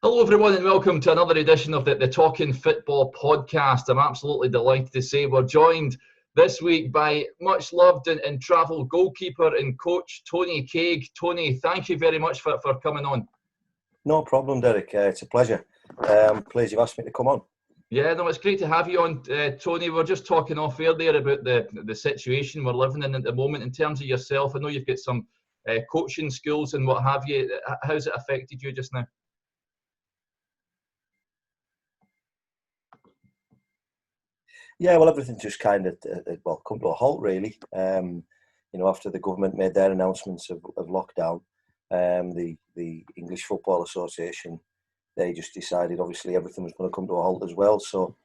Hello everyone and welcome to another edition of the Talking Football podcast. I'm absolutely delighted to say we're joined this week by much loved and travelled goalkeeper and coach Tony Caig. Tony, thank you very much for coming on. No problem, Derek. It's a pleasure. Pleased you've asked me to come on. Yeah, no, it's great to have you on, Tony. We're just talking off air there about the situation we're living in at the moment. In terms of yourself, I know you've got some coaching skills and what have you. How's it affected you just now? Yeah, well, everything just kind of come to a halt, really. After the government made their announcements of lockdown, the English Football Association, they just decided obviously everything was going to come to a halt as well. So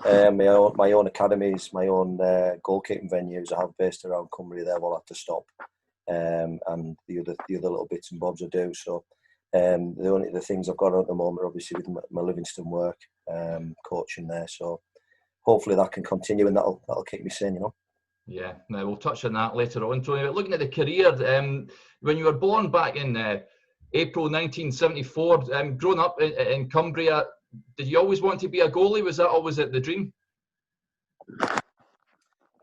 my own academies, my own goalkeeping venues I have based around Cumbria, they've all had to stop, and the other little bits and bobs I do. So the things I've got on at the moment, obviously with my Livingston work, coaching there. So hopefully that can continue and that'll keep me sane, Yeah, now we'll touch on that later on, Tony. But looking at the career, when you were born back in April 1974, growing up in Cumbria, did you always want to be a goalie? Was that always the dream?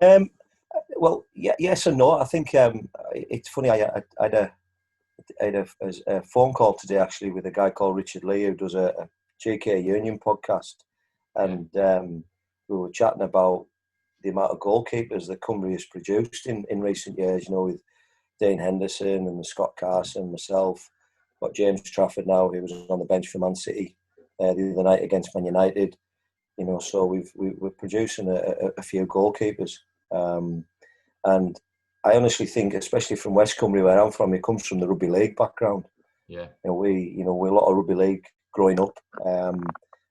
Well, yeah, yes and no. I think it's funny. I had a phone call today actually with a guy called Richard Lee who does a GK Union podcast, and we were chatting about the amount of goalkeepers that Cumbria has produced in recent years, with Dean Henderson and Scott Carson, myself, got James Trafford now, who was on the bench for Man City the other night against Man United. So we're producing a few goalkeepers. And I honestly think, especially from West Cumbria, where I'm from, it comes from the rugby league background. Yeah. We're a lot of rugby league growing up.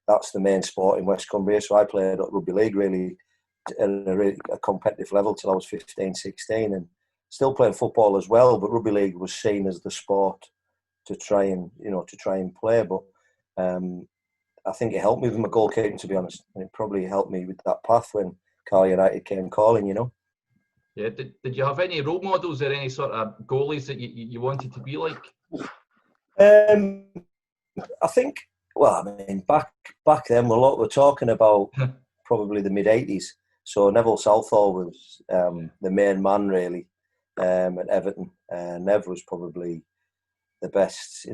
That's the main sport in West Cumbria. So I played rugby league really at a competitive level till I was 15, 16, and still playing football as well. But rugby league was seen as the sport to try and play. But I think it helped me with my goalkeeping, to be honest, and it probably helped me with that path when Carl United came calling. Yeah. Did you have any role models or any sort of goalies that you wanted to be like? I think. Well, I mean, back then, we're talking about probably the mid-'80s. So Neville Southall was the main man, really, at Everton. Nev was probably the best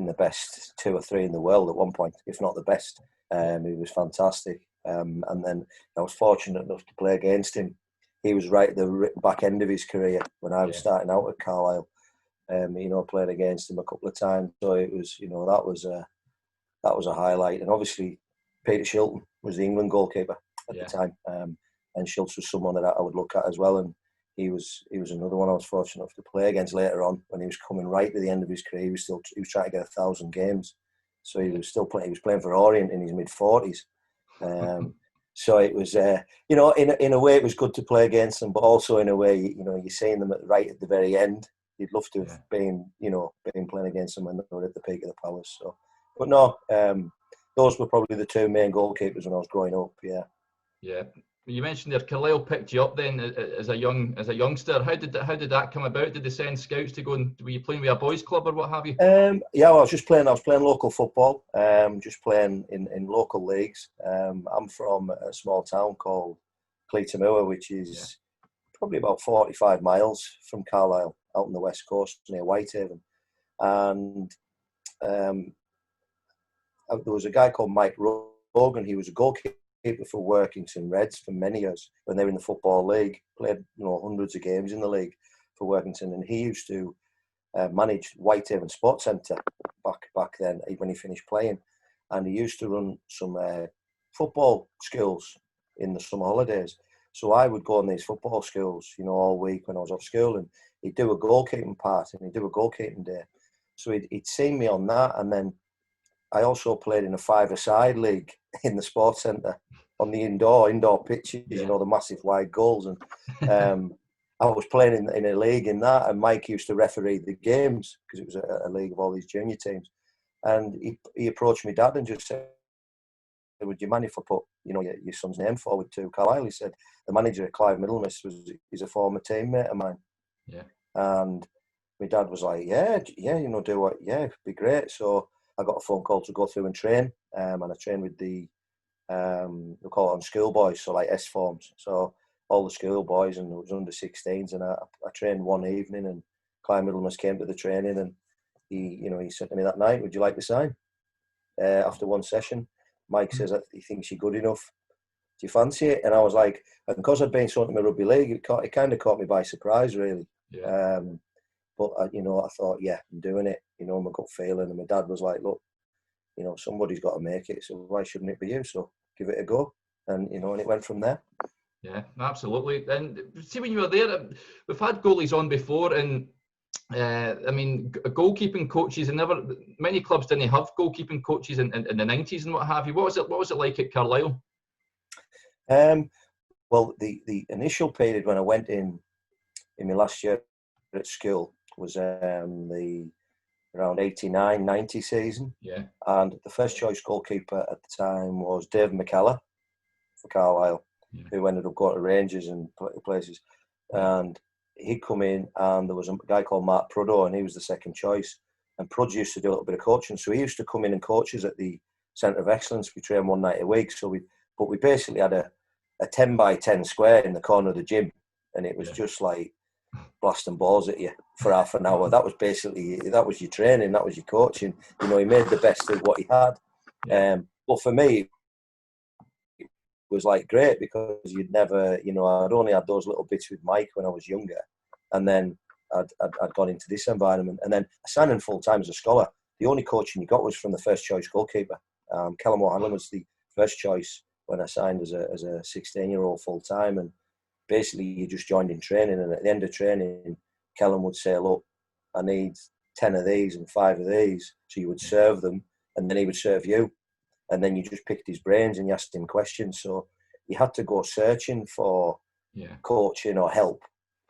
2 or 3 in the world at one point, if not the best. He was fantastic. And then I was fortunate enough to play against him. He was right at the back end of his career when I was starting out at Carlisle. Played against him a couple of times. So it was, that was a highlight. And obviously, Peter Shilton was the England goalkeeper at the time. And Schultz was someone that I would look at as well. And he was another one I was fortunate enough to play against later on when he was coming right to the end of his career. He was trying to get 1,000 games. So he was still playing. He was playing for Orient in his mid-40s. So it was, in a way, it was good to play against them, but also in a way, you're seeing them right at the very end. You'd love to have been playing against them when they were at the peak of the powers. So, but no, those were probably the 2 main goalkeepers when I was growing up. Yeah. Yeah. You mentioned there, Carlisle picked you up then as a youngster. How did that come about? Did they send scouts to go and were you playing with a boys' club or what have you? Yeah, well, I was playing local football. Just playing in local leagues. I'm from a small town called Cleatamua, which is probably about 45 miles from Carlisle, out on the west coast near Whitehaven. And there was a guy called Mike Rogan. He was a goalkeeper for Workington Reds for many years when they were in the Football League. Played hundreds of games in the league for Workington, and he used to manage Whitehaven Sports Centre back then when he finished playing, and he used to run some football schools in the summer holidays. So I would go on these football schools, all week when I was off school, and he'd do a goalkeeping part and he'd do a goalkeeping day. So he'd seen me on that, and then I also played in a 5-a-side league in the sports centre on the indoor pitches, the massive wide goals. And I was playing in a league in that, and Mike used to referee the games because it was a league of all these junior teams. And he approached my dad and just said, "Would you mind if I put your son's name forward to Carlisle?" He said, "The manager, Clive Middlemiss, is a former teammate of mine." Yeah. And my dad was like, "Yeah, do what? Yeah, it'd be great." So I got a phone call to go through and train and I trained with the we call it on schoolboys, so like S forms. So all the schoolboys, and it was under 16s, and I trained one evening, and Clive Middlemas came to the training, and he said to me that night, "Would you like to sign?" After one session, Mike says that he thinks you're good enough. Do you fancy it? And I was like, and because I'd been sort of in my rugby league, it kind of caught me by surprise, really. Yeah. But I thought, yeah, I'm doing it. My gut feeling, and my dad was like, look, somebody's got to make it, so why shouldn't it be you? So give it a go, and and it went from there. Yeah, absolutely. And see, when you were there, we've had goalies on before, and I mean, goalkeeping coaches, and many clubs didn't have goalkeeping coaches in the 90s and what have you. What was it like at Carlisle? Well, the initial period when I went in my last year at school was the around 89-90 season. Yeah. And the first choice goalkeeper at the time was Dave McKellar for Carlisle, who ended up going to Rangers and places. And he'd come in, and there was a guy called Mark Prudhoe, and he was the second choice. And Prudhoe used to do a little bit of coaching, so he used to come in and coach us at the Centre of Excellence. We trained one night a week, but we basically had a 10 by 10 square in the corner of the gym, and it was just like blasting balls at you for half an hour. That was your training, that was your coaching. He made the best of what he had. But for me, it was like great, because you'd never, I'd only had those little bits with Mike when I was younger, and then I'd gone into this environment, and then signing full time as a scholar. The only coaching you got was from the first choice goalkeeper. Callum O'Hanlon was the first choice when I signed as a 16-year-old full time, and basically you just joined in training, and at the end of training, Callum would say, "Look, I need 10 of these and 5 of these." So you would serve them, and then he would serve you, and then you just picked his brains and you asked him questions. So you had to go searching for coaching or help.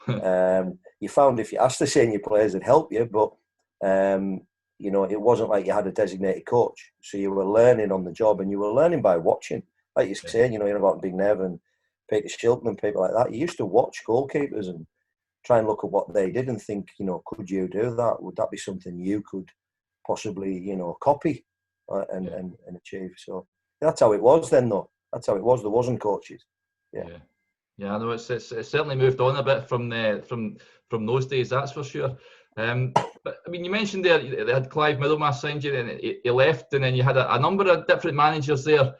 You found if you asked the senior players, they'd help you, but it wasn't like you had a designated coach. So you were learning on the job, and you were learning by watching. Like you're saying, you're about Big Nev and Peter Shilton and people like that. You used to watch goalkeepers and try and look at what they did and think, could you do that? Would that be something you could possibly, copy and achieve? So that's how it was then, though. That's how it was. There wasn't coaches. Yeah, I know it's certainly moved on a bit from those days, that's for sure. But I mean, you mentioned there they had Clive Middlemas signed you, and he left, and then you had a number of different managers there.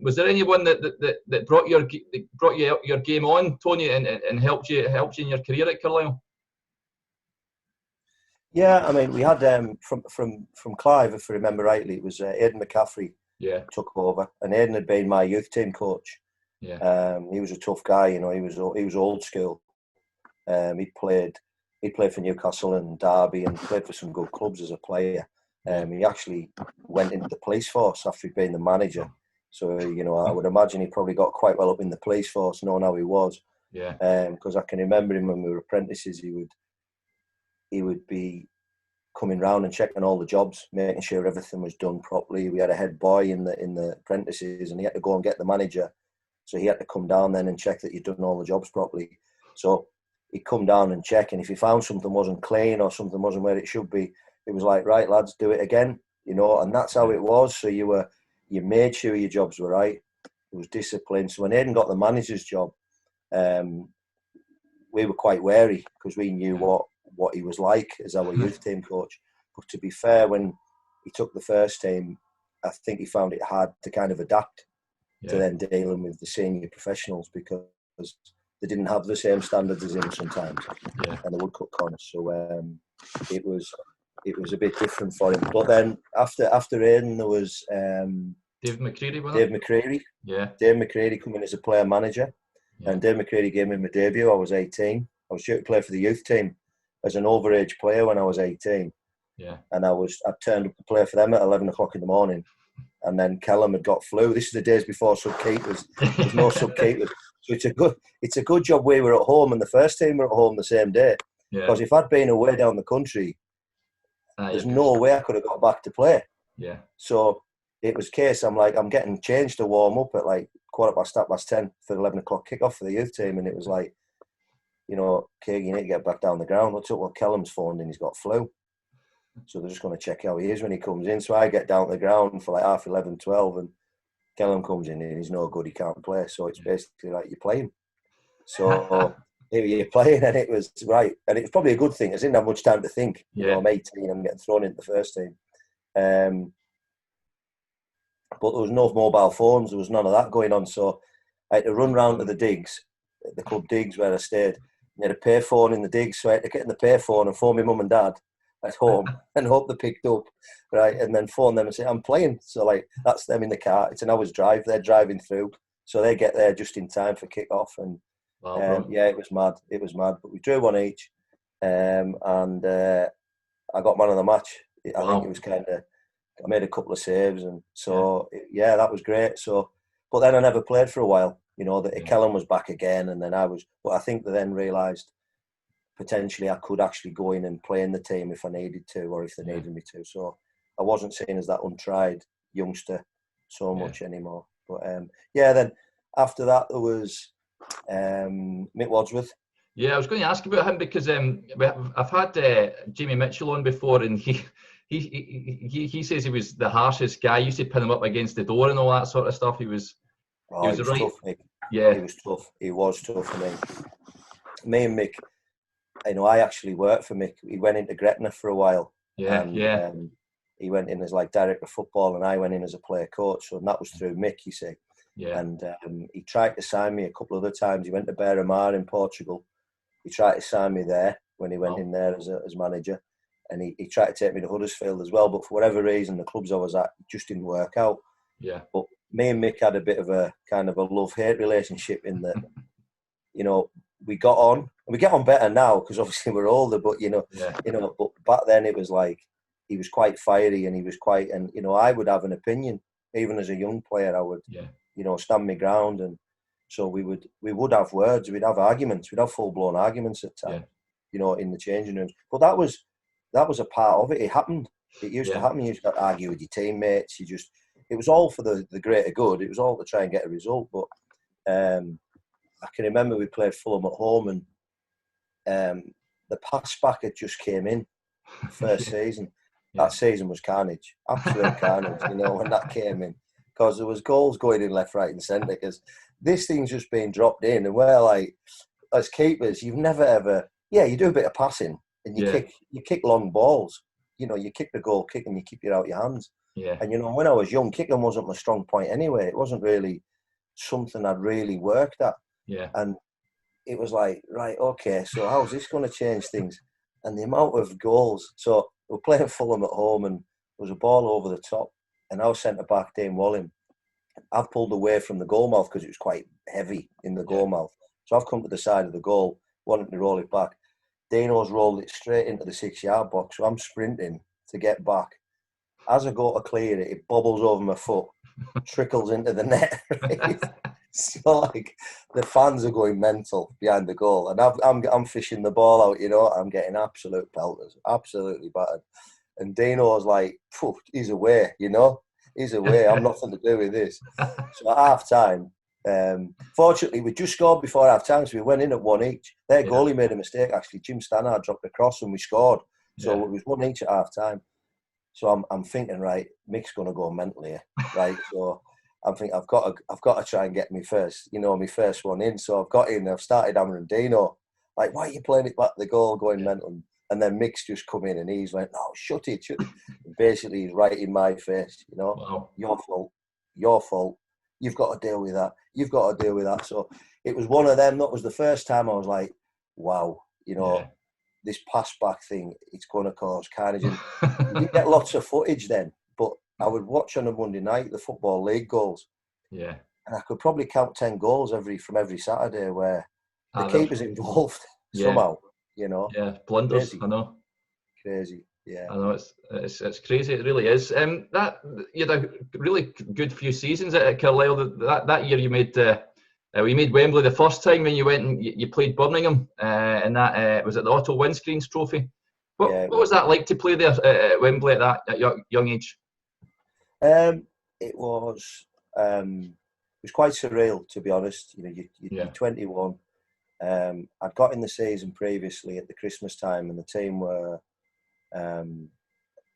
Was there anyone that brought your game on, Tony, and helped you in your career at Carlisle? Yeah, I mean, we had from Clive, if I remember rightly, it was Aidan McCaffrey. Took over, and Aidan had been my youth team coach. He was a tough guy, he was old school. He played for Newcastle and Derby, and played for some good clubs as a player. He actually went into the police force after he'd been the manager. So, I would imagine he probably got quite well up in the police force, knowing how he was. Because I can remember him when we were apprentices, he would be coming round and checking all the jobs, making sure everything was done properly. We had a head boy in the apprentices, and he had to go and get the manager. So he had to come down then and check that you'd done all the jobs properly. So he'd come down and check, and if he found something wasn't clean or something wasn't where it should be, it was like, right, lads, do it again, and that's how it was. So you made sure your jobs were right. It was discipline. So when Aidan got the manager's job, we were quite wary, because we knew what he was like as our youth team coach. But to be fair, when he took the first team, I think he found it hard to kind of adapt to then dealing with the senior professionals, because they didn't have the same standards as him sometimes, and they would cut corners. So it was a bit different for him. But then after Aidan, there was Dave McCreary, wasn't Dave it? McCreary. Yeah. Dave McCreary come in as a player manager, and Dave McCreary gave me my debut. I was 18. I was due to play for the youth team as an overage player when I was 18. And I turned up to play for them at 11 o'clock in the morning. And then Callum had got flu. This is the days before sub-keepers. There's no sub-keepers. So it's a good job we were at home, and the first team were at home the same day. Because if I'd been away down the country, there's no way I could have got back to play. So it was case, I'm getting changed to warm up at like 10:15 for the 11 o'clock kickoff for the youth team. And it was like, Caig, you need to get back down the ground. What's up? Well, Callum's phoned and he's got flu. So they're just going to check how he is when he comes in. So I get down to the ground for like half 11, 12, and Kellum comes in and he's no good, he can't play. So it's basically like you're playing. So you're playing, and it was right. And it was probably a good thing. I didn't have much time to think. You know, I'm 18, I'm getting thrown into the first team. But there was no mobile phones, there was none of that going on. So I had to run round to the digs, the club digs where I stayed. I had a payphone in the digs, so I had to get in the payphone and phone my mum and dad at home and hope they picked up, right? And then phone them and say, I'm playing. So, like, that's them in the car. It's an hour's drive. They're driving through. So they get there just in time for kick-off. And, it was mad. It was mad. But we drew one each. And I got man of the match. I think it was kind of... I made a couple of saves, and so that was great. So, but then I never played for a while. You know, that Kellum was back again, and then I was. But I think they then realised potentially I could actually go in and play in the team if I needed to, or if they needed me to. So I wasn't seen as that untried youngster so much anymore. But then after that there was Mick Wadsworth. Yeah, I was going to ask about him because I've had Jamie Mitchell on before, and he says he was the harshest guy. He used to pin him up against the door and all that sort of stuff. He was tough, Mick. Yeah, he was tough. He was tough for me. Me and Mick, you know, I actually worked for Mick. He went into Gretna for a while. He went in as like director of football, and I went in as a player coach. So that was through Mick, you see. Yeah. And he tried to sign me a couple of other times. He went to Beira-Mar in Portugal. He tried to sign me there when he went in there as manager. And he tried to take me to Huddersfield as well, but for whatever reason, the clubs I was at just didn't work out. Yeah. But me and Mick had a bit of a kind of a love-hate relationship in that, you know, we got on, and we get on better now because obviously we're older. But but back then it was like he was quite fiery, and he was quite, and you know, I would have an opinion even as a young player. I would, you know, stand my ground, and so we would have words, we'd have arguments, we'd have full-blown arguments at times, you know, in the changing rooms. But that was a part of it. It happened. It used to happen. You used to argue with your teammates. It was all for the greater good. It was all to try and get a result. But I can remember we played Fulham at home, and the pass back had just came in first season. That season was carnage, absolute carnage. You know, when that came in, because there was goals going in left, right, and centre. Because this thing's just being dropped in, and we're like, as keepers, you've never ever. Yeah, you do a bit of passing. And you kick long balls. You know, you kick the goal kick and you keep it out your hands. Yeah. And, you know, when I was young, kicking wasn't my strong point anyway. It wasn't really something I'd really worked at. Yeah. And it was like, right, okay, so how's this going to change things? And the amount of goals. So we're playing Fulham at home, and there was a ball over the top, and our centre-back, Dane Walling, I've pulled away from the goal mouth because it was quite heavy in the goal mouth. So I've come to the side of the goal, wanting to roll it back. Dano's rolled it straight into the 6-yard box, so I'm sprinting to get back. As I go to clear it, it bobbles over my foot, trickles into the net. Right? So, like, the fans are going mental behind the goal, and I'm fishing the ball out. You know, I'm getting absolute pelters, absolutely battered. And Dano's like, he's away. You know, he's away. I'm nothing to do with this. So at half time. Fortunately, we just scored before half time, so we went in at one each. Their goalie made a mistake, actually. Jim Stannard dropped a cross and we scored. So it was one each at half time. So I'm thinking, right, Mick's going to go mental here, right? So I'm thinking I've got to try and get my first one in. So I've got in. I've started hammering Dino, like, why are you playing it back to the goal, going mental? And then Mick's just come in and he's like, no, shut it. Basically, he's right in my face, you know, your fault. You've got to deal with that. You've got to deal with that. So it was one of them. That was the first time I was like, wow, you know, this pass back thing, it's going to cause carnage. And we didn't get lots of footage then, but I would watch on a Monday night the Football League goals. Yeah. And I could probably count 10 goals from every Saturday where the keeper's involved somehow, you know. Yeah, blunders, I know. Crazy. Yeah, I know it's crazy. It really is. That you had a really good few seasons at Carlisle. That year you made we made Wembley the first time when you went and you played Birmingham, and that was at the Otto Windscreens Trophy. What was that like to play there at Wembley at young age? It was quite surreal, to be honest. You know, you're 21. I'd got in the season previously at the Christmas time, and the team were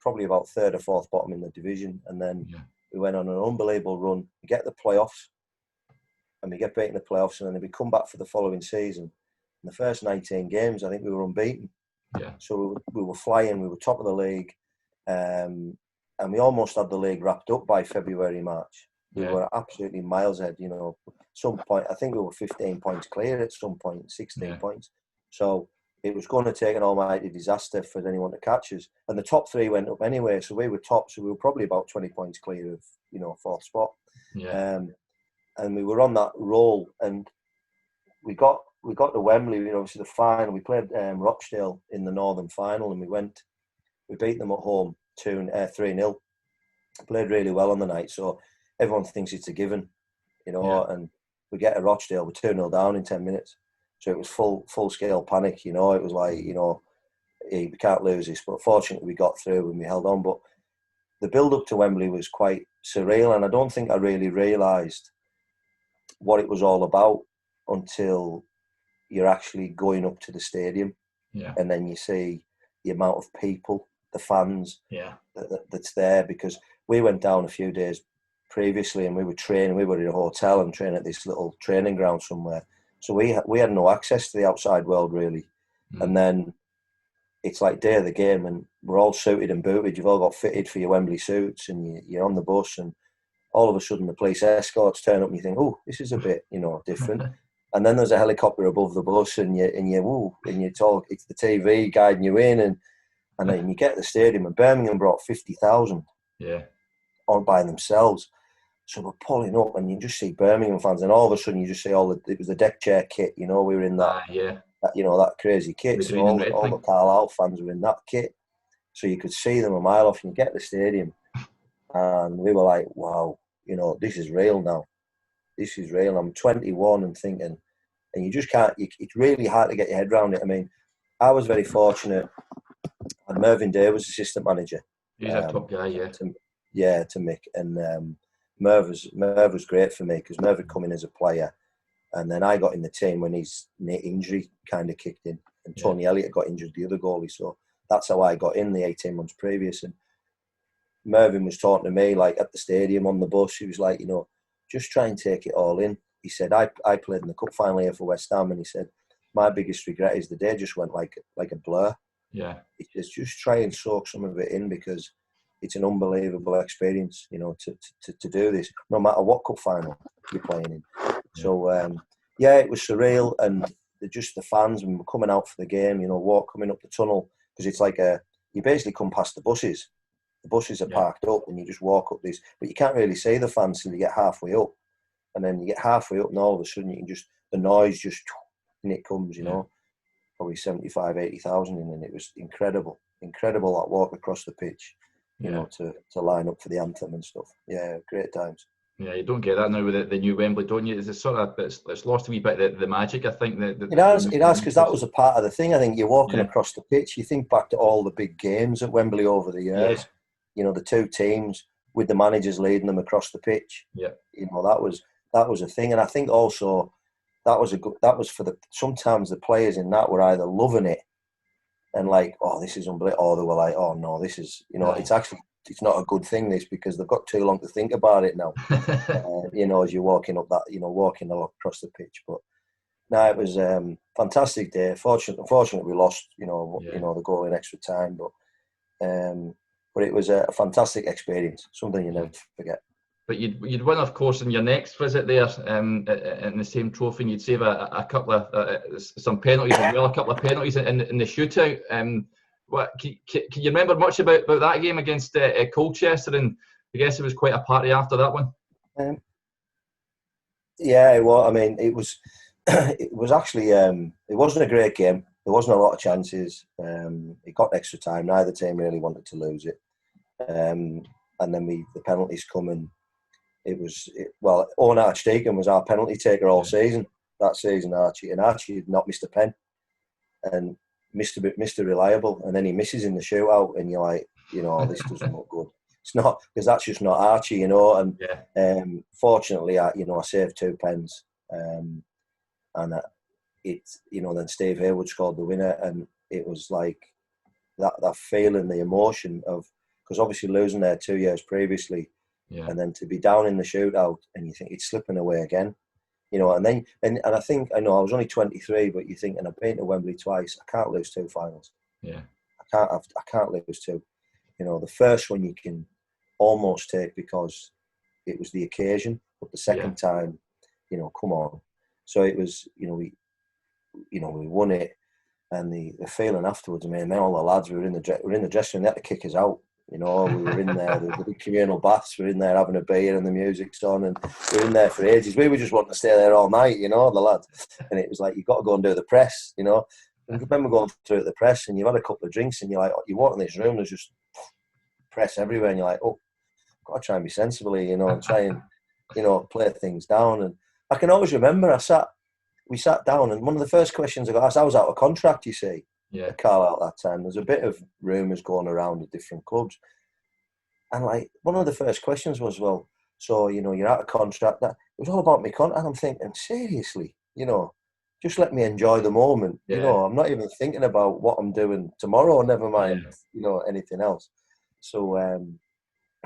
probably about third or fourth bottom in the division, and then we went on an unbelievable run. We get the playoffs, and we get beaten in the playoffs, and then we come back for the following season. In the first 19 games, I think we were unbeaten. Yeah. So we were flying. We were top of the league, and we almost had the league wrapped up by February, March. We were absolutely miles ahead. You know, at some point I think we were 15 points clear. At some point, 16 points. So it was going to take an almighty disaster for anyone to catch us. And the top three went up anyway, so we were top. So we were probably about 20 points clear of, you know, fourth spot. Yeah. And we were on that roll, and we got to Wembley. You know, obviously the final. We played Rochdale in the Northern final, and we beat them at home 3-0. Played really well on the night, so everyone thinks it's a given, you know. And we get to Rochdale, we're 2-0 down in 10 minutes. So it was full scale panic, you know. It was like, you know, we can't lose this. But fortunately, we got through and we held on. But the build up to Wembley was quite surreal, and I don't think I really realised what it was all about until you're actually going up to the stadium, and then you see the amount of people, the fans, that's there. Because we went down a few days previously, and we were training. We were in a hotel and training at this little training ground somewhere. So we had no access to the outside world really. And then it's like day of the game, and we're all suited and booted. You've all got fitted for your Wembley suits, and you're on the bus, and all of a sudden the police escorts turn up, and you think, oh, this is a bit, you know, different. And then there's a helicopter above the bus, and you talk. It's the TV guiding you in, and then you get to the stadium, and Birmingham brought 50,000 on by themselves. So we're pulling up, and you just see Birmingham fans, and all of a sudden you just see it was the deck chair kit, you know. We were in that, that, you know, that crazy kit. So all the Carlisle fans were in that kit, so you could see them a mile off. And you get to the stadium, and we were like, wow, you know, this is real now. This is real. I'm 21 and thinking, and you just can't. It's really hard to get your head around it. I mean, I was very fortunate, and Mervyn Day was assistant manager. He's a top guy, to Mick, and Merv was great for me, because Merv had come in as a player, and then I got in the team when his injury kind of kicked in, and Tony Elliott got injured, the other goalie. So that's how I got in the 18 months previous. And Mervyn was talking to me, like at the stadium on the bus. He was like, you know, just try and take it all in. He said, I played in the cup final here for West Ham, and he said, my biggest regret is the day just went like a blur. Yeah. He says, just try and soak some of it in, because it's an unbelievable experience, you know, to do this, no matter what cup final you're playing in. So, it was surreal. And just the fans, when we're coming out for the game, you know, coming up the tunnel, because it's like you basically come past the buses. The buses are parked up, and you just walk up this, but you can't really see the fans till you get halfway up. And then you get halfway up, and all of a sudden you can just, the noise just, and it comes, you know, probably 75, 80,000 in, and it was incredible that walk across the pitch, you know, to line up for the anthem and stuff. Yeah, great times. Yeah, you don't get that now with the new Wembley, don't you? It's sort of, it's lost a wee bit of the magic, I think. It has, because that was a part of the thing. I think you're walking across the pitch, you think back to all the big games at Wembley over the years, you know, the two teams with the managers leading them across the pitch. Yeah. You know, that was a thing. And I think also that was for sometimes the players in that were either loving it and like, oh, this is unbelievable, or they were like, oh no, this is, you know, it's not a good thing, this, because they've got too long to think about it now. You know, as you're walking up that, you know, walking across the pitch. But no, it was a fantastic day. Unfortunately, we lost, you know, the goal in extra time, but it was a fantastic experience, something you never forget. But you'd win, of course, in your next visit there, in the same trophy, and you'd save a couple of some penalties as well, a couple of penalties in the shootout. Can you remember much about that game against Colchester? And I guess it was quite a party after that one. Well, I mean, it was actually it wasn't a great game. There wasn't a lot of chances. It got extra time. Neither team really wanted to lose it. And then the penalties come, and Owen Archdeacon was our penalty taker all season. That season, Archie had not missed a pen, and Mr. Reliable, and then he misses in the shootout, and you're like, you know, this doesn't look good. It's not, because that's just not Archie, you know. And fortunately, I saved 2 pens, and then Steve Hayward scored the winner, and it was like that feeling, the emotion of because obviously losing there 2 years previously, and then to be down in the shootout, and you think it's slipping away again, you know. And then and I think, I know I was only 23, but you think, and I've been to Wembley twice, I can't lose 2 finals. I can't lose 2. You know, the first one you can almost take because it was the occasion, but the second time, you know, come on. So it was, you know, we won it, and the feeling afterwards, I mean, all the lads were in the dressing room. They had to kick us out. You know, we were in there, the big communal baths. We were in there having a beer, and the music's on, and we were in there for ages. We were just wanting to stay there all night, you know, the lads. And it was like, you've got to go and do the press, you know. And I remember going through the press, and you've had a couple of drinks, and you're like, you walk in this room, there's just press everywhere, and you're like, oh, I've got to try and be sensible, you know, and try and, you know, play things down. And I can always remember we sat down, and one of the first questions I got asked, I was out of contract, you see, at Carlisle at that time. There's a bit of rumours going around at different clubs. And like, one of the first questions was, well, so, you know, you're out of contract. It was all about my contract. And I'm thinking, seriously, you know, just let me enjoy the moment. You know, I'm not even thinking about what I'm doing tomorrow, never mind, you know, anything else. So,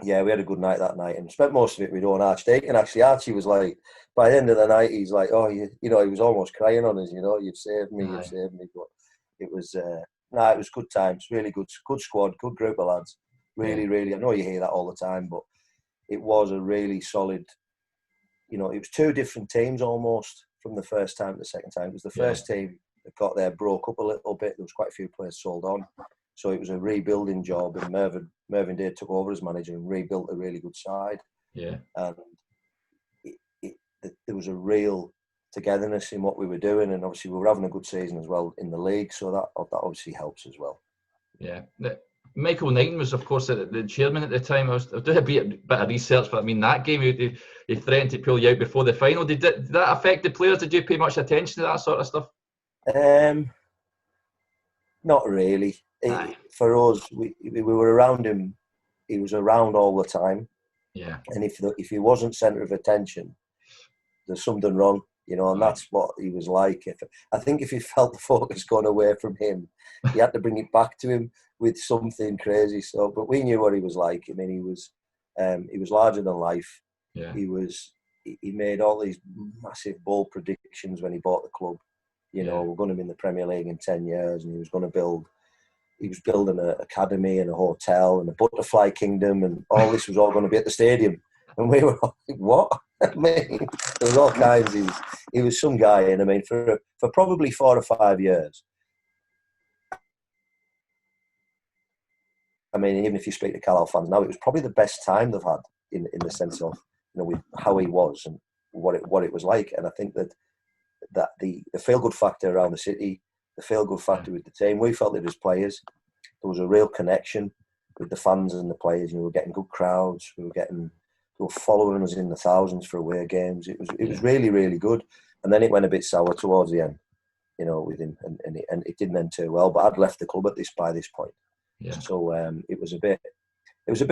we had a good night that night, and spent most of it with Owen Archdeacon. Actually, Archie was like, by the end of the night, he's like, oh, you know, he was almost crying on us, you know, you've saved me. But it was, it was good times, really good squad, good group of lads. Really, really, I know you hear that all the time, but it was a really solid, you know, it was 2 different teams almost from the first time to the second time. It was the first team that got there, broke up a little bit. There was quite a few players sold on. So it was a rebuilding job, and Mervyn Day took over as manager and rebuilt a really good side. And there was a real togetherness in what we were doing, and obviously we were having a good season as well in the league, so that obviously helps as well. Michael Knighton was, of course, the chairman at the time. I was doing a bit of research, but I mean, that game, he threatened to pull you out before the final. Did that affect the players? Did you pay much attention to that sort of stuff? Not really. For us, we were around him. He was around all the time. And if he wasn't centre of attention, there's something wrong, you know. And that's what he was like. I think if he felt the focus going away from him, he had to bring it back to him with something crazy. So, but we knew what he was like. I mean, he was larger than life. He made all these massive bold predictions when he bought the club. You know, we're going to be in the Premier League in 10 years, and he was building an academy and a hotel and a butterfly kingdom, and all this was all going to be at the stadium. And we were like, what? I mean, there was all kinds. He was some guy, and I mean, for probably 4 or 5 years. I mean, even if you speak to Carlisle fans now, it was probably the best time they've had in the sense of, you know, with how he was and what it was like. And I think that the feel-good factor around the city, the feel-good factor with the team, we felt it as players. There was a real connection with the fans and the players. You know, we were getting good crowds. They were following us in the thousands for away games. It was really, really good. And then it went a bit sour towards the end, you know, with him, and it didn't end too well. But I'd left the club by this point. So it was a bit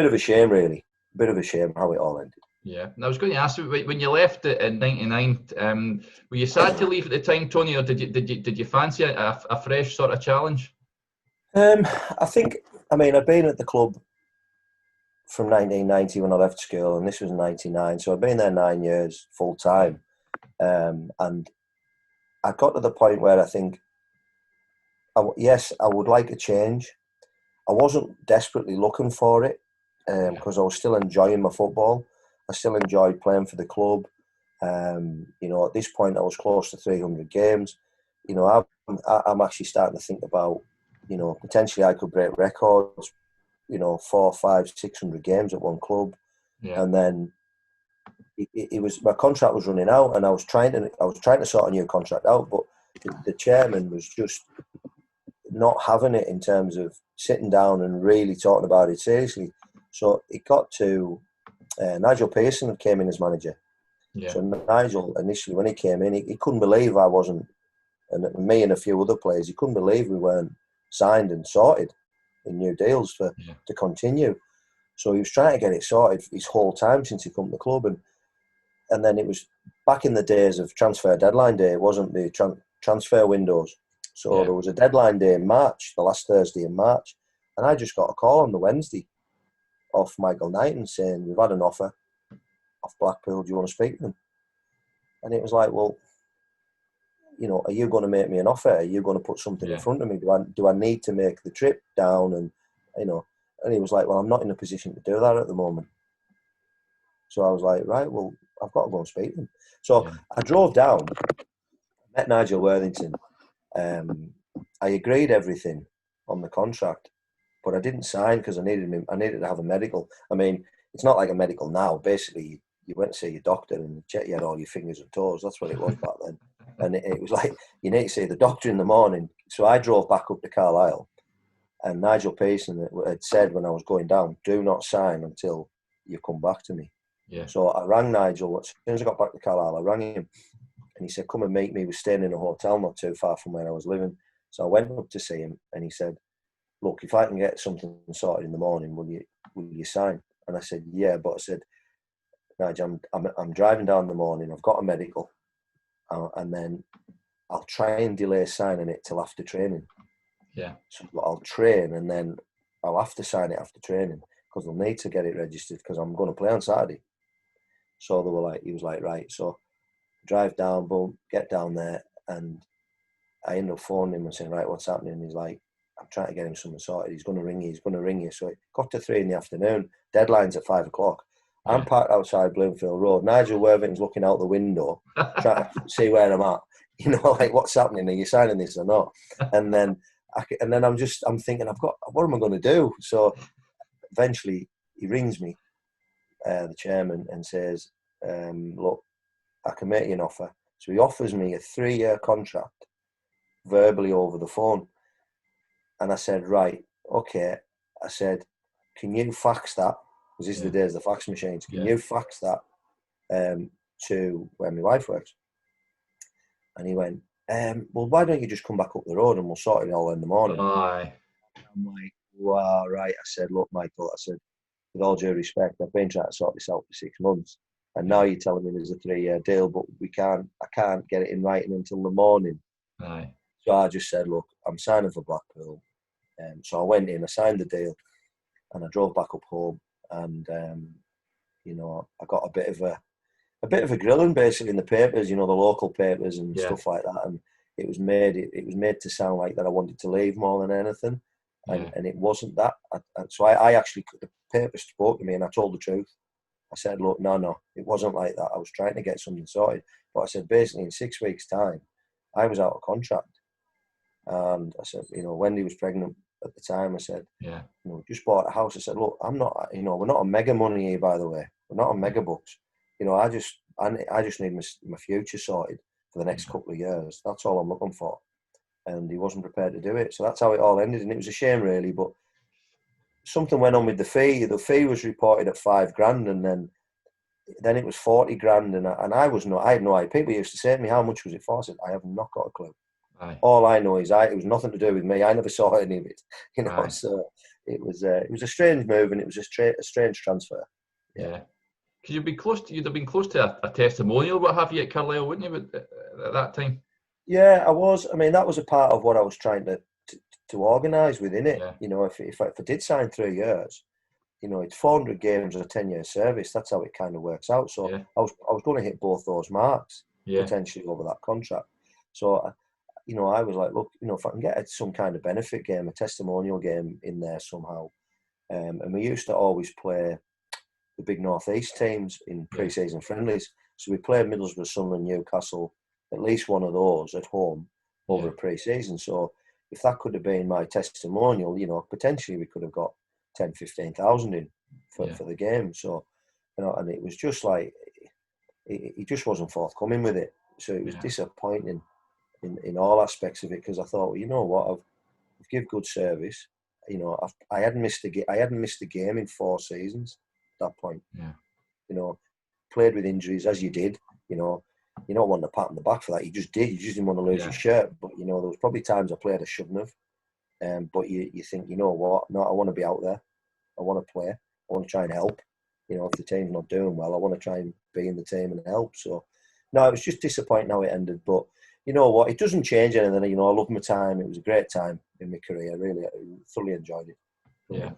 of a shame, really. A bit of a shame how it all ended. And I was going to ask you, when you left in '99, were you sad to leave at the time, Tony, or did you fancy a fresh sort of challenge? I think, I mean, I'd been at the club from 1990 when I left school, and this was 99, so I'd been there 9 years full time, and I got to the point where I think, yes, I would like a change. I wasn't desperately looking for it, because I was still enjoying my football. I still enjoyed playing for the club. You know, at this point, I was close to 300 games. You know, I'm actually starting to think about, you know, potentially I could break records. You know, 400, 500, 600 games at one club, and then it was, my contract was running out, and I was trying to sort a new contract out, but the chairman was just not having it in terms of sitting down and really talking about it seriously. So it got to Nigel Pearson came in as manager. So Nigel, initially when he came in, he couldn't believe I wasn't, and me and a few other players, he couldn't believe we weren't signed and sorted in new deals to continue. So he was trying to get it sorted his whole time since he come to the club, and then it was back in the days of transfer deadline day. It wasn't the transfer windows. So there was a deadline day in March, the last Thursday in March, and I just got a call on the Wednesday off Michael Knighton saying, we've had an offer off Blackpool, do you want to speak to them? And it was like, well, you know, are you going to make me an offer? Are you going to put something in front of me? Do I need to make the trip down? And, you know, and he was like, well, I'm not in a position to do that at the moment. So I was like, right, well, I've got to go and speak to them. So I drove down, met Nigel Worthington. I agreed everything on the contract, but I didn't sign because I needed to have a medical. I mean, it's not like a medical now. Basically, you went to see your doctor and check you had all your fingers and toes. That's what it was back then. And it was like, you need to see the doctor in the morning. So I drove back up to Carlisle, and Nigel Pearson had said when I was going down, do not sign until you come back to me. Yeah. So I rang Nigel. As soon as I got back to Carlisle, I rang him, and he said, come and meet me. He was staying in a hotel not too far from where I was living. So I went up to see him, and he said, look, if I can get something sorted in the morning, will you sign? And I said, yeah, but I said, Nigel, I'm driving down in the morning. I've got a medical, and then I'll try and delay signing it till after training. Yeah. So I'll train, and then I'll have to sign it after training because they'll need to get it registered because I'm going to play on Saturday. So he was like, right. So drive down, boom, get down there, and I ended up phoning him and saying, right, what's happening? And he's like, I'm trying to get him something sorted. He's going to ring you. So it got to 3 PM. Deadline's at 5 o'clock. Yeah. I'm parked outside Bloomfield Road. Nigel Worthington's looking out the window, trying to see where I'm at. You know, like, what's happening? Are you signing this or not? And then I'm thinking, what am I going to do? So eventually he rings me, the chairman, and says, look, I can make you an offer. So he offers me a 3-year contract verbally over the phone. And I said, right, okay. I said, can you fax that? Because this is the days of the fax machines. Can you fax that to where my wife works? And he went, well, why don't you just come back up the road and we'll sort it all in the morning? Aye. I'm like, wow, right. I said, look, Michael, I said, with all due respect, I've been trying to sort this out for 6 months. And now you're telling me there's a 3-year deal, but I can't get it in writing until the morning. Aye. So I just said, look, I'm signing for Blackpool. So I went in, I signed the deal, and I drove back up home. And you know, I got a bit of a grilling basically in the papers, you know, the local papers and stuff like that. And it was made to sound like that I wanted to leave more than anything, and it wasn't that. So I actually, the paper spoke to me, and I told the truth. I said, look, no, it wasn't like that. I was trying to get something sorted, but I said basically in 6 weeks' time, I was out of contract. And I said, you know, Wendy was pregnant at the time. I said, you know, just bought a house. I said, look, I'm not, you know, we're not on mega money here, by the way. We're not on mega bucks. You know, I just need my future sorted for the next couple of years. That's all I'm looking for. And he wasn't prepared to do it. So that's how it all ended. And it was a shame, really. But something went on with the fee. The fee was reported at $5,000, and then it was $40,000. And I had no idea. People used to say to me, how much was it for? I said, I have not got a clue. Aye. All I know is it was nothing to do with me. I never saw any of it, you know. Aye. So it was a strange move, and it was a strange transfer. Yeah. Because you'd have been close to a testimonial, what have you, at Carlisle, wouldn't you, at that time? Yeah, I was. I mean, that was a part of what I was trying to organise within it. Yeah. You know, if I did sign 3 years, you know, it's 400 games or a 10-year service. That's how it kind of works out. So I was going to hit both those marks potentially over that contract. So. You know, I was like, look, you know, if I can get some kind of benefit game, a testimonial game in there somehow. And we used to always play the big North East teams in pre-season friendlies. So we played Middlesbrough, Sunderland, Newcastle, at least one of those at home over a pre-season. So if that could have been my testimonial, you know, potentially we could have got 10, 15,000 in for the game. So, you know, and it was just like, he just wasn't forthcoming with it. So it was disappointing. In all aspects of it, because I thought, well, you know what, I've give good service. You know, I hadn't missed a game in 4 seasons at that point. Yeah. You know, played with injuries as you did. You know, you don't want a pat on the back for that. You just did. You just didn't want to lose your shirt. But you know, there was probably times I played I shouldn't have. But you think, you know what? No, I want to be out there. I want to play. I want to try and help. You know, if the team's not doing well, I want to try and be in the team and help. So, no, it was just disappointing how it ended. But you know what? It doesn't change anything. You know, I love my time. It was a great time in my career. Really, I thoroughly enjoyed it.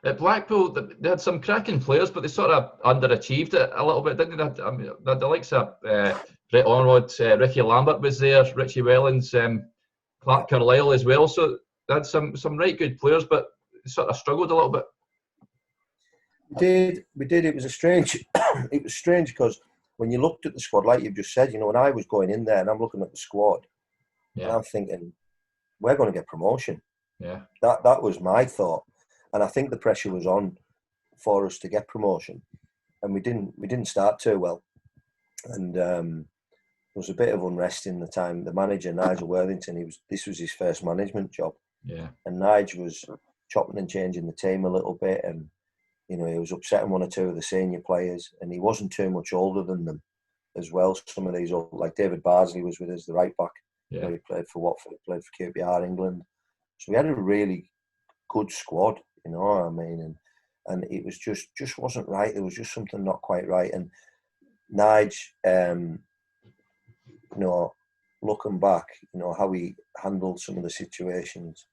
At Blackpool, they had some cracking players, but they sort of underachieved it a little bit, didn't they? I mean, the likes of Brett Onrod, Ricky Lambert was there, Richie Wellens, Clark Carlisle as well. So they had some right good players, but sort of struggled a little bit. We did. It was it was strange because when you looked at the squad, like you've just said, when I was going in there and I'm looking at the squad, and I'm thinking, we're going to get promotion. Yeah. That was my thought, and I think the pressure was on for us to get promotion, and we didn't start too well, and there was a bit of unrest in the time. The manager, Nigel Worthington, this was his first management job, and Nigel was chopping and changing the team a little bit, and he was upsetting one or two of the senior players, and he wasn't too much older than them as well. Some of these, like David Bardsley was with us, the right back. He played for Watford, played for QPR England. So we had a really good squad, you know what I mean? And it was just wasn't right. There was just something not quite right. And Nige, looking back, how he handled some of the situations,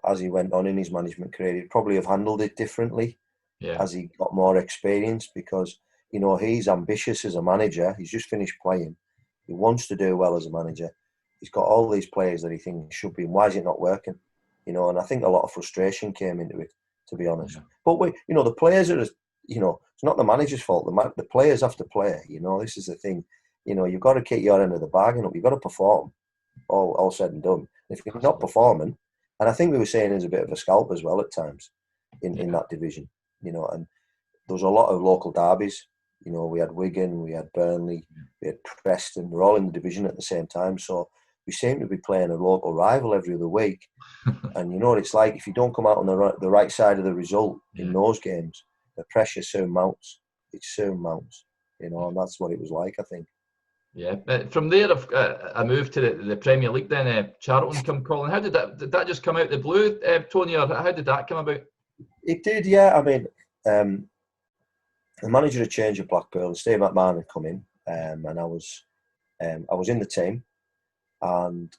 as he went on in his management career, he'd probably have handled it differently as he got more experience, because, he's ambitious as a manager. He's just finished playing. He wants to do well as a manager. He's got all these players that he thinks should be, and why is it not working? And I think a lot of frustration came into it, to be honest. But the players are, it's not the manager's fault. The players have to play. This is the thing. You've got to keep your end of the bargain up. You've got to perform. All said and done. If you're not performing, and I think we were saying there's a bit of a scalp as well at times in that division. And there was a lot of local derbies. We had Wigan, we had Burnley, we had Preston. We're all in the division at the same time. So we seem to be playing a local rival every other week. And you know what it's like, if you don't come out on the right side of the result in those games, the pressure soon mounts. It soon mounts, and that's what it was like, I think. Yeah. From there, I moved to the Premier League then, Charlton come calling. How did that just come out the blue, Tony, or how did that come about? It did, yeah. I mean, the manager had changed at Blackpool, and Steve McMahon had come in, and I was in the team, and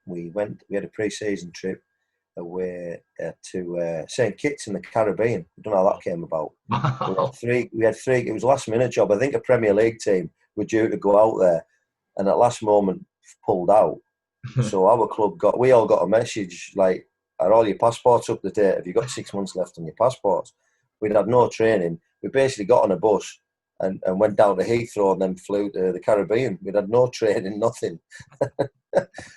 we had a pre-season trip away to St Kitts in the Caribbean. I don't know how that came about. We had three. It was a last-minute job. I think a Premier League team were due to go out there, and at last moment pulled out. So our club we all got a message like, "Are all your passports up to date? Have you got 6 months left on your passports?" We'd had no training. We basically got on a bus and went down to Heathrow and then flew to the Caribbean. We'd had no training, nothing.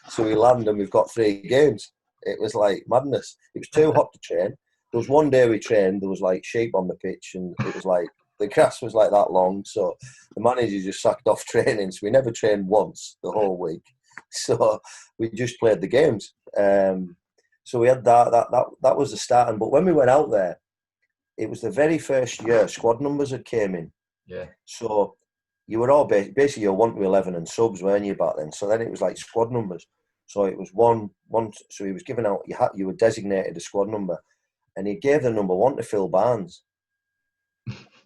So we landed and we've got 3 games. It was like madness. It was too hot to train. There was one day we trained, there was like sheep on the pitch, and it was like the grass was like that long. So the manager just sacked off training. So we never trained once the whole week. So we just played the games. So we had that was the starting. But when we went out there, it was the very first year squad numbers had came in. Yeah. So you were all basically you're 1 to 11 and subs, weren't you, back then? So then it was like squad numbers. So it was one. So he was giving out. You were designated a squad number, and he gave the number 1 to Phil Barnes,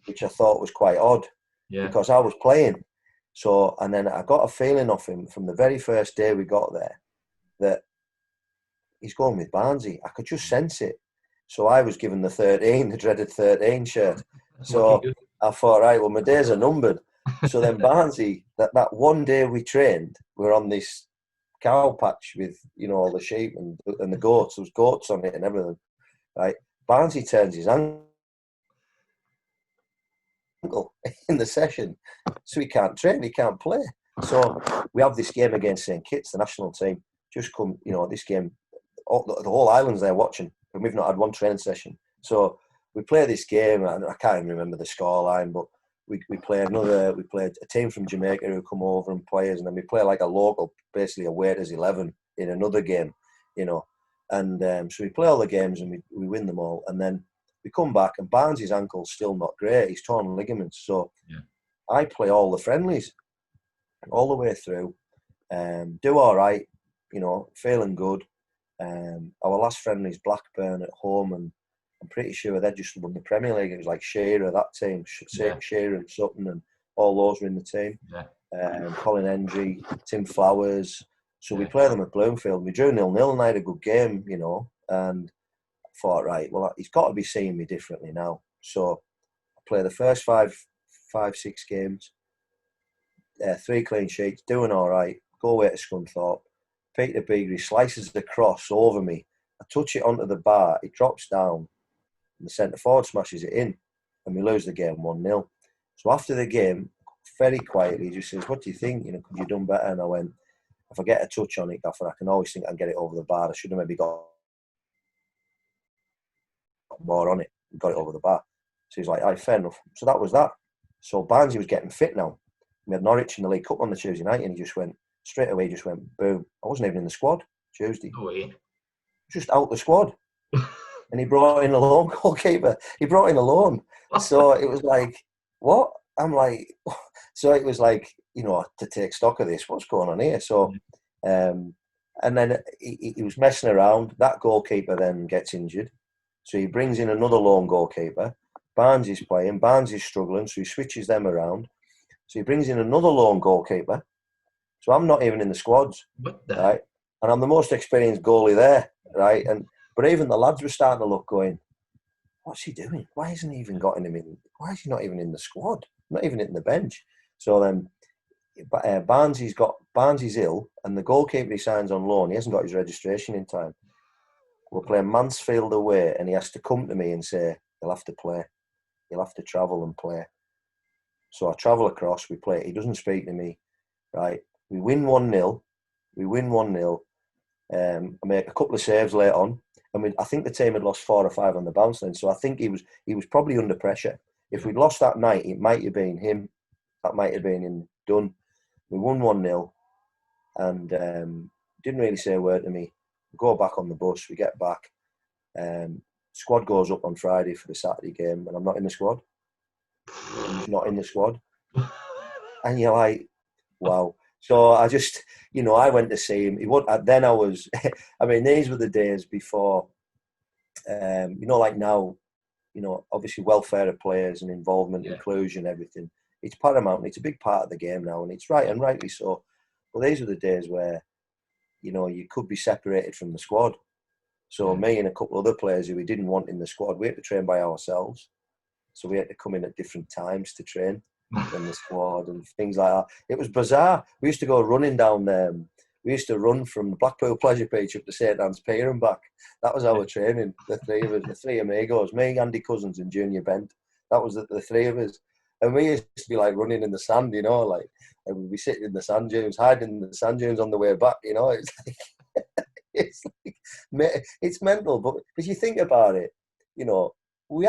which I thought was quite odd, because I was playing. So and then I got a feeling off him from the very first day we got there that he's going with Barnesy. I could just sense it. So I was given the 13, the dreaded 13 shirt. So I thought, right, well, my days are numbered. So then Barnesy, that one day we trained, we were on this cow patch with, all the sheep and the goats. There was goats on it and everything, right? Barnesy turns his ankle in the session. So he can't train, he can't play. So we have this game against St Kitts, the national team. Just come, this game, the whole island's there watching. And we've not had one training session. So we play this game, and I can't even remember the scoreline, but we played a team from Jamaica who come over and play us, and then we play like a local, basically a waiters 11 in another game, And so we play all the games and we win them all. And then we come back and Barnes' ankle's still not great. He's torn ligaments. So I play all the friendlies all the way through, do all right, feeling good. Our last friendly is Blackburn at home, and I'm pretty sure they just won the Premier League. It was like Shearer, that team, Shearer and Sutton, and all those were in the team. Colin Hendry, Tim Flowers. So we played them at Bloomfield. We drew 0-0, and I had a good game, And thought, right, well, he's got to be seeing me differently now. So I play the first six games, 3 clean sheets, doing all right. Go away to Scunthorpe. Peter Beagrie slices the cross over me. I touch it onto the bar. It drops down. And the centre forward smashes it in. And we lose the game 1-0. So after the game, very quietly, he just says, what do you think? You know, could you have done better? And I went, if I get a touch on it, Gaffer, I can always think I can get it over the bar. I should have maybe got more on it and got it over the bar. So he's like, fair enough. So that was that. So Barnsley was getting fit now. We had Norwich in the League Cup on the Tuesday night, and he just went, straight away, boom. I wasn't even in the squad Tuesday. No way. Just out the squad. And he brought in a loan goalkeeper. He brought in a loan. So it was like, what? I'm like, so it was like, you know, to take stock of this, what's going on here? So, and then he was messing around. That goalkeeper then gets injured. So he brings in another lone goalkeeper. Barnes is playing. Barnes is struggling. So he switches them around. So he brings in another lone goalkeeper. So I'm not even in the squads. What the? Right? And I'm the most experienced goalie there. Right? But even the lads were starting to look going, what's he doing? Why hasn't he even gotten him in? Why is he not even in the squad? Not even in the bench. So then Barnes is ill, and the goalkeeper he signs on loan, he hasn't got his registration in time. We're playing Mansfield away, and he has to come to me and say, he'll have to play. He'll have to travel and play. So I travel across, we play. He doesn't speak to me. Right? We win 1-0. I make a couple of saves late on. I think the team had lost 4 or 5 on the bounce line, so I think he was probably under pressure. If we'd lost that night, it might have been him. That might have been him done. We won 1-0 and didn't really say a word to me. We go back on the bus, we get back. Squad goes up on Friday for the Saturday game, and I'm not in the squad. I'm just not in the squad. And you're like, wow. So I just, you know, I went to see him. Then I was, I mean, these were the days before, you know, like now, you know, obviously welfare of players and involvement, inclusion, everything. It's paramount. It's a big part of the game now, and it's right, and rightly so. But these were the days where, you know, you could be separated from the squad. So me and a couple of other players who we didn't want in the squad, we had to train by ourselves. So we had to come in at different times to train in the squad and things like that. It was bizarre. We used to go running down there. We used to run from Blackpool Pleasure Beach up to St Anne's Pier and back. That was our training, the three of us, the three amigos, me, Andy Cousins and Junior Bent. That was the three of us. And we used to be like running in the sand, you know, like, and we'd be sitting in the sand dunes, hiding in the sand dunes on the way back, you know. It's like, it's mental. But if you think about it, you know, we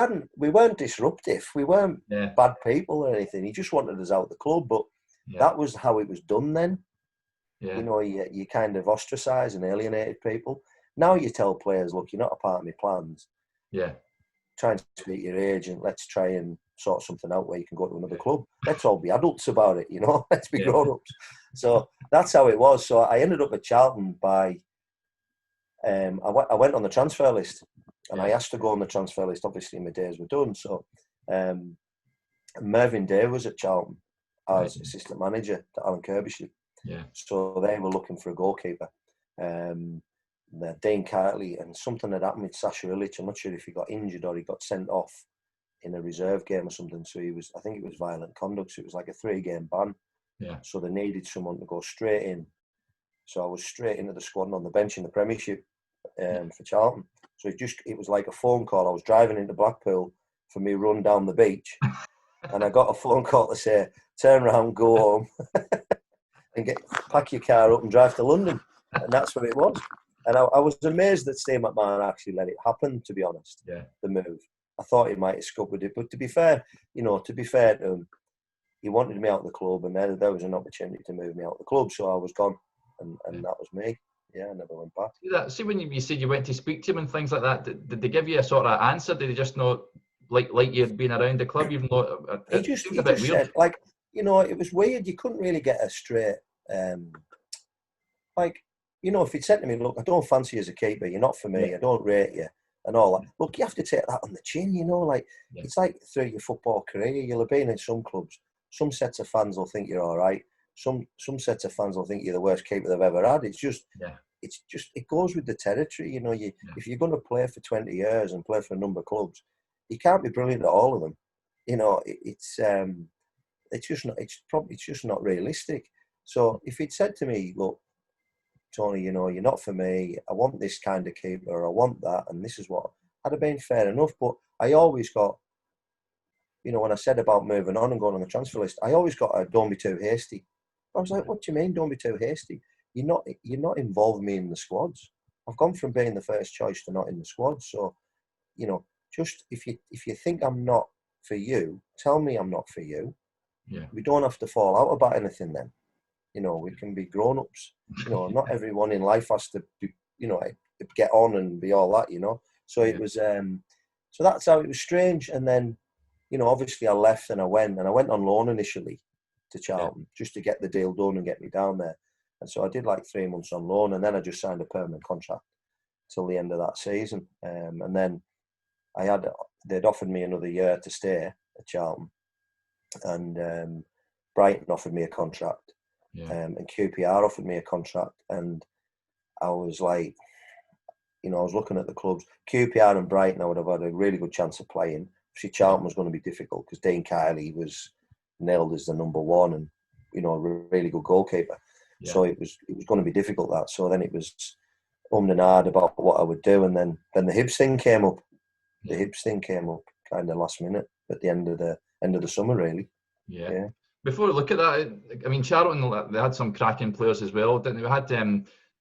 weren't disruptive. We weren't bad people or anything. He just wanted us out of the club. But that was how it was done then. Yeah. You know, you kind of ostracised and alienated people. Now you tell players, look, you're not a part of my plans. Yeah. Try and speak to your agent. Let's try and sort something out where you can go to another club. Let's all be adults about it, you know. Let's be grown-ups. So that's how it was. So I ended up at Charlton by... I went on the transfer list, and I asked to go on the transfer list. Obviously, my days were done. So Mervyn Day was at Charlton as assistant manager to Alan Kirbishley. Yeah. So they were looking for a goalkeeper. Dean Cartley, and something had happened with Sasha Illich. I'm not sure if he got injured or he got sent off in a reserve game or something. So I think it was violent conduct. So it was like a 3-game ban. Yeah. So they needed someone to go straight in. So I was straight into the squad and on the bench in the Premiership for Charlton. So it was like a phone call. I was driving into Blackpool for me run down the beach, and I got a phone call to say, turn around, go home, and pack your car up and drive to London. And that's what it was. And I was amazed that Steve McMahon actually let it happen, to be honest, the move. I thought he might have scuppered it. But to be fair to him, he wanted me out of the club, and there was an opportunity to move me out of the club. So I was gone, and that was me. Yeah, I never went back. See, when you said you went to speak to him and things like that, did they give you a sort of answer? Did they just not like you'd been around the club? Even though he just said, like, you know, it was weird. You couldn't really get a straight, like, you know, if he'd said to me, look, I don't fancy you as a keeper. You're not for me. I don't rate you and all that. Look, you have to take that on the chin, you know. Like, it's like through your football career, you'll have been in some clubs. Some sets of fans will think you're all right. Some sets of fans will think you're the worst keeper they've ever had. It's just it goes with the territory. If you're going to play for 20 years and play for a number of clubs, you can't be brilliant at all of them. It's just not realistic. So if he'd said to me, look, Tony, you're not for me. I want this kind of keeper. I want that, and this is what, I'd have been fair enough. But I always got, when I said about moving on and going on the transfer list, I always got a don't be too hasty. I was like, what do you mean, don't be too hasty? You're not involving me in the squads. I've gone from being the first choice to not in the squad. So, just if you think I'm not for you, tell me I'm not for you. Yeah. We don't have to fall out about anything then. We can be grown-ups. Not everyone in life has to be, get on and be all that, So it was, so that's how it was strange. And then, obviously I left and I went on loan initially to Charlton just to get the deal done and get me down there. And so I did like 3 months on loan, and then I just signed a permanent contract till the end of that season. And then they'd offered me another year to stay at Charlton, and Brighton offered me a contract, and QPR offered me a contract, and I was like, I was looking at the clubs. QPR and Brighton, I would have had a really good chance of playing. See, Charlton was going to be difficult because Dean Kiley was nailed as the number one, and a really good goalkeeper. Yeah. So it was going to be difficult, that. So then it was and hard about what I would do, and then the Hibs thing came up. The Hibs thing came up kind of last minute at the end of the summer, really. Yeah. Before we look at that, I mean, Charlton, they had some cracking players as well, didn't they? We had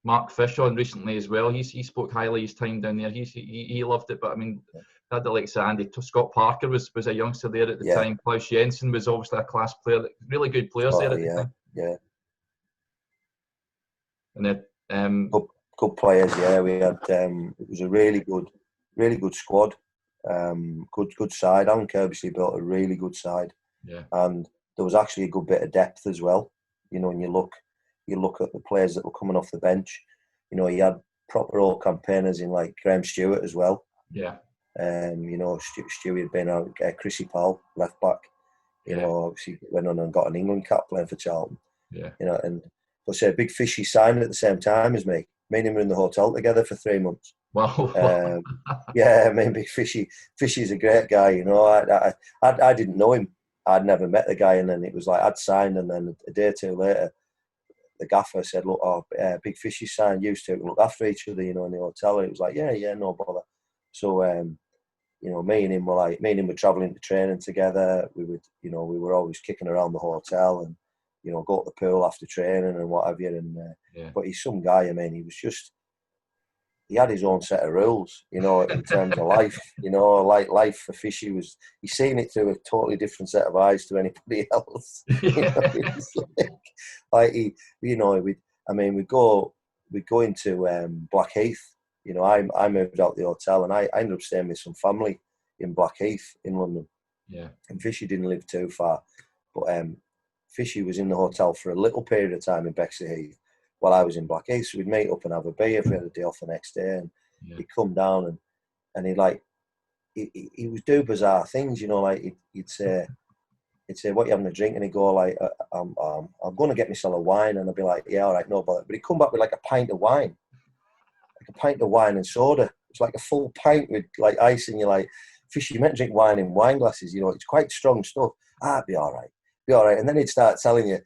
Mark Fish on recently as well. He spoke highly of his time down there. He loved it, but I mean, they had Alexander. Scott Parker was a youngster there at the time. Klaus Jensen was obviously a class player. Really good players there at the time. Yeah. And then good players. Yeah, we had. It was a really good squad. Good side. Alan Kirbysley built a really good side. Yeah. And there was actually a good bit of depth as well. When you look at the players that were coming off the bench. You had proper old campaigners in like Graham Stewart as well. Yeah. Stewie had been out. Chrissy Powell, left back. Obviously went on and got an England cap playing for Charlton. Yeah. And but say Big Fishy signed at the same time as me. Me and him were in the hotel together for 3 months. Wow. I mean, Big Fishy. Fishy's a great guy. I didn't know him. I'd never met the guy, and then it was like I'd signed, and then a day or two later, the gaffer said, "Look, Big Fishy signed. Used to look after each other, in the hotel." And it was like, yeah, no bother. So, me and him were travelling to training together. We were always kicking around the hotel and, go to the pool after training and what have you. And but he's some guy. I mean, he had his own set of rules, in terms of life. Like life for Fishy he's seen it through a totally different set of eyes to anybody else. We'd go into Blackheath. I moved out the hotel, and I ended up staying with some family in Blackheath in London. Yeah. And Fishy didn't live too far, but Fishy was in the hotel for a little period of time in Bexley while I was in Blackheath. So we'd meet up and have a beer if we had a day off the next day, and he'd come down and he would do bizarre things, he'd say, "What you having a drink?" And he'd go like, I'm going to get myself a wine. And I'd be like, "Yeah, all right, no bother." But he'd come back with like a pint of wine and soda. It's like a full pint with like ice, and you're like, "Fishy, you meant to drink wine in wine glasses, it's quite strong stuff." It'd be all right. And then he'd start telling you,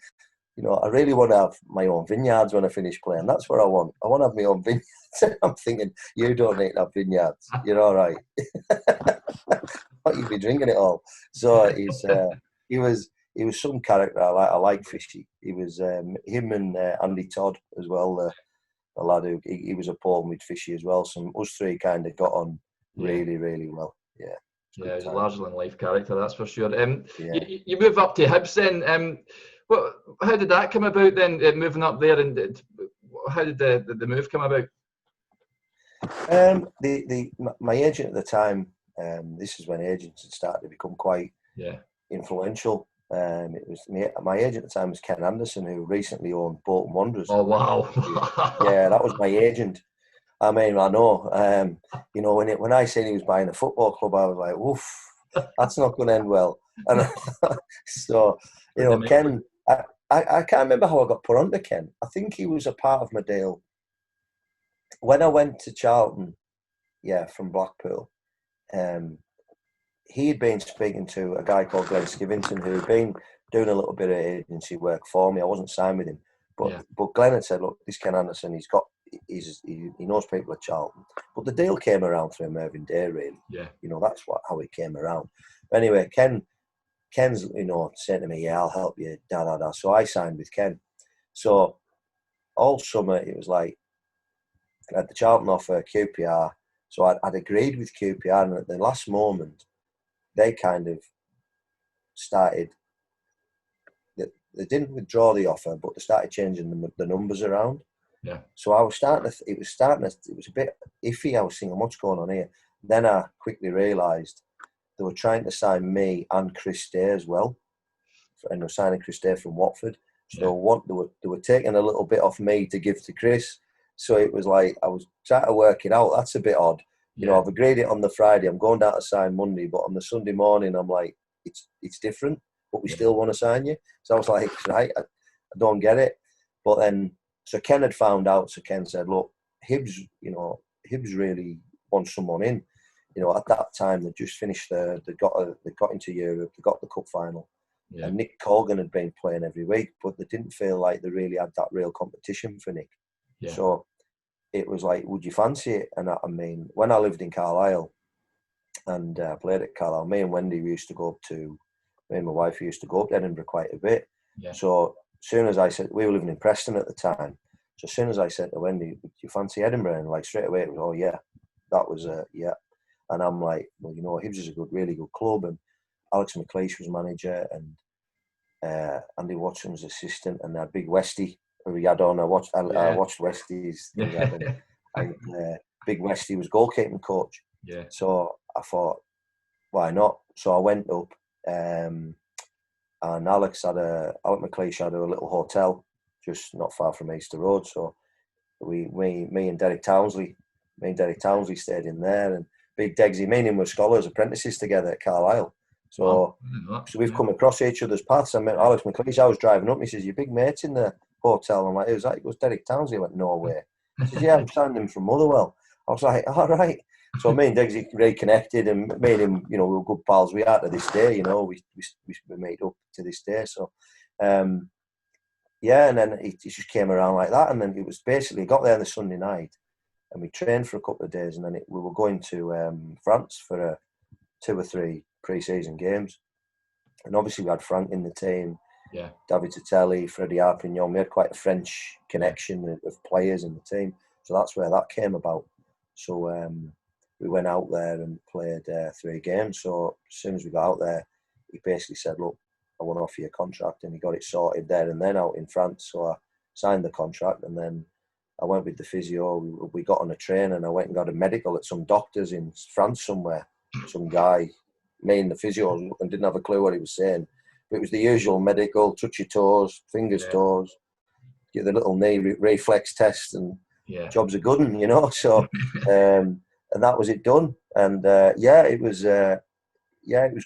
I really want to have my own vineyards when I finish playing. That's what I want. I want to have my own vineyards. I'm thinking, you don't need to have vineyards. You're all right. But you'd be drinking it all. So he was some character. I like Fishy. He was him and Andy Todd as well. The lad who he was a poem with Fishy as well. So us three kind of got on really, really well. Yeah. Yeah, he's a larger than life character, that's for sure. You move up to Hibs then. How did that come about then? Moving up there, and how did the move come about? My agent at the time. This is when agents had started to become quite influential. It was my agent at the time was Ken Anderson, who recently owned Bolton Wanderers. Oh wow! Yeah, that was my agent. I mean, I know. When I seen he was buying a football club, I was like, "Oof, that's not going to end well." And so, Ken, I can't remember how I got put onto Ken. I think he was a part of my deal when I went to Charlton, from Blackpool, he had been speaking to a guy called Glenn Skivington, who had been doing a little bit of agency work for me. I wasn't signed with him, but Glenn had said, "Look, this Ken Anderson, he knows people at Charlton." But the deal came around through Mervyn Day, really. Yeah. That's how it came around. But anyway, Ken's, saying to me, "Yeah, I'll help you, da da da." So I signed with Ken. So all summer it was like I had the Charlton offer, QPR. So I'd agreed with QPR, and at the last moment, they kind of started. They didn't withdraw the offer, but they started changing the numbers around. Yeah. So I was starting to. It was a bit iffy. I was thinking, what's going on here? Then I quickly realised they were trying to sign me and Chris Day as well, and they were signing Chris Day from Watford. So they were taking a little bit off me to give to Chris. So it was like I was trying to work it out. That's a bit odd. I've agreed it on the Friday. I'm going down to sign Monday, but on the Sunday morning, I'm like, it's different, but we still want to sign you. So I was like, right, I don't get it. But then, so Ken had found out. So Ken said, look, Hibs really wants someone in. At that time they just finished they got into Europe, they got the cup final. Yeah. And Nick Colgan had been playing every week, but they didn't feel like they really had that real competition for Nick. Yeah. So it was like, would you fancy it? And I mean, when I lived in Carlisle and played at Carlisle, me and Wendy me and my wife used to go up to Edinburgh quite a bit. Yeah. So as soon as I said, we were living in Preston at the time. So as soon as I said to Wendy, would you fancy Edinburgh? And like straight away it was, oh yeah, that was yeah. And I'm like, well, Hibs is a really good club. And Alex McLeish was manager, and Andy Watson was assistant, and Big Westy, who we had on. I watched Westy's thing, and Big Westy was goalkeeping coach. Yeah. So I thought, why not? So I went up, and Alex McLeish had a little hotel just not far from Easter Road. So me and Derek Townsley stayed in there, and Big Degsy, me and him were scholars, apprentices together at Carlisle. So we've come across each other's paths. I met Alex McLeish. I was driving up, and he says, "Your big mate's in the hotel." I'm like, "Who's that?" He goes, "Derek Townsley." I went, "No way." He says, "Yeah, I'm signing him from Motherwell." I was like, "All right." So me and Degsy reconnected, and me and him, we were good pals. We are to this day, we made up to this day. So, and then it just came around like that. And then it was basically, got there on the Sunday night, and we trained for a couple of days, and then we were going to France for 2 or 3 pre-season games. And obviously we had Frank in the team, David Tatelli, Freddie Arpignon. We had quite a French connection of players in the team. So that's where that came about. So we went out there and played 3 games. So as soon as we got out there, he basically said, look, I want to offer you a contract. And he got it sorted there and then out in France. So I signed the contract, and then I went with the physio. We got on a train, and I went and got a medical at some doctors in France somewhere. Some guy, me and the physio, and didn't have a clue what he was saying. But it was the usual medical, touch your toes, fingers, toes, get the little knee reflex test, and job's a good one, So, and that was it done. And it was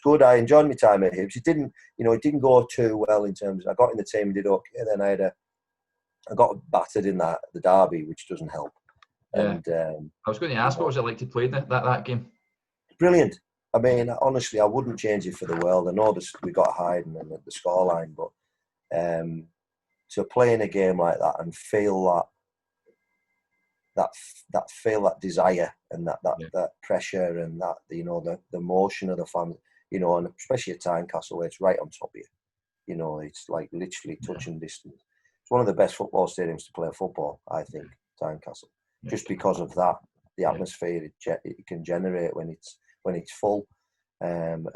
good. I enjoyed my time at Hibs. It didn't go too well in terms of, I got in the team, did okay. Then I got battered in the derby, which doesn't help. Yeah. And I was going to ask, what was it like to play that game? Brilliant. I mean, honestly, I wouldn't change it for the world. I know we got hiding and the scoreline, but to play in a game like that and feel that desire and that pressure and that the motion of the fans, and especially at Tynecastle where it's right on top of you. It's like literally touching distance. It's one of the best football stadiums to play football, I think, Tynecastle, just because of that, the atmosphere it can generate when it's full, and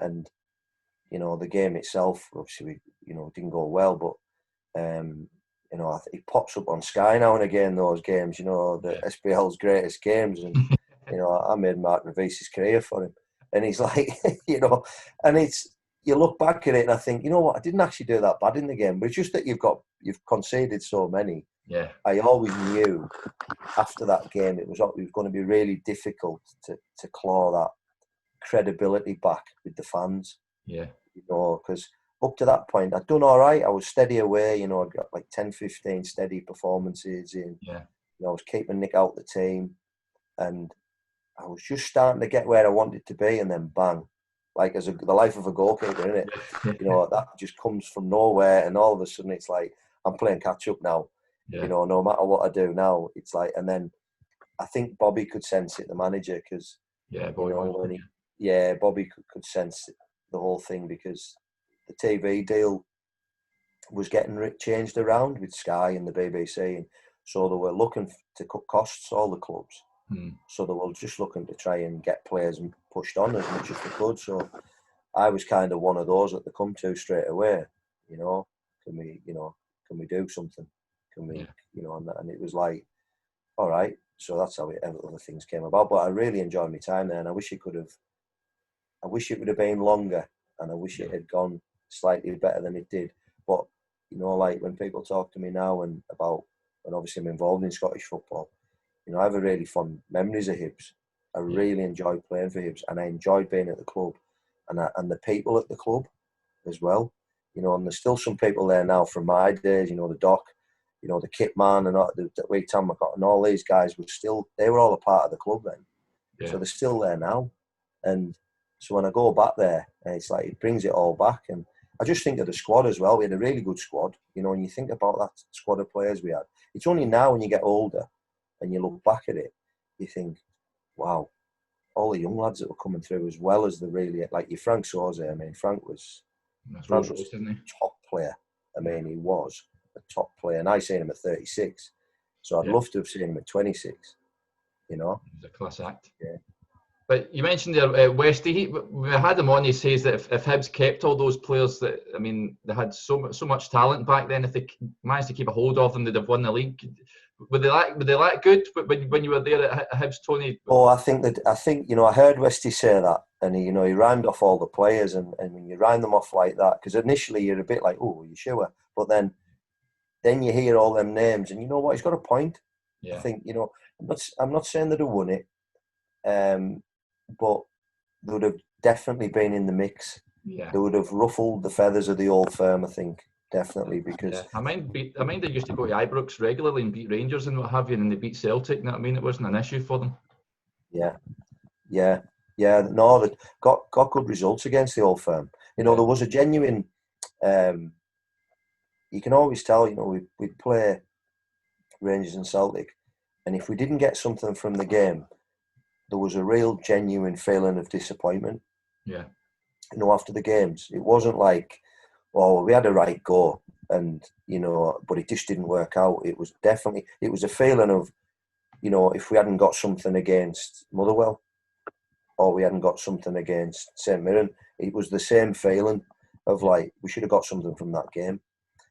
the game itself obviously didn't go well, but it pops up on Sky now and again, those games, the SPL's greatest games, and I made Martin Reese's career for him, and he's like, and it's, you look back at it and I think, what, I didn't actually do that bad in the game, but it's just that you've conceded so many. Yeah, I always knew after that game it was going to be really difficult to claw that credibility back with the fans. Yeah, because up to that point I'd done all right. I was steady away. I'd got like 10, 15 steady performances in I was keeping Nick out the team, and I was just starting to get where I wanted to be, and then bang, like the life of a goalkeeper, isn't it? That just comes from nowhere, and all of a sudden it's like I'm playing catch up now. Yeah. No matter what I do now, it's like, and then I think Bobby could sense it, the manager, because Bobby could sense the whole thing, because the TV deal was getting changed around with Sky and the BBC, and so they were looking to cut costs, all the clubs. So they were just looking to try and get players pushed on as much as they could. So I was kind of one of those that they come to straight away. Can we do something? Can we, and it was like, all right. So that's how other things came about. But I really enjoyed my time there, and I wish it would have been longer, and I wish it had gone slightly better than it did. But like when people talk to me now and obviously I'm involved in Scottish football, I have a really fond memories of Hibs. I really enjoyed playing for Hibs, and I enjoyed being at the club, and the people at the club as well. And there's still some people there now from my days. The Doc, the kit man, and the Wee Tom McCott, and all these guys they were all a part of the club then. Yeah. So they're still there now, and so when I go back there, it's like it brings it all back. And I just think of the squad as well. We had a really good squad. When you think about that squad of players we had, it's only now when you get older and you look back at it, you think, wow, all the young lads that were coming through, as well as the really, like your Frank Soze. I mean, Frank was a top player. I mean, he was a top player, and I seen him at 36. So I'd love to have seen him at 26. He's a class act. Yeah. But you mentioned there, Westy. We had him on. He says that if Hibs kept all those players, that they had so much talent back then. If they managed to keep a hold of them, they'd have won the league. Were they that good when you were there at Hibs, Tony? Oh, I think I heard Westy say that, and he rhymed off all the players, and when you rhyme them off like that, because initially you're a bit like, oh, are you sure? But then you hear all them names, and you know what? He's got a point. Yeah. I think I'm not saying they'd have won it. But they would have definitely been in the mix. Yeah. They would have ruffled the feathers of the old firm, I think, definitely, because... I mind they used to go to Ibrox regularly and beat Rangers and what have you, and they beat Celtic, you know what I mean? It wasn't an issue for them. Yeah. No, they got good results against the old firm. There was a genuine... you can always tell, we'd play Rangers and Celtic, and if we didn't get something from the game, there was a real genuine feeling of disappointment. Yeah. After the games, it wasn't like, we had a right go, and but it just didn't work out. It was a feeling of, if we hadn't got something against Motherwell, or we hadn't got something against St Mirren, it was the same feeling of like we should have got something from that game.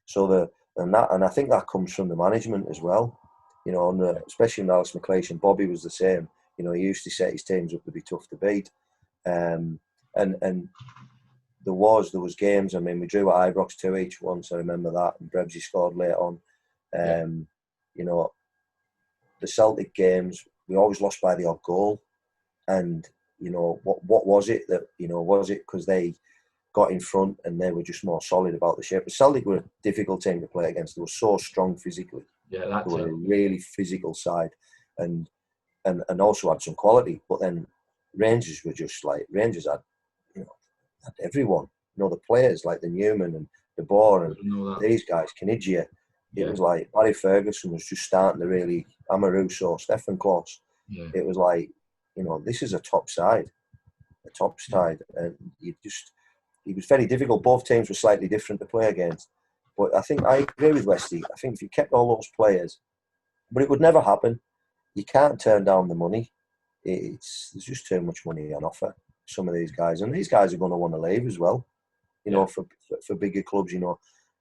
So and I think that comes from the management as well. Especially in Alice McLeish and Bobby was the same. He used to set his teams up to be tough to beat. And there was games. I mean, we drew at Ibrox 2-2 once. I remember that. And Brebsy scored late on. The Celtic games, we always lost by the odd goal. And, what was it that, was it because they got in front and they were just more solid about the shape? But Celtic were a difficult team to play against. They were so strong physically. Yeah, that's They were a really physical side. And also had some quality, but then Rangers were just like Rangers had everyone, the players like the Newman and De Boer and these guys, Kanigia. It was like Barry Ferguson was just starting to really Amaruso, Stefan Klos. Yeah. It was like this is a top side, and it was very difficult. Both teams were slightly different to play against, but I think I agree with Westy. I think if you kept all those players, but it would never happen. You can't turn down the money. There's just too much money on offer. Some of these guys, and these guys are going to want to leave as well. For bigger clubs.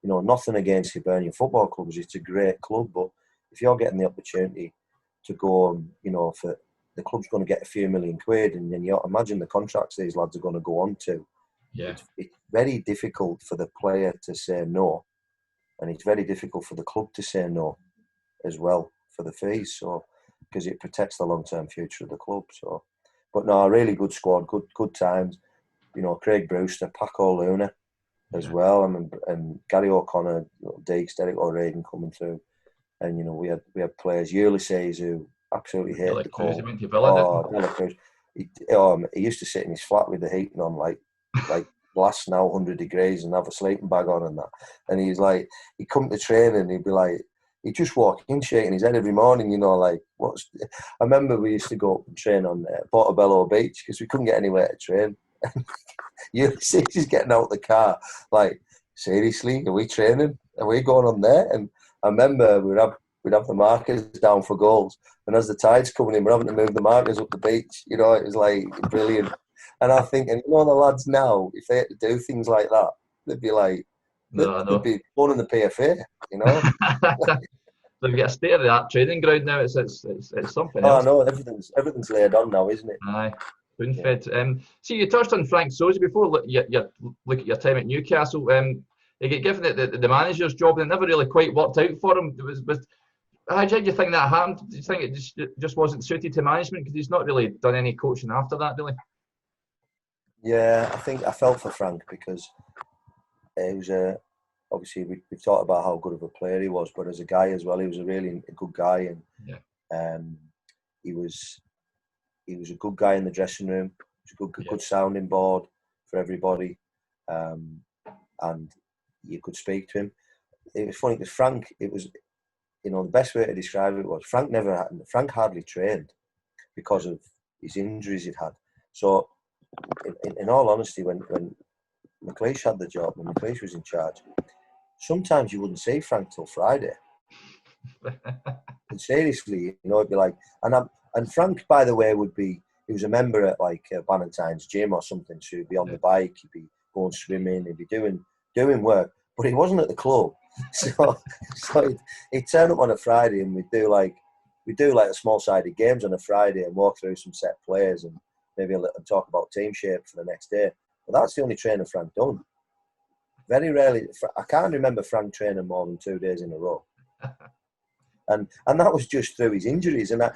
Nothing against Hibernian Football Clubs. It's a great club, but if you're getting the opportunity to go, for the club's going to get a few million quid, and then you imagine the contracts these lads are going to go on to. Yeah, it's very difficult for the player to say no, and it's very difficult for the club to say no as well for the fees. So. Because it protects the long-term future of the club. So, but no, a really good squad, good times. Craig Brewster, Paco Luna as well, and Gary O'Connor, Deeks, Derek O'Regan coming through. And we had players, Ulysses, who absolutely hated the Cruz, he cold. went to Villa, Oh, didn't Dela Cruz. He used to sit in his flat with the heating on, like blast now 100 degrees, and have a sleeping bag on and that. And he's like, he'd come to training and he'd be like, he'd just walk in shaking his head every morning, like, what's... I remember we used to go up and train on Portobello Beach because we couldn't get anywhere to train. Ulysses is getting out the car, like, seriously, are we training? Are we going on there? And I remember we'd have the markers down for goals, and as the tide's coming in, we're having to move the markers up the beach. It was like brilliant. And I think, and the lads now, if they had to do things like that, they'd be like, No, they'd be born in the PFA. They've got a state-of-the-art training ground now. It's something Oh else. no, everything's laid on now, isn't it? Aye, spoon-fed. See, you touched on Frank Sosa before. You look at your time at Newcastle. You get given the manager's job, and it never really quite worked out for him. How did you think that happened? Do you think it just wasn't suited to management because he's not really done any coaching after that, really? Yeah, I think I felt for Frank because he was obviously we've talked about how good of a player he was, but as a guy as well, he was a really good guy, and he was a good guy in the dressing room. He was a good sounding board for everybody, and you could speak to him. It was funny because Frank, it was, the best way to describe it was Frank hardly trained because of his injuries he'd had. So, in all honesty, when McLeish had the job, when McLeish was in charge, sometimes you wouldn't see Frank till Friday. And seriously, it'd be like, and Frank, by the way, he was a member at like Bannatyne's gym or something, so he'd be on the bike, he'd be going swimming, he'd be doing work, but he wasn't at the club. So he'd turn up on a Friday and we'd do like a small-sided games on a Friday and walk through some set players and maybe talk about team shape for the next day. But that's the only training Frank done. Very rarely, I can't remember Frank training more than 2 days in a row. And that was just through his injuries, and I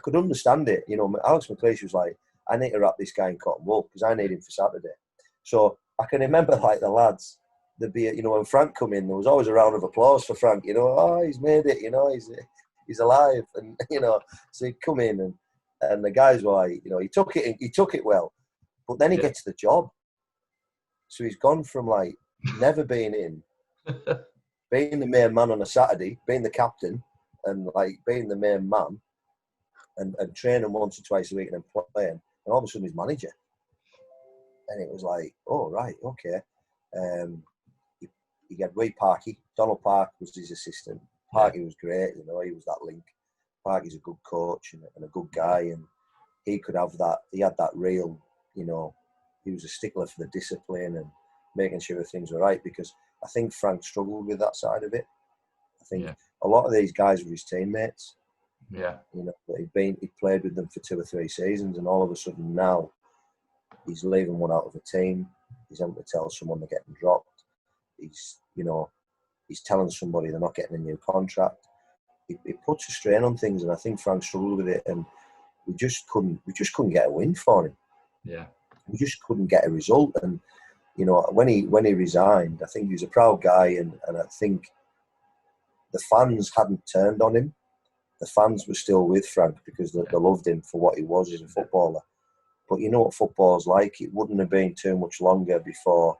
could understand it. Alex McLeish was like, I need to wrap this guy in cotton wool because I need him for Saturday. So I can remember like the lads, there'd be when Frank come in, there was always a round of applause for Frank. Oh, he's made it. He's alive, and so he'd come in and the guys were like, he took it well, but then he gets the job, so he's gone from like never being in. Being the main man on a Saturday, being the captain, and like being the main man, and training once or twice a week and then playing, and all of a sudden he's manager. And it was like, oh right, okay. He had Wade Parky. Donald Park was his assistant. Parky was great, he was that link. Parky's a good coach and a good guy, and he could have that. He had that real, he was a stickler for the discipline and making sure things were right, because I think Frank struggled with that side of it. I think a lot of these guys were his teammates. Yeah. He'd played with them for 2 or 3 seasons, and all of a sudden now he's leaving one out of a team. He's having to tell someone they're getting dropped. He's telling somebody they're not getting a new contract. It puts a strain on things, and I think Frank struggled with it, and we just couldn't get a win for him. Yeah. We just couldn't get a result, and when he resigned, I think he was a proud guy, and I think the fans hadn't turned on him. The fans were still with Frank because they loved him for what he was as a footballer. But you know what football's like. It wouldn't have been too much longer before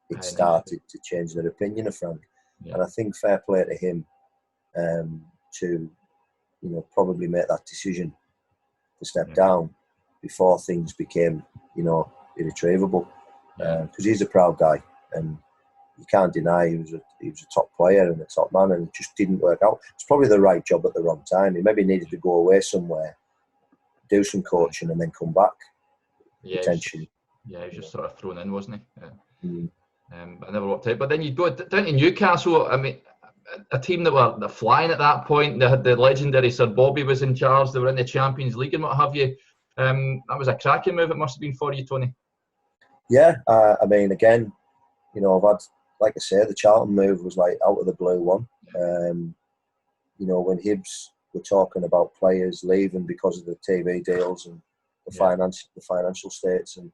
it started to change their opinion of Frank. Yeah. And I think fair play to him to probably make that decision to step down before things became irretrievable. Because he's a proud guy, and you can't deny he was a top player and a top man, and it just didn't work out. It's probably the right job at the wrong time. He maybe needed to go away somewhere, do some coaching, and then come back. Potentially. He was just sort of thrown in, wasn't he? I never worked out. But then you go down to Newcastle. I mean, a team that were flying at that point. They had the legendary Sir Bobby was in charge. They were in the Champions League and what have you. That was a cracking move. It must have been for you, Tony. Yeah, I mean, again, I've had, like I say, the Charlton move was like out of the blue one. When Hibs were talking about players leaving because of the TV deals and the financial states and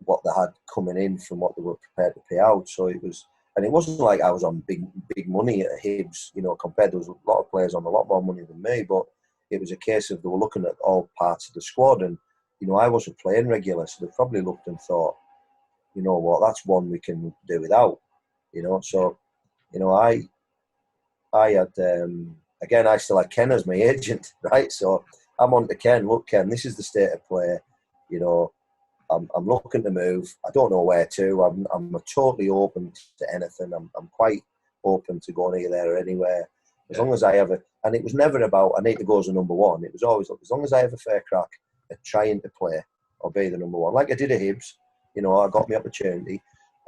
what they had coming in from what they were prepared to pay out. So it was And it wasn't like I was on big money at Hibs, you know, compared to a lot of players on a lot more money than me. But it was a case of they were looking at all parts of the squad, and you know, I wasn't playing regular, so they probably looked and thought, you know what, that's one we can do without, you know. So, you know, I had again, I still had Ken as my agent, right? So I'm on to Ken. Look, Ken, this is the state of play, you know. I'm looking to move. I don't know where to. I'm totally open to anything. I'm quite open to going either there or anywhere, as long as I have a. And it was never about I need to go as a number one. It was always as long as I have a fair crack at trying to play or be the number one, like I did at Hibs. You know, I got my opportunity.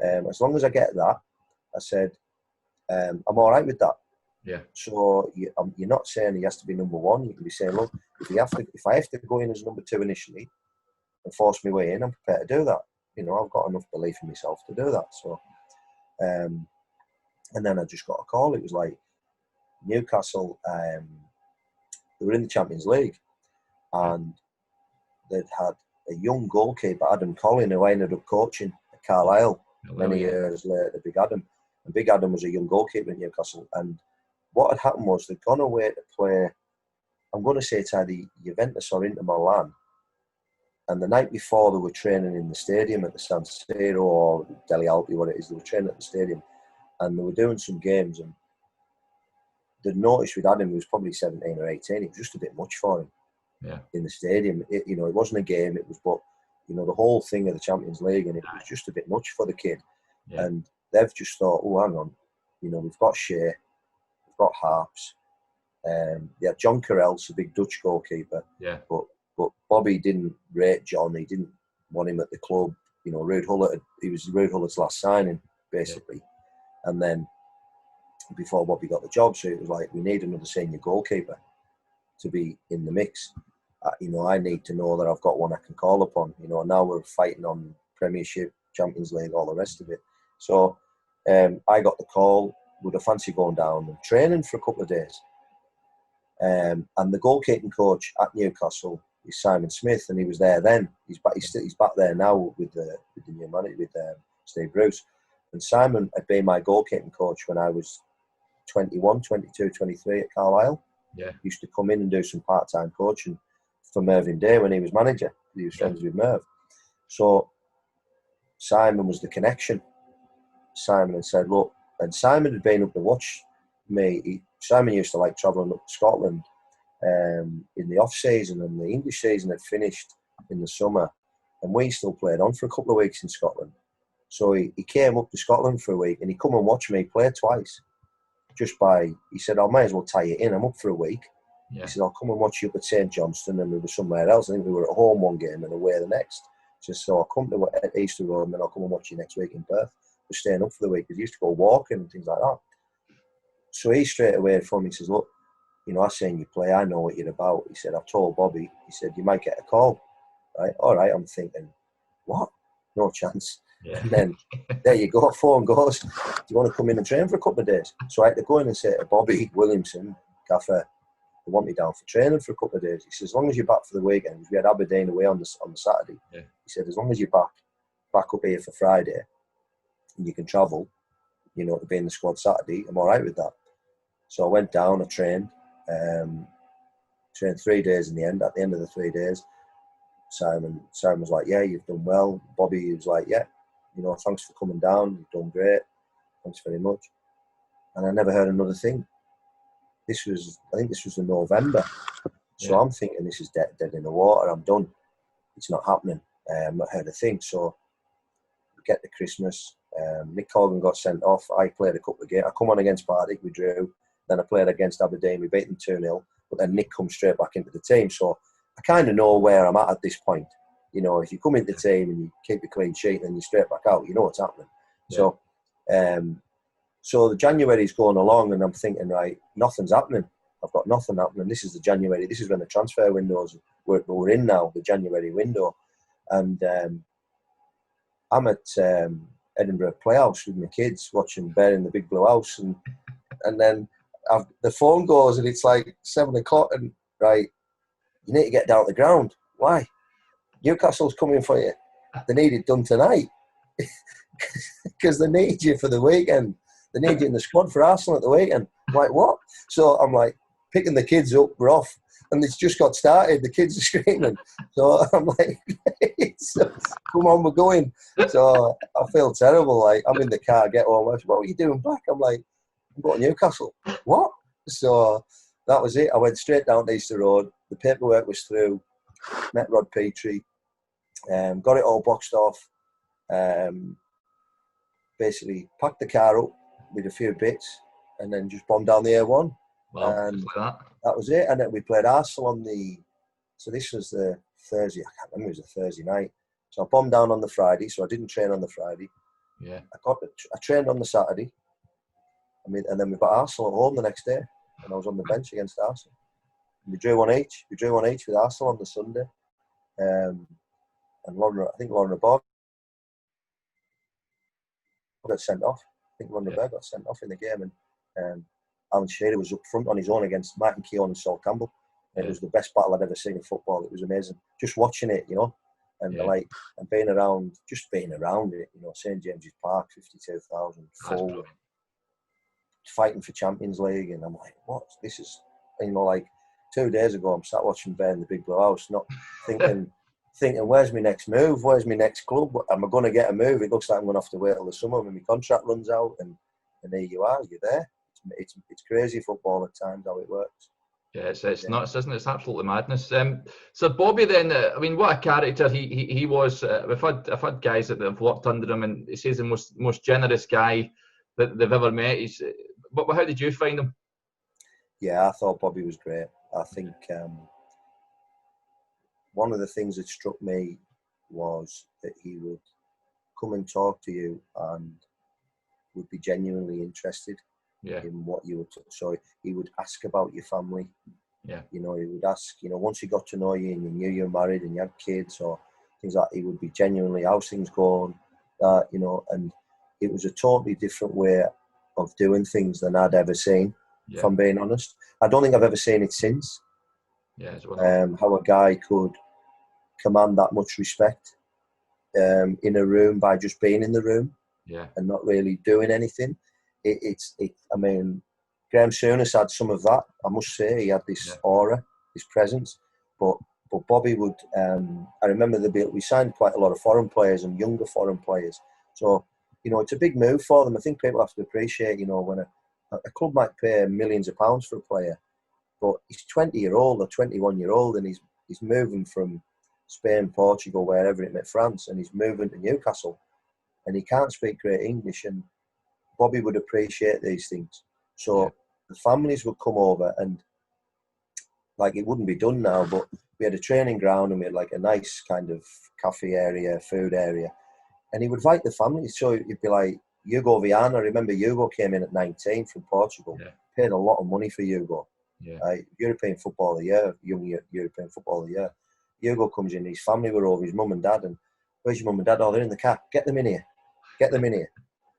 As long as I get that, I said I'm all right with that. Yeah. So you're not saying he has to be number one. You can be saying, look, if I have to go in as number two initially and force my way in, I'm prepared to do that. You know, I've got enough belief in myself to do that. So, and then I just got a call. It was like Newcastle. They were in the Champions League, and they'd had a young goalkeeper, Adam Collin, who I ended up coaching at Carlisle many years later. Big Adam, and Big Adam was a young goalkeeper at Newcastle. And what had happened was they'd gone away to play. I'm going to say it's either Juventus or Inter Milan. And the night before, they were training in the stadium at the San Siro or Deli Alpi, what it is. They were training at the stadium, and they were doing some games. And they'd noticed with Adam, he was probably 17 or 18. It was just a bit much for him in the stadium. You know, it wasn't a game. It was, but you know, the whole thing of the Champions League, and it was just a bit much for the kid. Yeah. And they've just thought, oh, hang on, you know, we've got Shea, we've got Harps. They had John Carell's a big Dutch goalkeeper. Yeah. But Bobby didn't rate John. He didn't want him at the club. You know, he was Ruud Gullet's last signing, basically. Yeah. And then before Bobby got the job, so it was like, we need another senior goalkeeper to be in the mix. You know, I need to know that I've got one I can call upon. You know, now we're fighting on Premiership, Champions League, all the rest of it. So I got the call. Would I fancy going down and training for a couple of days? And the goalkeeping coach at Newcastle is Simon Smith, and he was there then. He's back there now with the new manager, with Steve Bruce. And Simon had been my goalkeeping coach when I was 21, 22, 23 at Carlisle. Yeah. He used to come in and do some part-time coaching for Mervyn Day when he was manager. He was friends with Merv. So Simon was the connection. Simon had said, look, and Simon had been up to watch me. Simon used to like travelling up to Scotland in the off-season, and the English season had finished in the summer, and we still played on for a couple of weeks in Scotland. So he came up to Scotland for a week, and he come and watch me play twice. He said, I might as well tie you in. I'm up for a week. Yeah. He said, I'll come and watch you up at St Johnstone, and we were somewhere else. I think we were at home one game and away the next. So I'll come to Easter Road, and then I'll come and watch you next week in Perth. We're staying up for the week, because he used to go walking and things like that. So he straight away from me says, look, you know, I've seen you play. I know what you're about. He said, I've told Bobby. He said, you might get a call. Right? All right. I'm thinking, what? No chance. Yeah. And then there you go. Phone goes, do you want to come in and train for a couple of days? So I had to go in and say to Bobby Williamson, Gaffer, they want me down for training for a couple of days. He said, as long as you're back for the weekend, we had Aberdeen away on the Saturday. Yeah. He said, as long as you're back up here for Friday and you can travel, you know, to be in the squad Saturday, I'm all right with that. So I went down, I trained 3 days in the end. At the end of the 3 days, Simon was like, yeah, you've done well. Bobby was like, yeah, you know, thanks for coming down. You've done great. Thanks very much. And I never heard another thing. I think this was in November. So yeah. I'm thinking, this is dead in the water. I'm done. It's not happening. I've not heard a thing. So we get to Christmas. Nick Colgan got sent off. I played a couple of games. I come on against Partick, we drew. Then I played against Aberdeen, we beat them 2-0. But then Nick comes straight back into the team. So I kind of know where I'm at this point. You know, if you come into the team and you keep a clean sheet and then you're straight back out, you know what's happening. Yeah. So the January's going along, and I'm thinking, right, nothing's happening. I've got nothing happening. This is the January. This is when the transfer windows we're in now, the January window. And I'm at Edinburgh Playhouse with my kids watching Bear in the Big Blue House, and then the phone goes, and it's like 7 o'clock, and right, you need to get down to the ground. Why? Newcastle's coming for you. They need it done tonight. because they need you for the weekend. They need you in the squad for Arsenal at the weekend. I'm like, what? So I'm like, picking the kids up, we're off. And it's just got started. The kids are screaming. So I'm like, come on, we're going. So I feel terrible. Like, I'm in the car, get home. I said, what are you doing back? I'm like, I'm going to Newcastle. What? So that was it. I went straight down to Easter Road. The paperwork was through. Met Rod Petrie. Got it all boxed off. Basically packed the car up with a few bits and then just bombed down the A1. Wow, And just like that was it. And then we played Arsenal on the... So this was the Thursday. I can't remember. It was a Thursday night. So I bombed down on the Friday. So I didn't train on the Friday. Yeah. I trained on the Saturday. And then we got Arsenal at home the next day. And I was on the bench against Arsenal. And we drew one each. We drew one each with Arsenal on the Sunday. And I think Lauren Reborg got sent off. I think Lauren Reborg got sent off in the game. And Alan Shearer was up front on his own against Martin Keown and Sol Campbell. It was the best battle I'd ever seen in football. It was amazing. Just watching it, you know, and and being around it, you know, St James's Park, 52,000 full, fighting for Champions League, and I'm like, what? This is, you know, like 2 days ago, I'm sat watching Bayern the Big Blue House, not thinking, where's my next move? Where's my next club? Am I going to get a move? It looks like I'm going to have to wait till the summer when my contract runs out, and there you are, you're there. It's crazy football at times how it works. Yeah, it's nuts, isn't it? It's absolutely madness. So Bobby, then, I mean, what a character he was. I've had guys that have worked under him, and he says the most generous guy that they've ever met. But how did you find him? Yeah, I thought Bobby was great. I think one of the things that struck me was that he would come and talk to you and would be genuinely interested in what you were. So he would ask about your family. Yeah. You know, he would ask, you know, once he got to know you and you knew you were married and you had kids or things like that, he would be genuinely, how's things going? You know, and it was a totally different way of doing things than I'd ever seen, if I'm being honest. I don't think I've ever seen it since. Yeah, as well. How a guy could command that much respect in a room by just being in the room and not really doing anything. I mean, Graham Souness had some of that. I must say, he had this aura, this presence. But Bobby would. I remember we signed quite a lot of foreign players and younger foreign players. So you know, it's a big move for them. I think people have to appreciate, you know, when a club might pay millions of pounds for a player, but he's 20-year-old or 21-year-old, and he's moving from Spain, Portugal, wherever it may, France, and he's moving to Newcastle, and he can't speak great English, and Bobby would appreciate these things. So the families would come over, and like, it wouldn't be done now, but we had a training ground and we had like a nice kind of cafe area, food area, and he would invite the families. So it'd be like Hugo Viana. I remember Hugo came in at 19 from Portugal, paid a lot of money for Hugo. European Football of the Year, young European Football of the Year. Hugo comes in, his family were over, his mum and dad, and where's your mum and dad? Oh, they're in the car. Get them in here.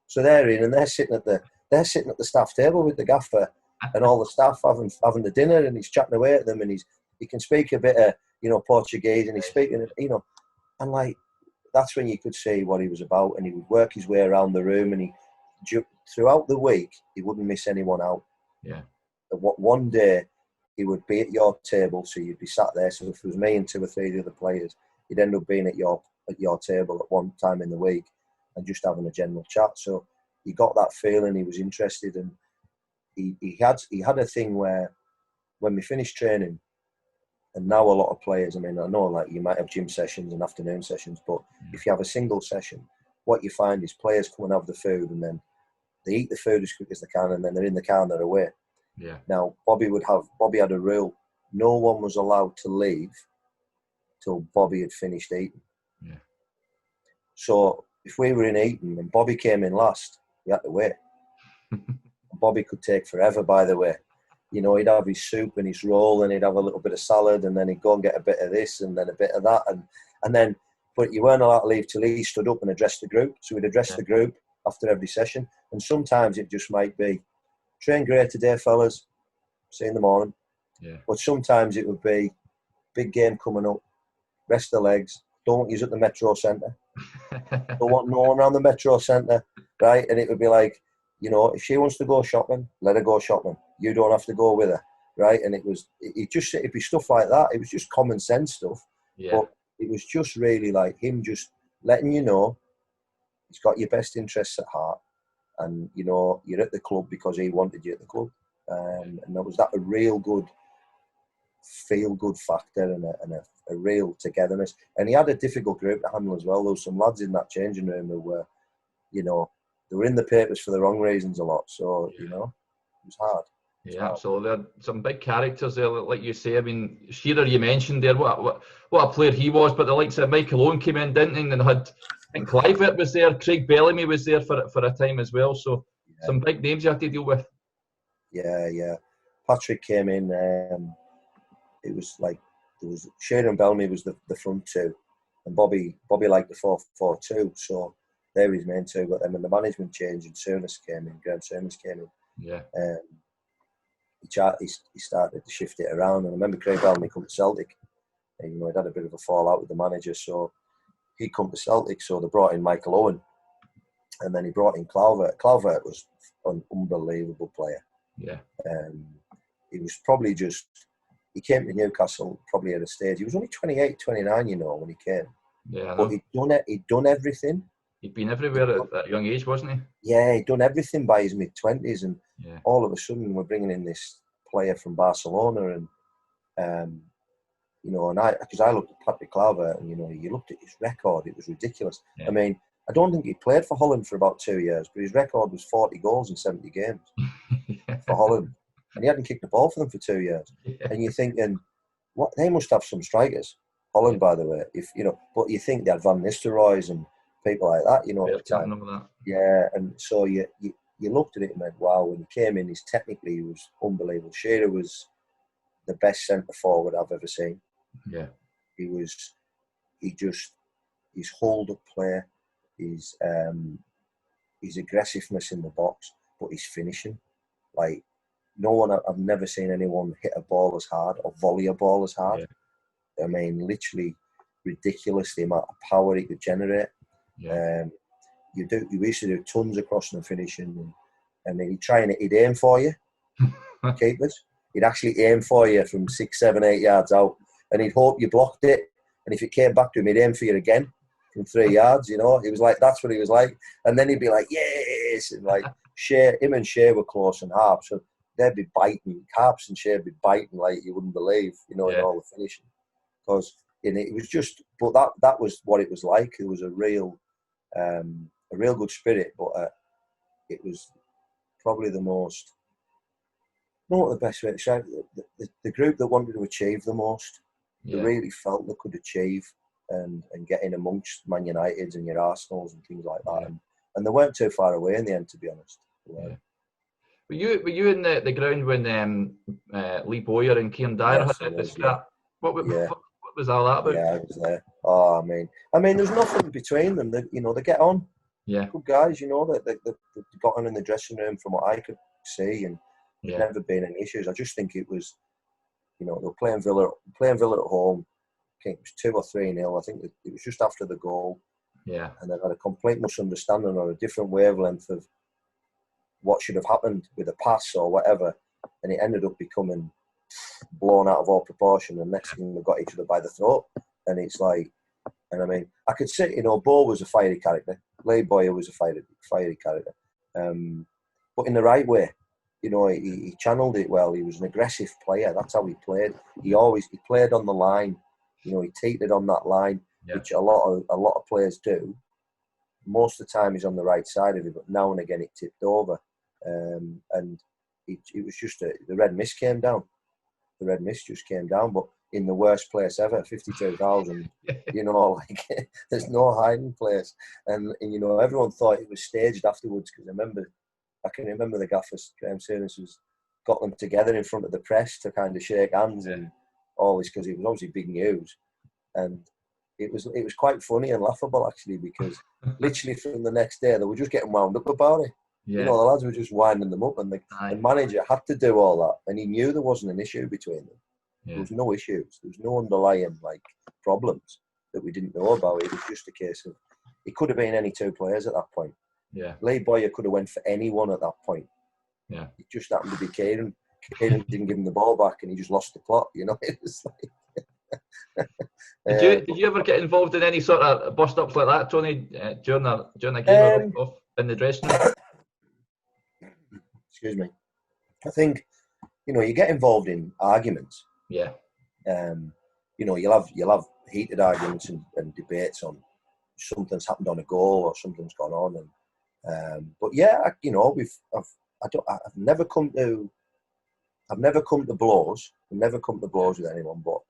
So they're in, and they're sitting at the staff table with the gaffer and all the staff having the dinner, and he's chatting away at them, and he can speak a bit of, you know, Portuguese, and he's speaking, you know, and like, that's when you could see what he was about, and he would work his way around the room, and throughout the week he wouldn't miss anyone out. Yeah. One day he would be at your table, so you'd be sat there. So if it was me and 2 or 3 of the other players, he'd end up being at your table at one time in the week and just having a general chat. So he got that feeling, he was interested, and he had a thing where when we finished training, and now a lot of players, I mean, I know like you might have gym sessions and afternoon sessions, but if you have a single session, what you find is players come and have the food, and then they eat the food as quick as they can, and then they're in the car and they're away. Yeah. Now, Bobby had a rule. No one was allowed to leave till Bobby had finished eating. Yeah. So if we were in eating and Bobby came in last, we had to wait. Bobby could take forever, by the way. You know, he'd have his soup and his roll, and he'd have a little bit of salad, and then he'd go and get a bit of this and then a bit of that. And then, but you weren't allowed to leave till he stood up and addressed the group. So we'd address the group after every session. And sometimes it just might be, train great today, fellas. See you in the morning. Yeah. But sometimes it would be, big game coming up. Rest the legs. Don't use at the Metro Centre. Don't want no one around the Metro Centre, right? And it would be like, you know, if she wants to go shopping, let her go shopping. You don't have to go with her, right? And it'd be stuff like that. It was just common sense stuff. Yeah. But it was just really like him just letting you know he's got your best interests at heart. And, you know, you're at the club because he wanted you at the club. And that was a real good feel-good factor and a real togetherness. And he had a difficult group to handle as well. There was some lads in that changing room who were, you know, they were in the papers for the wrong reasons a lot. So, you know, it was hard. Yeah, absolutely. There are some big characters there, like you say. I mean, Shearer, you mentioned there, what a player he was, but the likes of Michael Owen came in, didn't he? And had, I think Clivert was there, Craig Bellamy was there for a time as well. So some big names you had to deal with. Yeah. Patrick came in. It was like there was Shearer and Bellamy was the front two, and Bobby liked the 4-4-2. So they were his main two. But then when the management changed and Souness came in, Graham Souness came in. He started to shift it around. And I remember Craig Bellamy come to Celtic, and you know he'd had a bit of a fallout with the manager, so he'd come to Celtic. So they brought in Michael Owen, and then he brought in Clivert. Clivert was an unbelievable player. Yeah. He was probably just. He came to Newcastle probably at a stage. He was only 28, 29, you know, when he came. Yeah. But he'd done everything. He'd been everywhere at that young age, wasn't he? Yeah, he'd done everything by his mid-20s, and all of a sudden we're bringing in this player from Barcelona, and you know, and because I looked at Patrick Clivert, and you know, you looked at his record, it was ridiculous. Yeah. I mean, I don't think he played for Holland for about 2 years, but his record was 40 goals in 70 games for Holland. And he hadn't kicked the ball for them for 2 years. Yeah. And you're thinking, what? They must have some strikers. Holland, by the way, if you know. But you think they had Van Nistelrooy's and people like that, you know, at the time. Yeah, and so you looked at it and went, wow. When he came in, he was unbelievable. Shearer was the best centre forward I've ever seen. Yeah, his hold up play, his aggressiveness in the box, but his finishing, like. No one, I've never seen anyone hit a ball as hard or volley a ball as hard. Yeah. I mean, literally ridiculous the amount of power he could generate. Yeah. We used to do tons of crossing and finishing, and he'd aim for you, keepers. He'd actually aim for you from 6, 7, 8 yards out, and he'd hope you blocked it. And if it came back to him, he'd aim for you again from 3 yards. You know, it was like that's what he was like. And then he'd be like, yes, and like him and Shea were close and half. So they'd be biting, Harps and Shea would be biting like you wouldn't believe, you know, in all the finishing. Because it was just, but that was what it was like. It was a real good spirit, but it was probably the most, not the best way to say it, the group that wanted to achieve the most, they really felt they could achieve and get in amongst Man Uniteds and your Arsenals and things like that. And they weren't too far away in the end, to be honest. Were you in the ground when Lee Bowyer and Kieran Dyer had the scrap? What was all that about? Yeah, I was there. Oh, I mean, there's nothing between them. They get on. Yeah, good guys. You know, they got on in the dressing room from what I could see, and there's never been any issues. I just think it was, you know, they were playing Villa at home. I think it was 2 or 3-0. I think it was just after the goal. Yeah, and they had a complete misunderstanding or a different wavelength of what should have happened with a pass or whatever, and it ended up becoming blown out of all proportion, and next thing they got each other by the throat. And it's like, and I mean, I could say, you know, Bo was a fiery character, Lee Bowyer was a fiery character, but in the right way. You know, he channeled it well. He was an aggressive player. That's how he played. He played on the line. You know, he teetered on that line, which a lot of players do. Most of the time he's on the right side of it, but now and again it tipped over. And it was just the red mist came down. The red mist just came down, but in the worst place ever, 52,000. You know, like there's no hiding place. And you know, everyone thought it was staged afterwards, because I can remember the gaffers, Graham Souness, got them together in front of the press to kind of shake hands and all this, because it was obviously big news. And it was quite funny and laughable, actually, because literally from the next day they were just getting wound up about it. Yeah. You know, the lads were just winding them up, and the manager had to do all that, and he knew there wasn't an issue between them. Yeah. There was no issues. There was no underlying problems that we didn't know about. It was just a case of it could have been any two players at that point. Yeah. Lee Boyer could have went for anyone at that point. Yeah. It just happened to be Kieran. Kieran didn't give him the ball back, and he just lost the plot. You know, it was like. Did you ever get involved in any sort of bust ups like that, Tony, during a game or off in the dressing room? Excuse me. I think, you get involved in arguments. Yeah. You'll have heated arguments and debates on something's happened on a goal or something's gone on, but yeah, I've never come to blows. I've never come to blows with anyone, but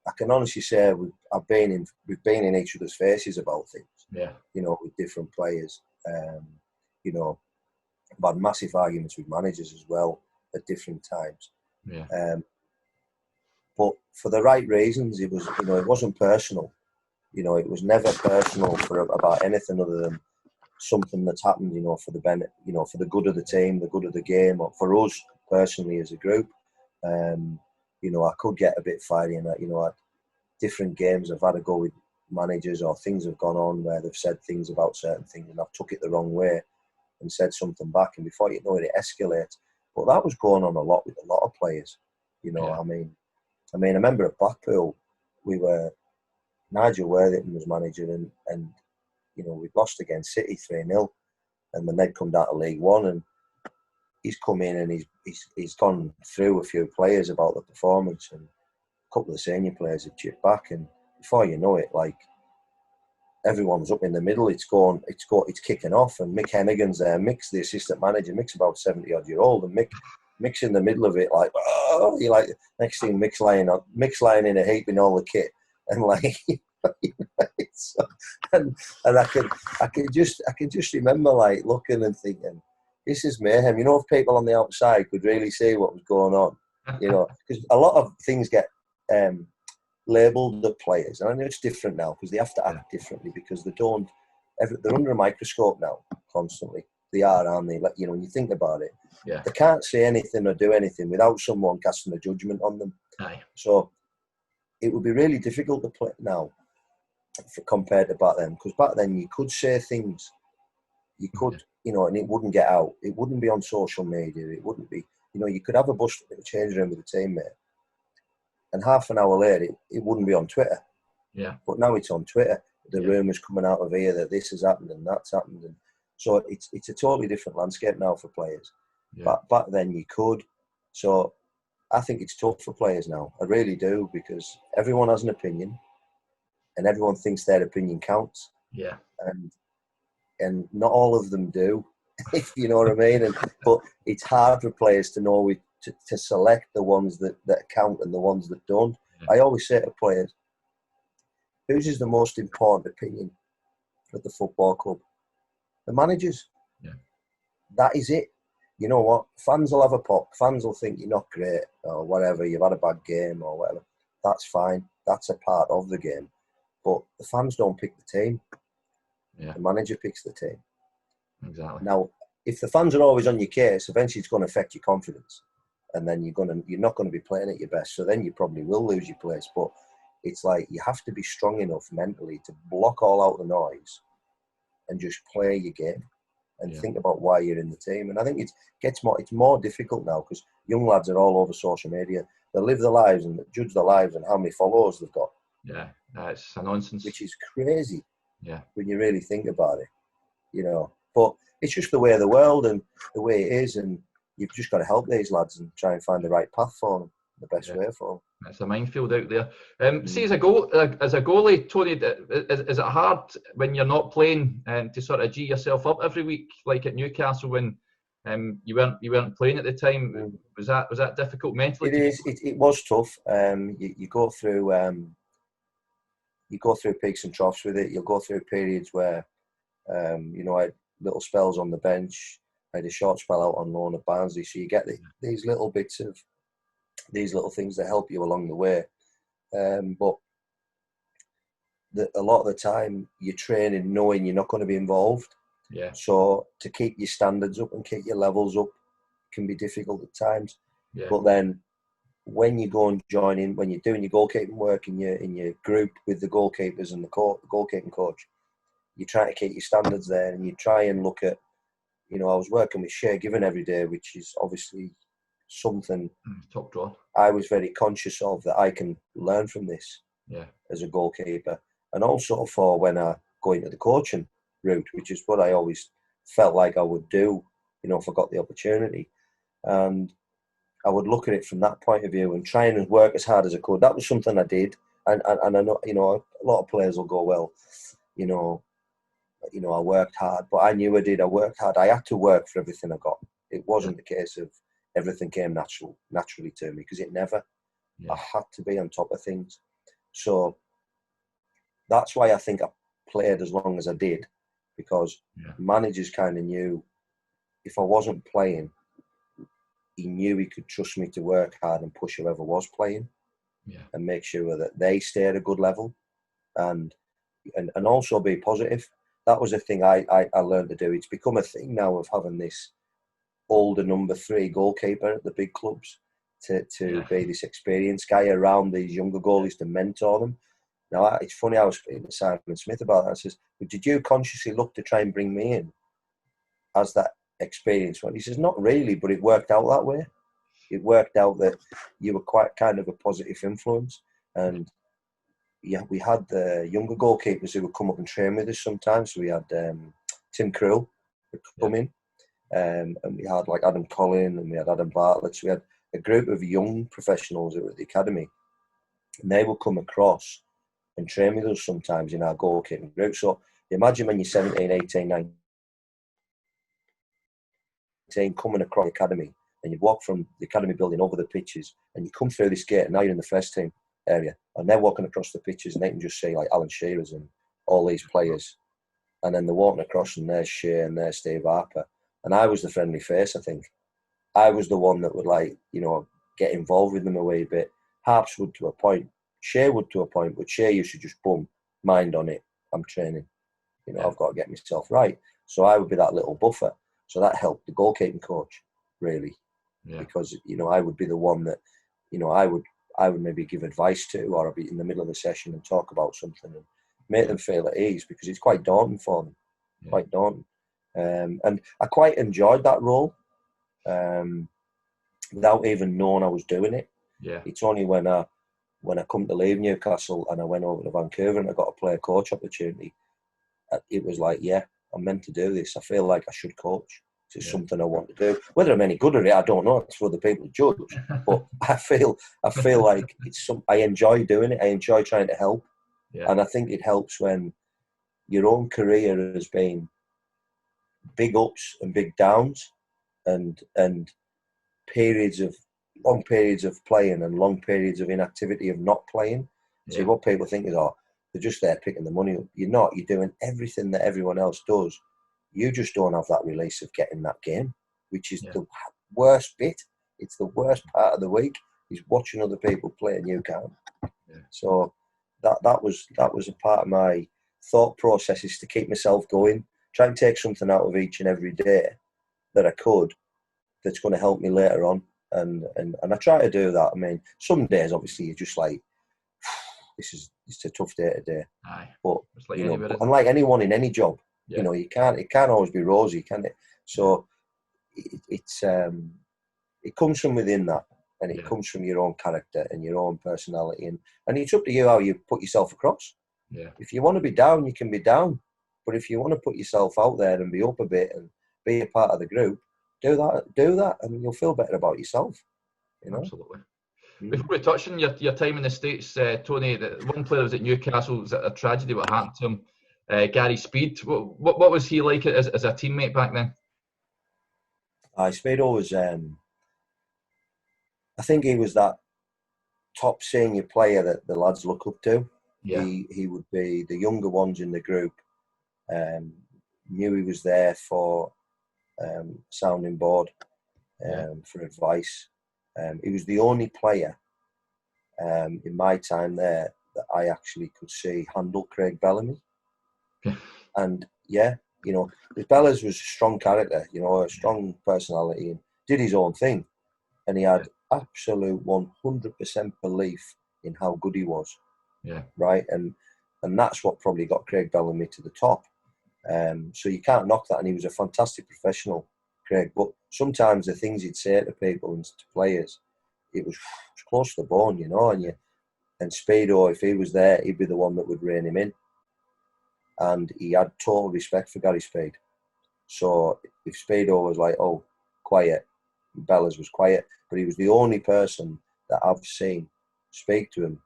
I can honestly say we've been in each other's faces about things. Yeah. With different players. I've had massive arguments with managers as well at different times. Yeah. But for the right reasons. It was, it wasn't personal. It was never personal about anything other than something that's happened, for the benefit, for the good of the team, the good of the game, or for us personally as a group. I could get a bit fiery, and at different games I've had to go with managers, or things have gone on where they've said things about certain things and I've took it the wrong way and said something back, and before you know it, it escalates. But that was going on a lot with a lot of players. Yeah. I remember at Blackpool, Nigel Worthington was manager, and we'd lost against City 3-0, and then they'd come down to League One, and he's come in and he's gone through a few players about the performance, and a couple of the senior players have chipped back, and before you know it, like, everyone's up in the middle. It's kicking off, and Mick Hennigan's there. Mick's the assistant manager. Mick's about 70-odd-year-old, and Mick's in the middle of it, like, oh, next thing Mick's lying in a heap in all the kit, and like, and I can just remember, like, looking and thinking, this is mayhem. If people on the outside could really see what was going on, because a lot of things get labelled at players, and I know it's different now because they have to act differently, because they're under a microscope now constantly. They are, aren't they? Like, when you think about it, they can't say anything or do anything without someone casting a judgment on them. Aye. So it would be really difficult to play now compared to back then, because back then you could say things, you could, and it wouldn't get out. It wouldn't be on social media. It wouldn't be, you could have a bust in the change room with a teammate, and half an hour later, it wouldn't be on Twitter. Yeah. But now it's on Twitter. The rumours coming out of here that this has happened and that's happened, and so it's a totally different landscape now for players. Yeah. But back then you could. So I think it's tough for players now. I really do, because everyone has an opinion, and everyone thinks their opinion counts. Yeah. And not all of them do, if you know what I mean. But it's hard for players to know to select the ones that count and the ones that don't. Yeah. I always say to players, whose is the most important opinion at the football club? The managers. Yeah. That is it. You know what? Fans will have a pop. Fans will think you're not great or whatever. You've had a bad game or whatever. That's fine. That's a part of the game. But the fans don't pick the team. Yeah. The manager picks the team. Exactly. Now, if the fans are always on your case, eventually it's going to affect your confidence, and then you're not going to be playing at your best. So then you probably will lose your place. But it's like you have to be strong enough mentally to block all out the noise and just play your game and think about why you're in the team. And I think it's more difficult now, because young lads are all over social media. They live their lives and judge their lives and how many followers they've got. Yeah, that's a nonsense. Which is crazy. Yeah. When you really think about it, But it's just the way of the world and the way it is, and you've just got to help these lads and try and find the right path for them, the best way for them. It's a minefield out there. See, as a goalie, Tony, is it hard when you're not playing to sort of G yourself up every week, like at Newcastle when you weren't playing at the time? Was that difficult mentally? It was tough. You go through peaks and troughs with it. You'll go through periods where I had little spells on the bench. I had a short spell out on loan at Barnsley. So you get these little bits of these little things that help you along the way. But a lot of the time you're training knowing you're not going to be involved. Yeah. So to keep your standards up and keep your levels up can be difficult at times. Yeah. But then when you go and join in, when you're doing your goalkeeping work in your group with the goalkeepers and the goalkeeping coach, you try to keep your standards there, and you try and look at, I was working with share given every day, which is obviously something top draw. I was very conscious of, that I can learn from this as a goalkeeper, and also for when I go into the coaching route, which is what I always felt like I would do, if I got the opportunity. And I would look at it from that point of view and try and work as hard as I could. That was something I did. And I know, a lot of players will go, well, I worked hard, but I knew I did. I worked hard. I had to work for everything I got. It wasn't the case of everything came naturally to me, because it never. I had to be on top of things. So that's why I think I played as long as I did, because managers kind of knew if I wasn't playing, he knew he could trust me to work hard and push whoever was playing, and make sure that they stay at a good level, and also be positive. That was a thing I learned to do. It's become a thing now of having this older number 3 goalkeeper at the big clubs to be this experienced guy around these younger goalies to mentor them. Now, it's funny, I was speaking to Simon Smith about that. I says, did you consciously look to try and bring me in as that experienced one? He says, not really, but it worked out that way. It worked out that you were quite kind of a positive influence. And we had the younger goalkeepers who would come up and train with us sometimes. So we had Tim Krul would come in, and we had like Adam Collin, and we had Adam Bartlett. So we had a group of young professionals who were at the academy, and they would come across and train with us sometimes in our goalkeeping group. So imagine when you're 17, 18, 19, coming across the academy, and you walk from the academy building over the pitches, and you come through this gate, and now you're in the first team area, and they're walking across the pitches, and they can just see like Alan Shearer's and all these players, and then they're walking across, and there's Shea and there's Steve Harper, and I was the friendly face. I think I was the one that would get involved with them a wee bit. Harps would to a point, Shea would to a point, but Shea used to just mind on it. I'm training, I've got to get myself right. So I would be that little buffer. So that helped the goalkeeping coach really, because I would be the one that I would maybe give advice to, or I'd be in the middle of the session and talk about something and make them feel at ease, because it's quite daunting for them, quite daunting. And I quite enjoyed that role, without even knowing I was doing it. It's only when I come to leave Newcastle and I went over to Vancouver and I got a player coach opportunity, it was like, I'm meant to do this. I feel like I should coach. It's something I want to do. Whether I'm any good at it, I don't know. It's for other people to judge. But I feel like I enjoy doing it. I enjoy trying to help. And I think it helps when your own career has been big ups and big downs, and long periods of playing and long periods of inactivity of not playing. See, what people think is, they're just there picking the money up. You're not. You're doing everything that everyone else does. You just don't have that release of getting that game, which is the worst bit. It's the worst part of the week, is watching other people play and you can't. So that was a part of my thought process, is to keep myself going, try and take something out of each and every day that I could, that's going to help me later on. And I try to do that. I mean, some days obviously you're just like, it's a tough day today. But unlike anyone in any job, it can't always be rosy, can it? So it comes from within that, and it comes from your own character and your own personality, and it's up to you how you put yourself across. If you want to be down, you can be down, but if you want to put yourself out there and be up a bit and be a part of the group, do that, and you'll feel better about yourself. Absolutely. Before we touch on your time in the States, Tony, the one player was at Newcastle, was a tragedy what happened to him, Gary Speed. What was he like as a teammate back then? Speedo was, I think he was that top senior player that the lads look up to. He would be the younger ones in the group, knew he was there for sounding board, for advice. He was the only player in my time there that I actually could see handle Craig Bellamy. And Bellas was a strong character, a strong personality, and did his own thing. And he had absolute 100% belief in how good he was. Right? And that's what probably got Craig Bellamy to the top. So you can't knock that. And he was a fantastic professional, Craig. But sometimes the things he'd say to people and to players, it was close to the bone, you know. And Speedo, if he was there, he'd be the one that would rein him in. And he had total respect for Gary Speed. So if Speedo was like, oh, quiet, Bellas was quiet, but he was the only person that I've seen speak to him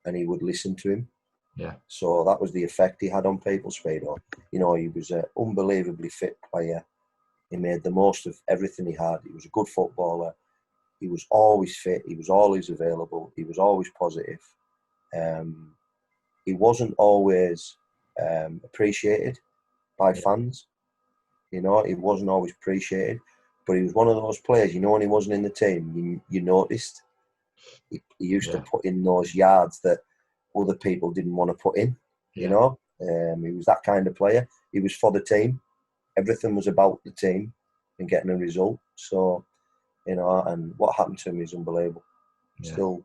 and he would listen to him. Yeah. So that was the effect he had on people, Speedo. You know, he was an unbelievably fit player. He made the most of everything he had. He was a good footballer. He was always fit. He was always available. He was always positive. He wasn't always appreciated by fans. You know, he wasn't always appreciated. But he was one of those players, you know, when he wasn't in the team, you noticed. He used to put in those yards that other people didn't want to put in, you know. He was that kind of player. He was for the team. Everything was about the team and getting a result. So, you know, and what happened to him is unbelievable. Still,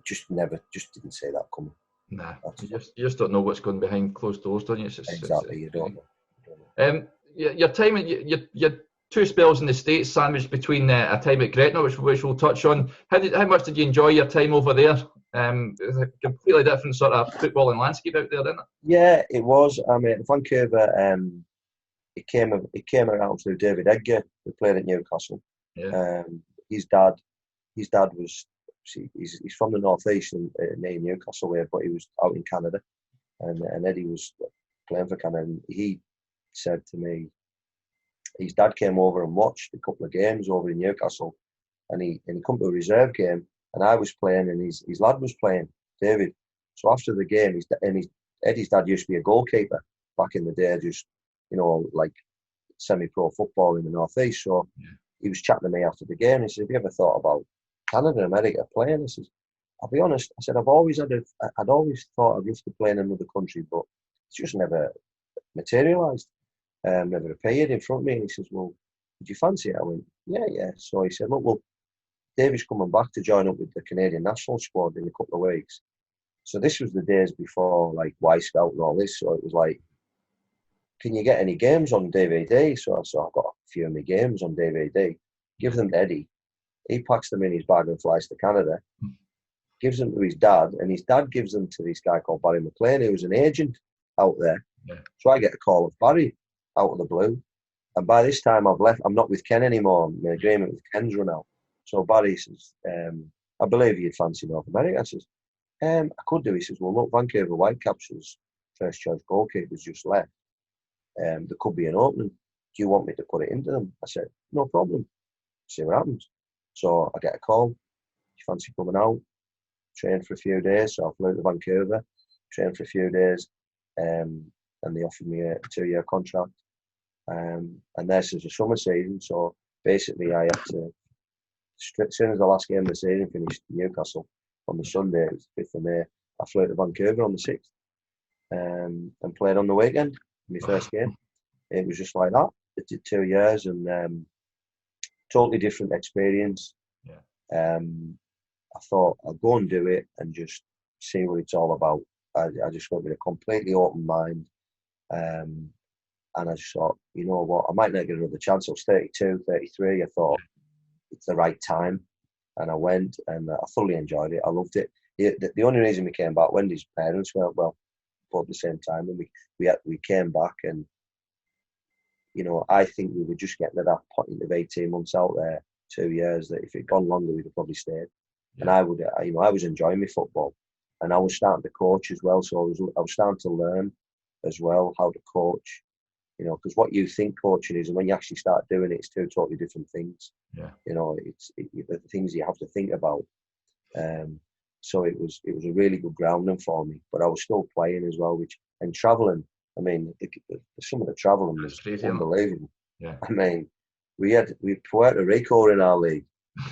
just didn't see that coming. Nah, you just don't know what's going behind closed doors, don't you? Exactly, you don't know. Your time, your 2 spells in the States sandwiched between a time at Gretna, which we'll touch on. How much did you enjoy your time over there? It's a completely different sort of footballing landscape out there, isn't it? Yeah, it was. I mean, Vancouver, it came around through David Edgar, who played at Newcastle. Yeah. His dad was, he's from the northeast near Newcastle way, but he was out in Canada, and Eddie was playing for Canada. And he said to me, his dad came over and watched a couple of games over in Newcastle, and he come to a reserve game, and I was playing, and his lad was playing, David. So after the game, Eddie's dad used to be a goalkeeper back in the day, just, you know, like semi-pro football in the northeast. So he was chatting to me after the game. He said, "Have you ever thought about Canada and America playing?" I said, "I'll be honest." I said, I'd always thought I'd love to play in another country, but it's just never materialised. Never appeared in front of me. And he says, "Well, would you fancy it?" I went, yeah. So he said, "Look, well, David's coming back to join up with the Canadian national squad in a couple of weeks." So this was the days before like Y Scout and all this. So it was like, "Can you get any games on DVD?" So I've got a few of my games on DVD. Give them to Eddie. He packs them in his bag and flies to Canada. Gives them to his dad, and his dad gives them to this guy called Barry McLean, who was an agent out there. Yeah. So I get a call of Barry out of the blue. And by this time I've left. I'm not with Ken anymore. My agreement with Ken's run out. So Barry says, "I believe you'd fancy North America." I says, "I could do." He says, "Well, look, Vancouver Whitecaps' first choice goalkeeper's just left. There could be an opening. Do you want me to put it into them?" I said, "No problem. See what happens." So I get a call. "You fancy coming out?" Trained for a few days. So I flew to Vancouver, trained for a few days, and they offered me a 2-year contract. And this is a summer season, so basically I had to, as soon as the last game of the season finished in Newcastle on the Sunday, it was the 5th of May, I flew to Vancouver on the 6th and played on the weekend, my first game. It was just like that. It did 2 years and totally different experience. Yeah. I thought I'll go and do it and just see what it's all about. I just went with a completely open mind. And I just thought, you know what, I might not get another chance. I was 32, 33. I thought it's the right time. And I went and I thoroughly enjoyed it. I loved it. The only reason we came back, Wendy's parents went, well, both at the same time. And we came back and, you know, I think we were just getting to that point of 18 months out there, 2 years, that if it had gone longer, we'd have probably stayed. Yeah. And I was enjoying my football. And I was starting to coach as well. So I was starting to learn as well how to coach. You know, because what you think coaching is, and when you actually start doing it, it's 2 totally different things. Yeah. You know, it's the things you have to think about. So it was a really good grounding for me. But I was still playing as well, and travelling. I mean, some of the travelling was unbelievable. Yeah. I mean, we had Puerto Rico in our league,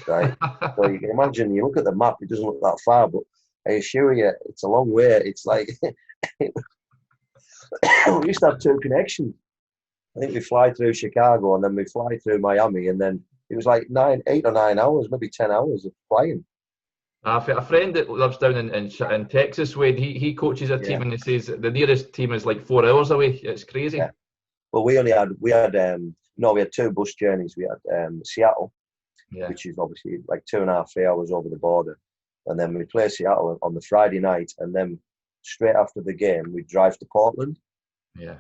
right? So you can imagine. You look at the map; it doesn't look that far, but I assure you, it's a long way. It's like we used to have 2 connections. I think we fly through Chicago and then we fly through Miami, and then it was like 8 or 9 hours, maybe 10 hours of flying. A friend that lives down in Texas, Wade, he coaches a team, Yeah, and he says the nearest team is like 4 hours away. It's crazy. yeah. Well, we had two bus journeys. We had Seattle, Yeah, which is obviously like 2.5, 3 hours over the border. And then we play Seattle on the Friday night. And then straight after the game, we drive to Portland. yeah,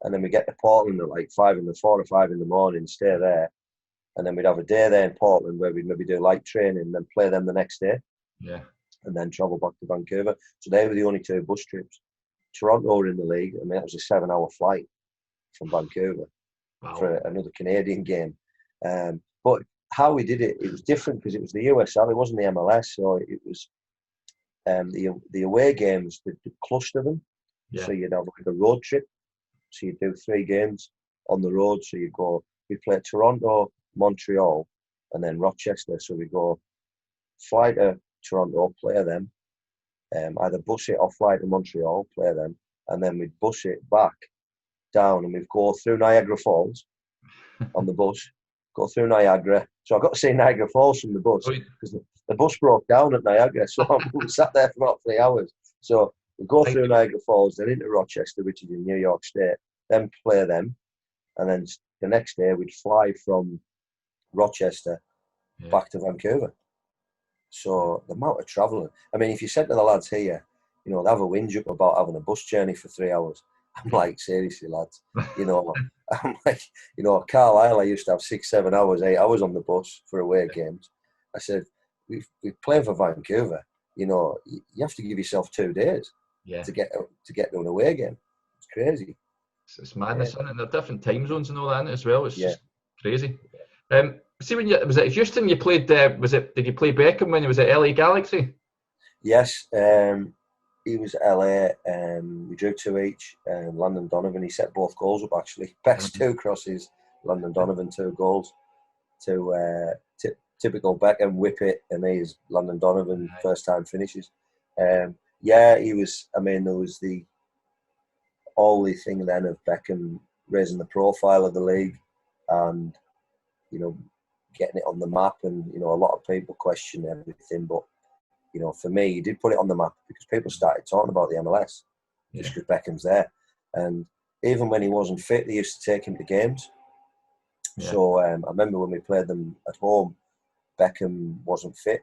And then we get to Portland at like 4 or 5 in the morning, stay there. And then we'd have a day there in Portland where we'd maybe do light training and then play them the next day. yeah. And then travel back to Vancouver. So they were the only two bus trips. Toronto were in the league. I mean, that was a 7-hour flight from Vancouver for Wow. another Canadian game. But how we did it, it was different because it was the USL, it wasn't the MLS, so it was the away games, the cluster them. Yeah, So you'd have like a road trip. So you'd do 3 games on the road. So we'd play Toronto, Montreal, and then Rochester. So we go fly to Toronto, play them, either bus it or fly to Montreal, play them, and then we'd bus it back down and we'd go through Niagara Falls on the bus, go through Niagara. So I got to see Niagara Falls from the bus because the bus broke down at Niagara. So we sat there for about 3 hours. So we go through Niagara Falls, then into Rochester, which is in New York State, then play them. And then the next day we'd fly from Rochester back to Vancouver. So the amount of travelling. I mean, if you said to the lads here, they have a whinge up about having a bus journey for 3 hours. I'm like, seriously, lads. I'm like, Carlisle, I used to have 6, 7 hours, 8 hours on the bus for away games. I said, we've played for Vancouver. You have to give yourself 2 days to get to an away game. It's crazy. It's madness, isn't it? And there are different time zones and all that in it as well. It's just crazy. See, was it Houston you played? Did you play Beckham when he was at LA Galaxy? Yes, he was at LA. We drew 2 each. Landon Donovan, he set both goals up actually. Best 2 crosses. Landon Donovan 2 goals. Typical Beckham whip it, and he's Landon Donovan first time finishes. He was. I mean, there was all the thing then of Beckham raising the profile of the league, and getting it on the map. And a lot of people question everything, but for me, he did put it on the map because people started talking about the MLS just because Beckham's there. And even when he wasn't fit, they used to take him to games. Yeah. So I remember when we played them at home, Beckham wasn't fit,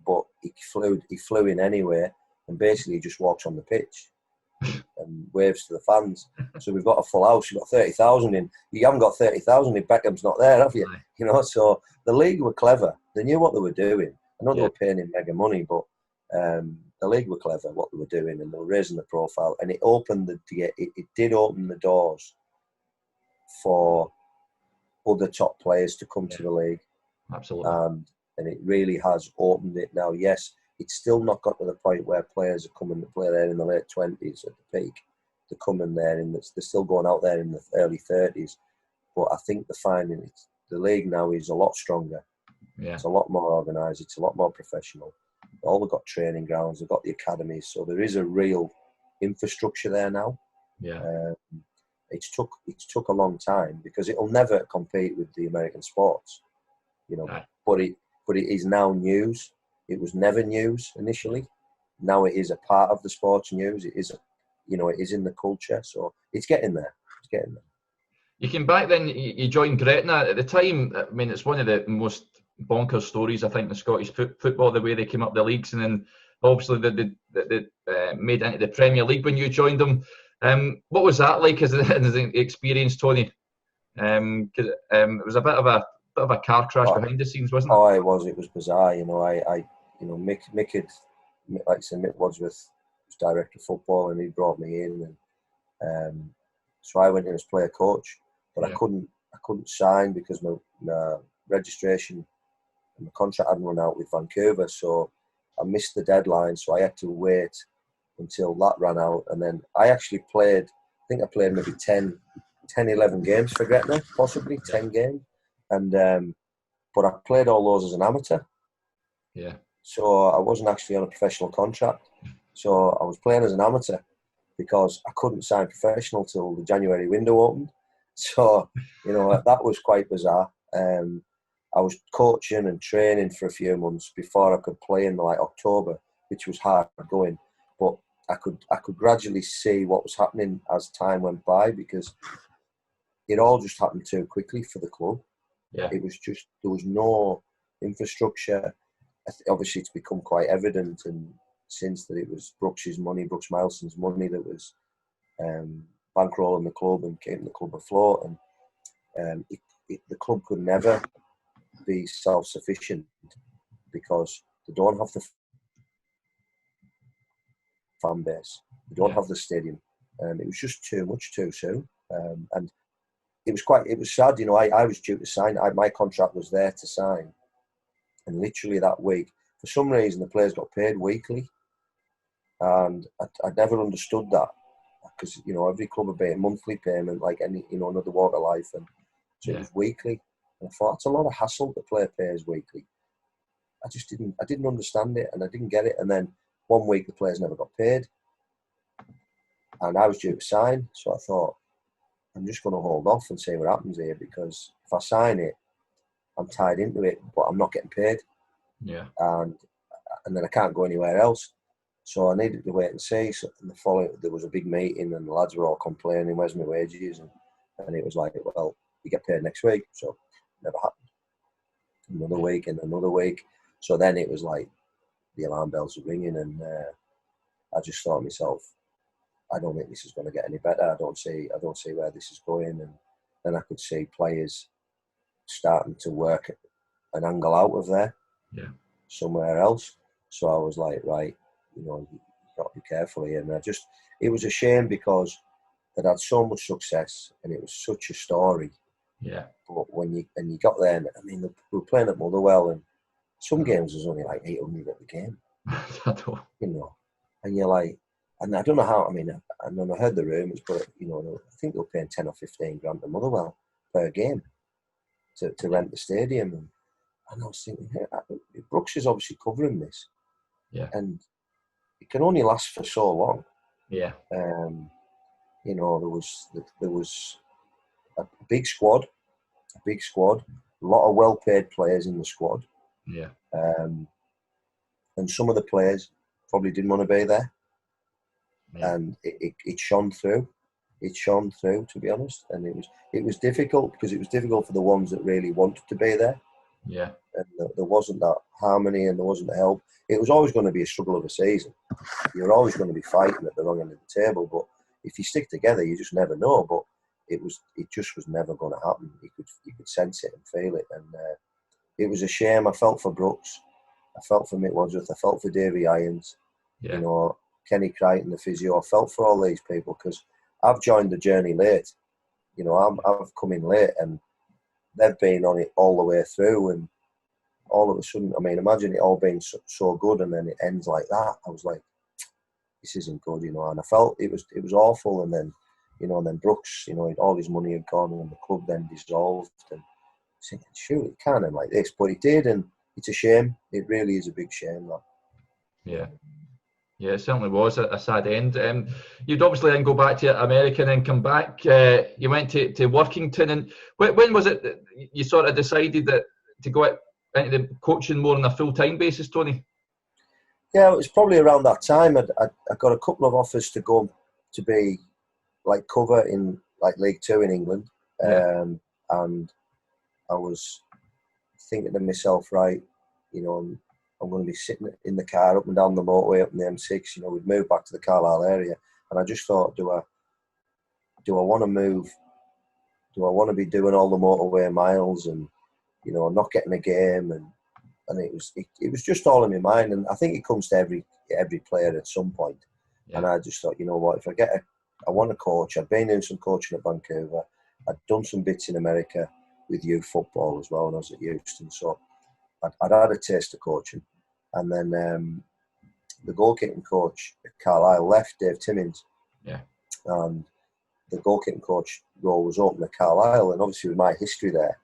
but he flew in anyway, and basically just walks on the pitch and waves to the fans. So we've got a full house. You've got 30,000 in. You haven't got 30,000 if Beckham's not there, have you? So the league were clever. They knew what they were doing. I know they were paying him mega money, but the league were clever what they were doing, and they were raising the profile. And it did open the doors for other top players to come to the league. Absolutely. And it really has opened it now. Yes, it's still not got to the point where players are coming to play there in the late 20s at the peak. They're coming there, and they're still going out there in the early 30s. But I think they're finding it. The league now is a lot stronger. Yeah. It's a lot more organised. It's a lot more professional. They've got training grounds. They've got the academies. So there is a real infrastructure there now. Yeah. It's took a long time because it'll never compete with the American sports, But it is now news. It was never news initially. Now it is a part of the sports news. It is, it is in the culture. So it's getting there. It's getting there. You came back then. You joined Gretna at the time. I mean, it's one of the most bonkers stories I think in Scottish football. The way they came up the leagues, and then obviously they made it into the Premier League when you joined them. What was that like as an experience, Tony? Because it was a bit of a car crash behind the scenes, wasn't it? Oh, it was. It was bizarre. Mick had, like I said, Mick Wadsworth was director of football, and he brought me in, and so I went in as player coach, but I couldn't sign because my registration and my contract hadn't run out with Vancouver, so I missed the deadline. So I had to wait until that ran out, and then I actually played. I think I played maybe 10, 11 games for Gretna, possibly 10 games, and but I played all those as an amateur. Yeah. So I wasn't actually on a professional contract. So I was playing as an amateur because I couldn't sign professional till the January window opened. So that was quite bizarre. I was coaching and training for a few months before I could play in like October, which was hard going. But I could gradually see what was happening as time went by, because it all just happened too quickly for the club. Yeah. It was just, there was no infrastructure. Obviously, it's become quite evident, and since that it was Brooks Mileson's money that was bankrolling the club and keeping the club afloat, and the club could never be self-sufficient because they don't have the fan base, they don't have the stadium. It was just too much too soon, and it was sad. You know, I was due to sign. My contract was there to sign, and literally that week, for some reason, the players got paid weekly, and I'd never understood that, because you know every club are paying monthly payment like any another walk of life, and so it was weekly. And I thought it's a lot of hassle to play players weekly. I didn't understand it, and I didn't get it. And then one week the players never got paid, and I was due to sign, so I thought, I'm just going to hold off and see what happens here, because if I sign it, I'm tied into it, but I'm not getting paid. Yeah. And then I can't go anywhere else. So I needed to wait and see. So there was a big meeting, and the lads were all complaining, where's my wages? And it was like, well, you get paid next week. So it never happened. Another week and another week. So then it was like the alarm bells were ringing, and I just thought to myself, I don't think this is going to get any better. I don't see where this is going. And then I could see players starting to work an angle out of there, somewhere else. So I was like, right, you've got to be careful here. And it was a shame, because they'd had so much success and it was such a story. Yeah. But when you got there, and I mean, we were playing at Motherwell, and some games was only like 800 at the game. And you're like, and I don't know how. I mean, I heard the rumours, but I think they were paying 10 or 15 grand to Motherwell per game to rent the stadium, and I was thinking, hey, Brooks is obviously covering this, and it can only last for so long. Yeah. There was a big squad, a lot of well-paid players in the squad. Yeah. And some of the players probably didn't want to be there. Yeah. And it shone through. It shone through, to be honest. And it was difficult, because it was difficult for the ones that really wanted to be there. Yeah. And there wasn't that harmony, and there wasn't the help. It was always going to be a struggle of a season. You're always going to be fighting at the wrong end of the table. But if you stick together, you just never know. But it just was never going to happen. You could sense it and feel it. And it was a shame. I felt for Brooks. I felt for Mick Wadsworth. I felt for Davy Irons. Yeah. Kenny Crichton, the physio. I felt for all these people, because I've joined the journey late. I've come in late, and they've been on it all the way through. And all of a sudden, I mean, imagine it all being so good, and then it ends like that. I was like, this isn't good, and I felt it was awful. And then, and then Brooks, all his money had gone, and the club then dissolved. And thinking, shoot, it can't end like this, but it did, and it's a shame. It really is a big shame, that. Yeah. Yeah, it certainly was a sad end. You'd obviously then go back to America and then come back. You went to Workington, and when was it that you sort of decided that to go into the coaching more on a full-time basis, Tony? Yeah, it was probably around that time. I got a couple of offers to go to be like cover in like League Two in England, and I was thinking to myself, right, I'm going to be sitting in the car up and down the motorway up in the M6. We'd moved back to the Carlisle area, and I just thought, do I want to move? Do I want to be doing all the motorway miles and not getting a game? And it was just all in my mind, and I think it comes to every player at some point. Yeah. And I just thought, what, if I want to coach. I'd been doing some coaching at Vancouver. I'd done some bits in America with youth football as well when I was at Houston. So I'd had a taste of coaching. And then the goalkeeping coach at Carlisle left, Dave Timmins. Yeah. And the goalkeeping coach role was open at Carlisle, and obviously with my history there.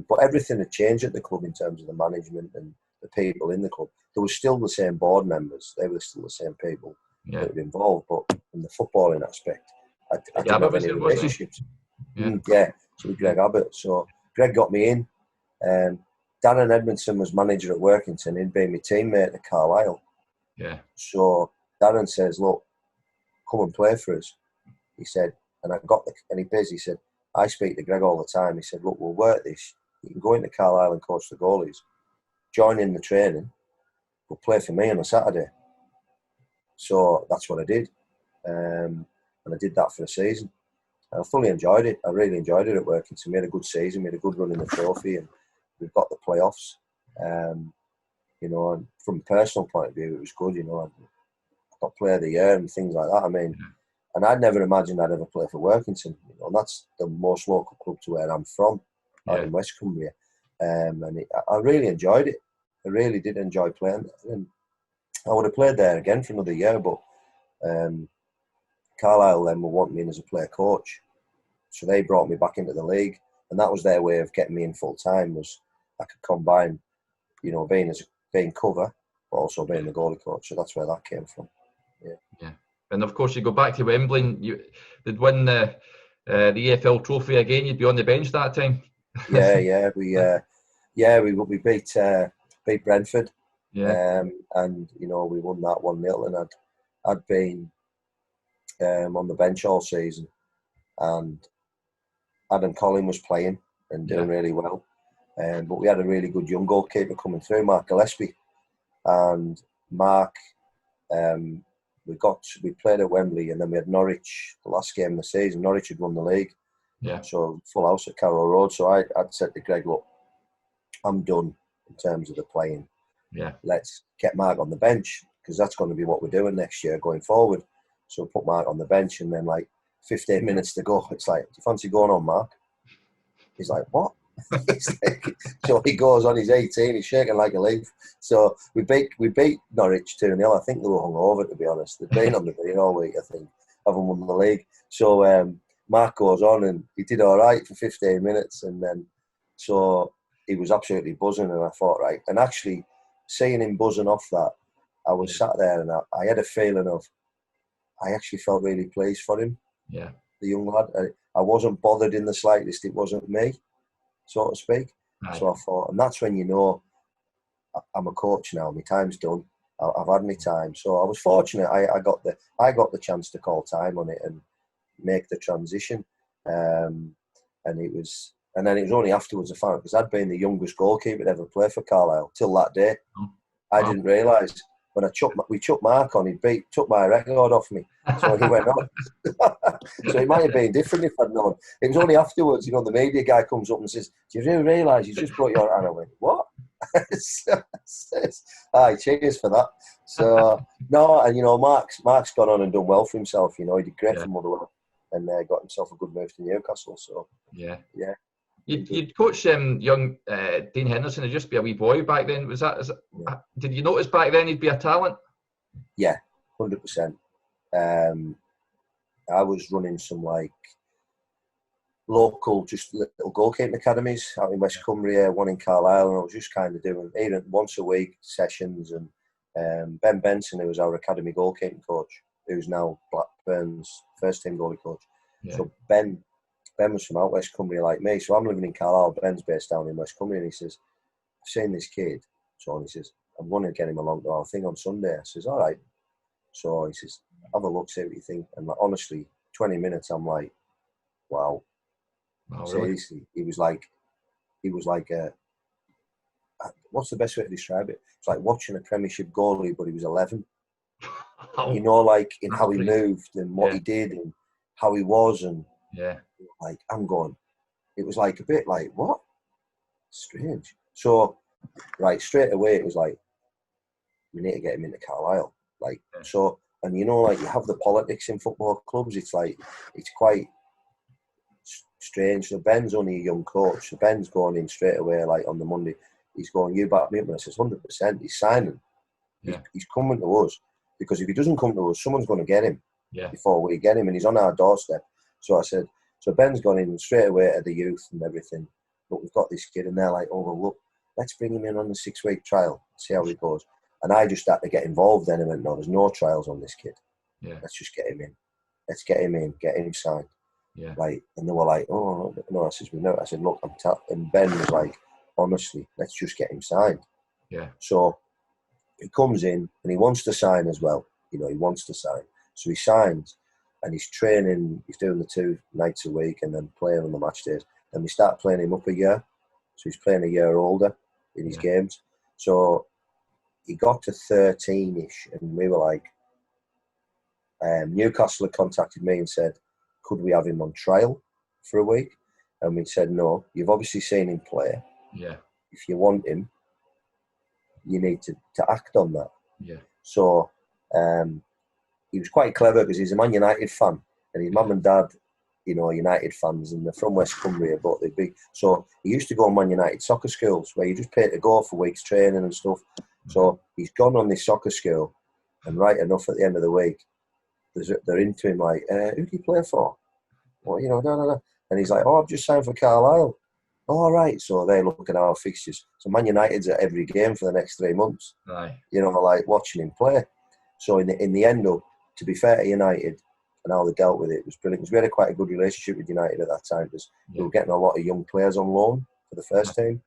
But everything had changed at the club in terms of the management and the people in the club. There were still the same board members. They were still the same people that were involved. But in the footballing aspect, I didn't have any relationships. So with Greg Abbott. So Greg got me in, Darren Edmondson was manager at Workington. He'd been my teammate at Carlisle. Yeah. So Darren says, look, come and play for us. He said, and he said, I speak to Greg all the time. He said, look, we'll work this. You can go into Carlisle and coach the goalies, join in the training, but play for me on a Saturday. So that's what I did. And I did that for a season. And I fully enjoyed it. I really enjoyed it at Workington. We had a good season. We had a good run in the trophy, and we've got the playoffs. You know, and from a personal point of view, it was good. You know, I got Player of the Year and things like that. I mean, and I'd never imagined I'd ever play for Workington. You know, and that's the most local club to where I'm from, out in West Cumbria. I really enjoyed it. I really did enjoy playing. And I would have played there again for another year, but Carlisle then were wanting me in as a player coach. So they brought me back into the league, and that was their way of getting me in full time. Was I could combine, you know, being cover, but also being the goalie coach. So that's where that came from. Yeah. And of course, you go back to Wembley. You did win the EFL trophy again. You'd be on the bench that time. We beat Brentford. Yeah. And you know, we won that 1-0, and I'd been on the bench all season, and Adam Collin was playing and doing really well. But we had a really good young goalkeeper coming through, Mark Gillespie. And Mark, we played at Wembley, and then we had Norwich, the last game of the season. Norwich had won the league. Yeah. So full house at Carroll Road. So I'd said to Greg, look, I'm done in terms of the playing. Yeah. Let's get Mark on the bench, because that's going to be what we're doing next year going forward. So put Mark on the bench, and then 15 minutes to go, it's like, do you fancy going on, Mark? He's like, what? So he goes on, he's 18, he's shaking like a leaf. So we beat Norwich 2-0. I think they were hungover, to be honest. They'd been on the beer all week, I think, haven't won the league. So Mark goes on, and he did all right for 15 minutes, and then so he was absolutely buzzing, and I thought, right. And actually, seeing him buzzing off that, I was sat there, and I had a feeling of, I actually felt really pleased for him. Yeah. The young lad. I wasn't bothered in the slightest. It wasn't me, so to speak. Aye. So I thought, and that's when you know, I'm a coach now. My time's done. I've had my time. So I was fortunate. I got the chance to call time on it and make the transition. And then it was only afterwards I found it, because I'd been the youngest goalkeeper to ever play for Carlisle till that day. Oh. I didn't realise. When we chucked Mark on, he took my record off me. So he went on. So it might have been different if I'd known. It was only afterwards, you know, the media guy comes up and says, do you really realise you just brought your... And I went, what? Aye, cheers for that. So, no, and, you know, Mark's gone on and done well for himself. You know, he did great for Motherwell, and got himself a good move to Newcastle. So, yeah. You'd coach young Dean Henderson. He'd just be a wee boy back then. Did you notice back then he'd be a talent? Yeah, 100%. I was running some local, just little goalkeeping academies out in West Cumbria, one in Carlisle, and I was just kind of doing even once a week sessions. And Ben Benson, who was our academy goalkeeping coach, who's now Blackburn's first team goalie coach. Yeah. So Ben was from out West Cumbria like me, so I'm living in Carlisle. Ben's based down in West Cumbria, and he says, I've seen this kid. So he says, I'm going to get him along to our thing on Sunday. I says, all right. So he says, have a look, see what you think. And honestly, 20 minutes, I'm like, wow. Seriously, really? He was like what's the best way to describe it? It's like watching a Premiership goalie, but he was 11. Oh. You know, like in how he moved and what he did and how he was, and like I'm going. It was like a bit like, what? Strange. So, right, straight away it was like, we need to get him into Carlisle. Like, so, and you know, like you have the politics in football clubs. It's like, it's quite strange. So Ben's only a young coach. So Ben's going in straight away, like on the Monday. He's going, you back me up. And I says, 100%. He's signing. He's coming to us. Because if he doesn't come to us, someone's going to get him before we get him. And he's on our doorstep. So I said, so Ben's gone in straight away to the youth and everything. But we've got this kid, and they're like, oh, well, look, let's bring him in on the 6-week trial, see how he goes. And I just had to get involved then. I went, no, there's no trials on this kid. Let's just get him in. Let's get him in, get him signed. Like, and they were like, oh, no. I said, we know. I said, look, and Ben was like, honestly, let's just get him signed. Yeah. So he comes in and he wants to sign as well. He wants to sign. So he signs and he's training. He's doing the 2 nights a week and then playing on the match days. Then we start playing him up a year. So he's playing a year older in his games. So he got to 13-ish and we were like, Newcastle had contacted me and said, could we have him on trial for a week? And we said, no, you've obviously seen him play. Yeah. If you want him, you need to act on that. Yeah. So he was quite clever because he's a Man United fan and his mum and dad, United fans, and they're from West Cumbria, but they'd be. So he used to go on Man United soccer schools where you just pay to go for weeks training and stuff. So he's gone on this soccer school, and right enough at the end of the week, they're into him like, who do you play for? Well, no. And he's like, I've just signed for Carlisle. Oh, all right. So they look at our fixtures. So Man United's at every game for the next 3 months. Aye. Like watching him play. So in the end, though, to be fair to United and how they dealt with it was brilliant. Because we had quite a good relationship with United at that time because we were getting a lot of young players on loan for the first team.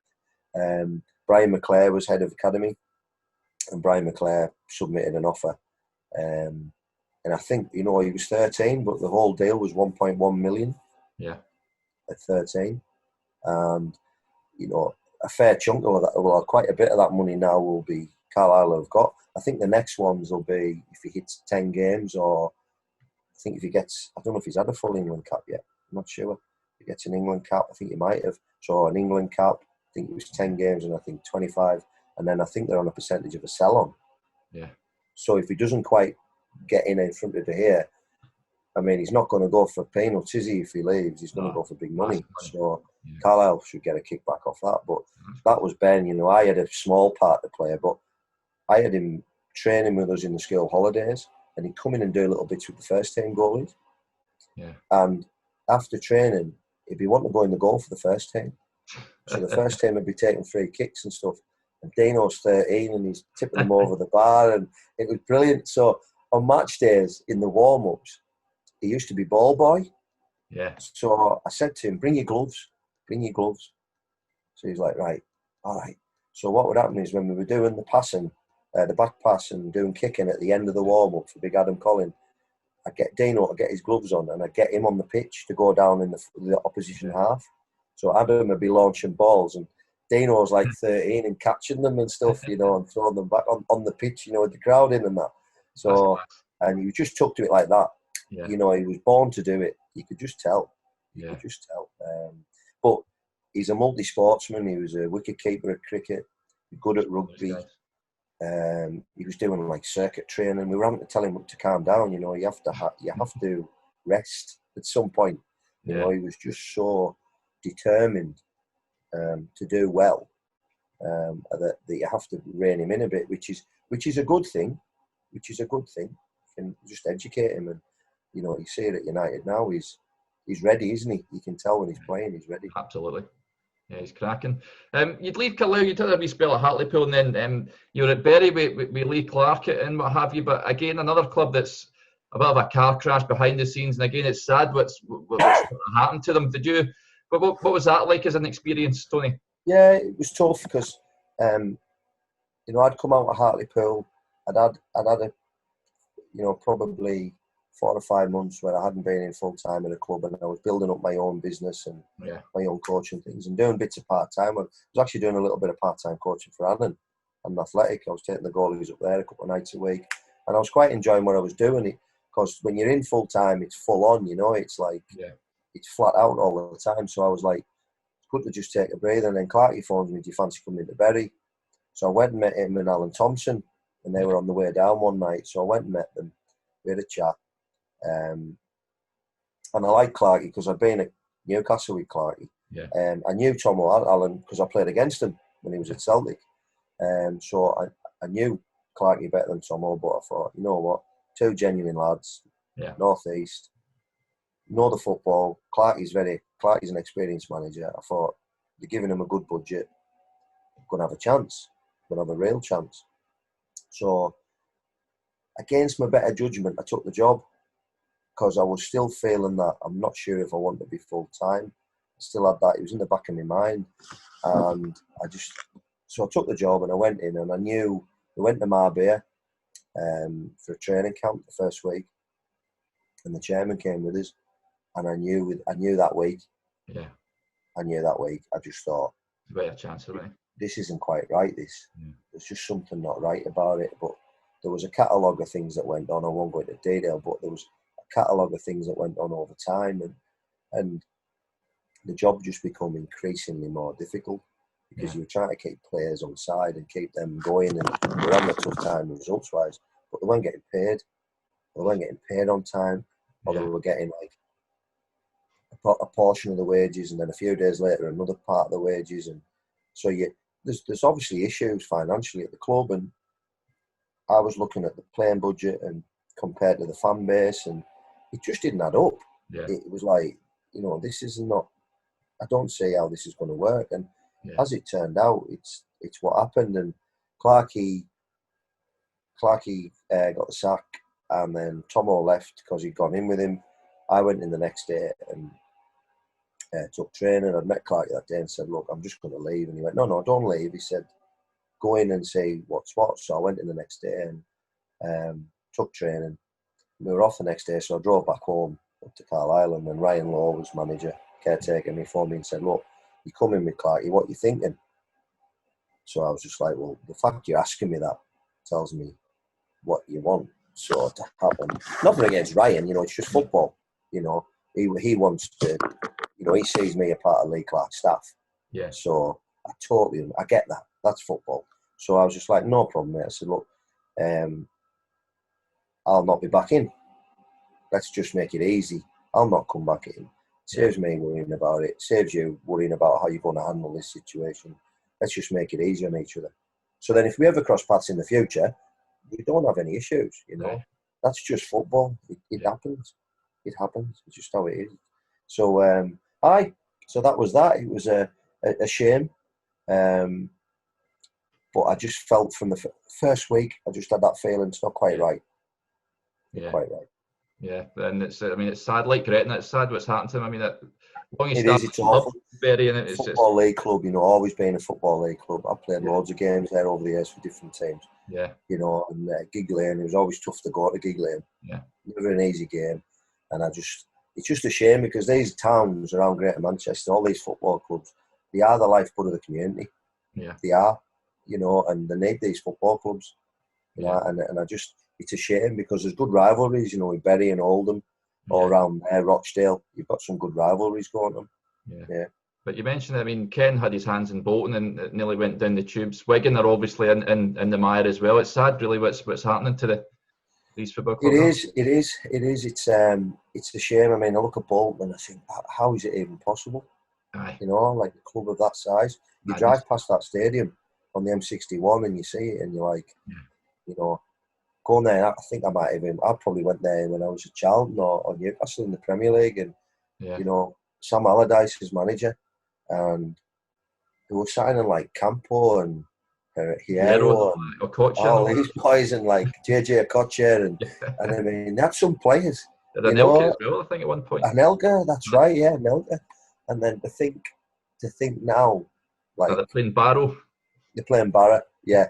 Brian McClare was head of academy, and Brian McClare submitted an offer. And I think, he was 13, but the whole deal was 1.1 million. Yeah. At 13. And, a fair chunk of that, well, quite a bit of that money now will be Carlisle have got. I think the next ones will be if he hits 10 games, or I think if he gets, I don't know if he's had a full England cap yet. I'm not sure. If he gets an England cap, I think he might have. So an England cap, I think it was 10 games and I think 25. And then I think they're on a percentage of a sell-on. Yeah. So if he doesn't quite get in front of the here, I mean, he's not going to go for peanuts, is he? If he leaves, he's going to go for big money. So Carlisle should get a kickback off that. But that was Ben. I had a small part to play, but I had him training with us in the school holidays, and he'd come in and do little bits with the first team goalies. Yeah. And after training, he'd be wanting to go in the goal for the first team. So the first team would be taking free kicks and stuff. And Dino's 13, and he's tipping them over the bar, and it was brilliant. So on match days in the warm-ups, he used to be ball boy. Yeah. So I said to him, bring your gloves. So he's like, right, all right. So what would happen is when we were doing the passing, the back pass and doing kicking at the end of the warm-up for Big Adam Collin, I'd get Dino to get his gloves on and I'd get him on the pitch to go down in the opposition half. So Adam would be launching balls and Dino's like 13 and catching them and stuff, and throwing them back on the pitch, with the crowd in and that. So, and he just took to it like that. Yeah. He was born to do it. You could just tell. But he's a multi-sportsman. He was a wicket keeper at cricket, good at rugby. He was doing like circuit training. We were having to tell him to calm down. You have to rest at some point. He was just so determined to do well that you have to rein him in a bit, which is a good thing. You can just educate him, and you see it at United now. He's ready, isn't he? You can tell when he's playing, he's ready. Absolutely. Yeah, he's cracking. You'd leave Carlisle, you took a wee spell at Hartlepool, and then you were at Bury with Lee Clark and what have you. But again, another club that's a bit of a car crash behind the scenes. And again, it's sad what's happened to them. Did you? What was that like as an experience, Tony? Yeah, it was tough because, I'd come out of Hartlepool. I'd had a, probably 4 or 5 months where I hadn't been in full time in a club, and I was building up my own business and my own coaching things and doing bits of part time. I was actually doing a little bit of part time coaching for Annan and Athletic. I was taking the goalies up there a couple of nights a week, and I was quite enjoying what I was doing. It because when you're in full time, it's full on. It's like it's flat out all the time. So I was like, it's good to just take a breather. And then Clarkie phones me, do you fancy coming into Bury? So I went and met him and Alan Thompson, and they were on the way down one night. So I went and met them. We had a chat. And I like Clarkie because I'd been at Newcastle with Clarkie. Yeah. I knew Tomo Allen because I played against him when he was at Celtic. So I knew Clarkie better than Tomo, but I thought, you know what? 2 genuine lads, North East, know the football. Clarkie's an experienced manager. I thought, they're giving him a good budget. I'm going to have a chance. I'm going to have a real chance. So, against my better judgment, I took the job because I was still feeling that I'm not sure if I want to be full-time. I still had that. It was in the back of my mind, and so I took the job and I went in, and I knew we went to Marbella for a training camp the first week, and the chairman came with us, and I knew that week. Yeah. I knew that week. I just thought, better chance of it. This isn't quite right. There's just something not right about it. But there was a catalogue of things that went on. I won't go into detail, but there was a catalogue of things that went on over time, and the job just become increasingly more difficult because you were trying to keep players on side and keep them going, and we were having a tough time results wise. But they weren't getting paid. They weren't getting paid on time, or they were getting like a portion of the wages, and then a few days later another part of the wages, and so there's obviously issues financially at the club, and I was looking at the playing budget and compared to the fan base, and it just didn't add up. It was like, this is not. I don't see how this is going to work, and as it turned out, it's what happened. And Clarkey got the sack, and then Tomo left because he'd gone in with him. I went in the next day and took training. I'd met Clarkey that day and said, "Look, I'm just going to leave." And he went, "No, don't leave." He said, "Go in and see what's what." So I went in the next day and took training. We were off the next day, so I drove back home up to Carlisle, and then Ryan Law was manager, caretaker, and he phoned me and said, "Look, you come in with Clarkey, what are you thinking?" So I was just like, well, the fact you're asking me that tells me what you want. So to happen, nothing against Ryan, it's just football. He wants to, he sees me a part of Lee Clark's staff. Yeah. So I get that. That's football. So I was just like, no problem, mate. I said, look, I'll not be back in. Let's just make it easy. I'll not come back in. Saves me worrying about it. Saves you worrying about how you're going to handle this situation. Let's just make it easy on each other. So then if we ever cross paths in the future, we don't have any issues, Right. That's just football. It happens. It happens. It's just how it is. So, so that was that. It was a shame. But I just felt from the first week, I just had that feeling it's not quite right. Not quite right. Yeah, and it's sad, like Gretna, it's sad what's happened to him. It's awful. Burying it. Football league club, always been a football league club. I've played loads of games there over the years for different teams. Yeah. And Gig Lane, it was always tough to go to Gig Lane. Yeah. Never an easy game. And it's just a shame because these towns around Greater Manchester, all these football clubs, they are the lifeblood of the community. Yeah. They are, and they need these football clubs. And it's a shame because there's good rivalries, with Bury and Oldham, all around there, Rochdale. You've got some good rivalries going on. Yeah. But you mentioned, Ken had his hands in Bolton and it nearly went down the tubes. Wigan are obviously in the mire as well. It's sad, really, what's happening to these football clubs. It is. It's a shame. I look at Bolton and I think, how is it even possible? Aye. Like a club of that size. You drive past that stadium on the M61 and you see it and you're like, going there. I think I probably went there when I was a child or Newcastle in the Premier League, and Sam Allardyce is manager, and they were signing like Campo and Hierro and all these boys, and like JJ Okocha, and they had some players. Anelka as well, I think, at one point. Anelka, that's right, yeah, Anelka. And then to think now, like they're playing Barrow. They're playing Barrett, yeah.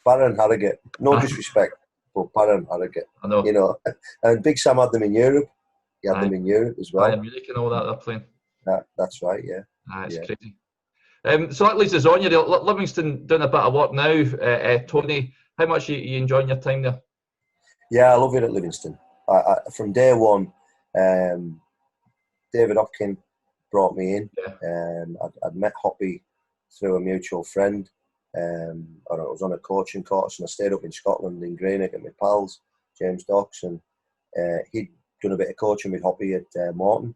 Barrett and Harrogate. No disrespect, but Barrett and Harrogate. I know. And Big Sam had them in Europe. He had them in Europe as well. Bayern Munich and all that they're playing. That's right, yeah. It's crazy. So that leads us on. You're Livingston doing a bit of work now. Tony, how much are you enjoying your time there? Yeah, I love it at Livingston. From day one, David Hopkin brought me in. Yeah. I'd met Hoppy through a mutual friend. I was on a coaching course and I stayed up in Scotland in Greenock at my pals, James Docks, and he'd done a bit of coaching with Hoppy at Morton.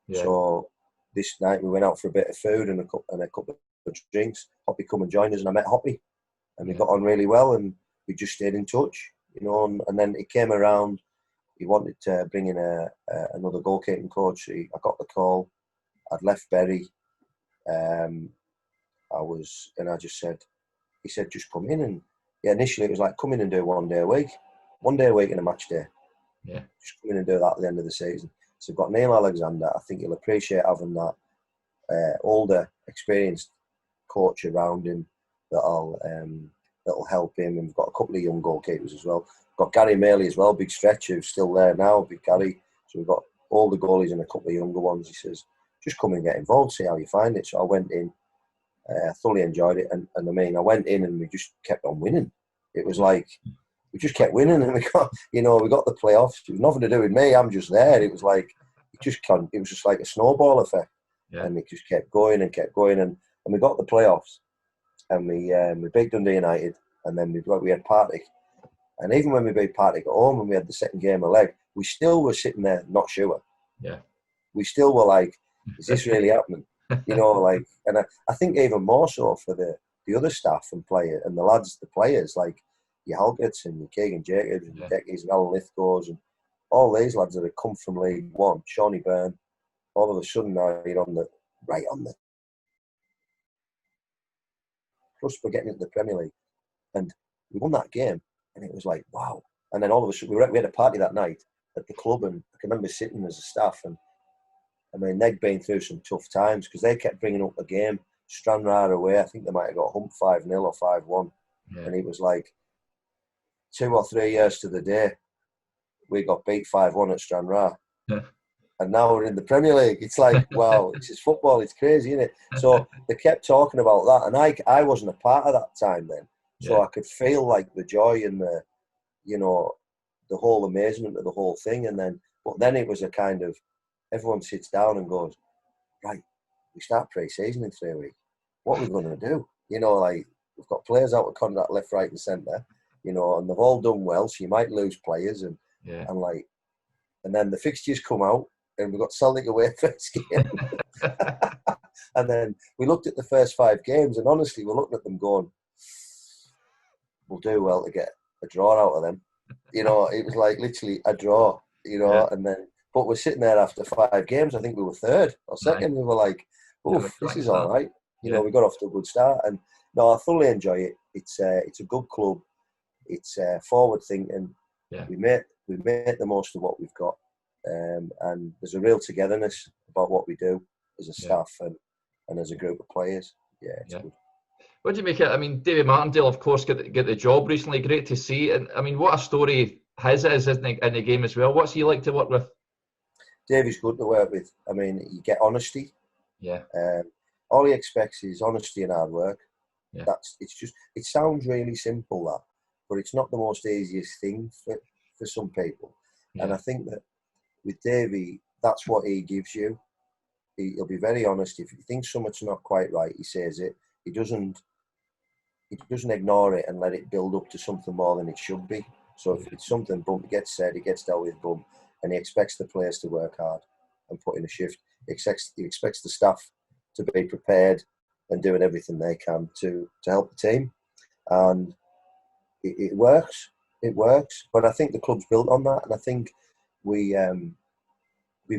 Yeah. So this night we went out for a bit of food and a couple of drinks. Hoppy come and joined us and I met Hoppy and we got on really well and we just stayed in touch, and then it came around. He wanted to bring in another goalkeeping coach. I got the call. I'd left Bury. I just said, he said, just come in. And initially it was like, come in and do 1 day a week. 1 day a week and a match day. Yeah. Just come in and do that at the end of the season. So we've got Neil Alexander. I think he'll appreciate having that older, experienced coach around him that'll help him. And we've got a couple of young goalkeepers as well. We've got Gary Maley as well, big stretch, who's still there now, big Gary. So we've got all the goalies and a couple of younger ones. He says, just come and get involved, see how you find it. So I went in, I thoroughly enjoyed it. And I mean, I went in and we just kept on winning. It was like, we just kept winning and we got the playoffs. It was nothing to do with me. I'm just there. It was like, it was just like a snowball effect. Yeah. And it just kept going and kept going. And we got the playoffs and we beat Dundee United. And then we had Partick. And even when we beat Partick at home and we had the second game of leg, we still were sitting there not sure. Yeah. We still were like, is this really happening? Like, and I think even more so for the other staff and player and the players, like your Halgerts and your Caig and Jacobs and your Deckies and Alan Lithgow's and all these lads that have come from League One, Shawnee Byrne, all of a sudden now you're right on the plus we're getting into the Premier League. And we won that game and it was like, wow. And then all of a sudden we had a party that night at the club and I can remember sitting as a staff and I mean, they'd been through some tough times because they kept bringing up a game, Stranraer away. I think they might have got humped 5-0 or 5-1. Yeah. And it was like 2 or 3 years to the day, we got beat 5-1 at Stranraer. Yeah. And now we're in the Premier League. It's like, wow, it's just football. It's crazy, isn't it? So they kept talking about that. And I wasn't a part of that time then. So I could feel like the joy and the whole amazement of the whole thing. But then it was a kind of, everyone sits down and goes, right, we start pre-season in 3 weeks. What are we going to do? Like, we've got players out of contract left, right and centre, and they've all done well, so you might lose players. And then the fixtures come out and we've got Celtic away first game. And then we looked at the first 5 games and honestly, we're looking at them going, we'll do well to get a draw out of them. It was like literally a draw, and then, but we're sitting there after 5 games. I think we were 3rd or 2nd. Right. We were like, oof, this is all right. We got off to a good start. And no, I thoroughly enjoy it. It's a good club. It's forward thinking. Yeah. We make the most of what we've got. And there's a real togetherness about what we do as a staff and as a group of players. Yeah, it's good. What do you make it? I mean, David Martindale, of course, get the job recently. Great to see. And I mean, what a story his is, isn't it, in the game as well? What's he like to work with? Davy's good to work with. I mean, you get honesty. Yeah. All he expects is honesty and hard work. Yeah. It sounds really simple, that, but it's not the most easiest thing for some people. Yeah. And I think that with Davy, that's what he gives you. He'll be very honest. If he thinks something's not quite right, he says it. He doesn't ignore it and let it build up to something more than it should be. So if it's something, boom, it gets said, it gets dealt with, boom. And he expects the players to work hard and put in a shift. He expects the staff to be prepared and doing everything they can to help the team. And it works. It works. But I think the club's built on that. And I think we've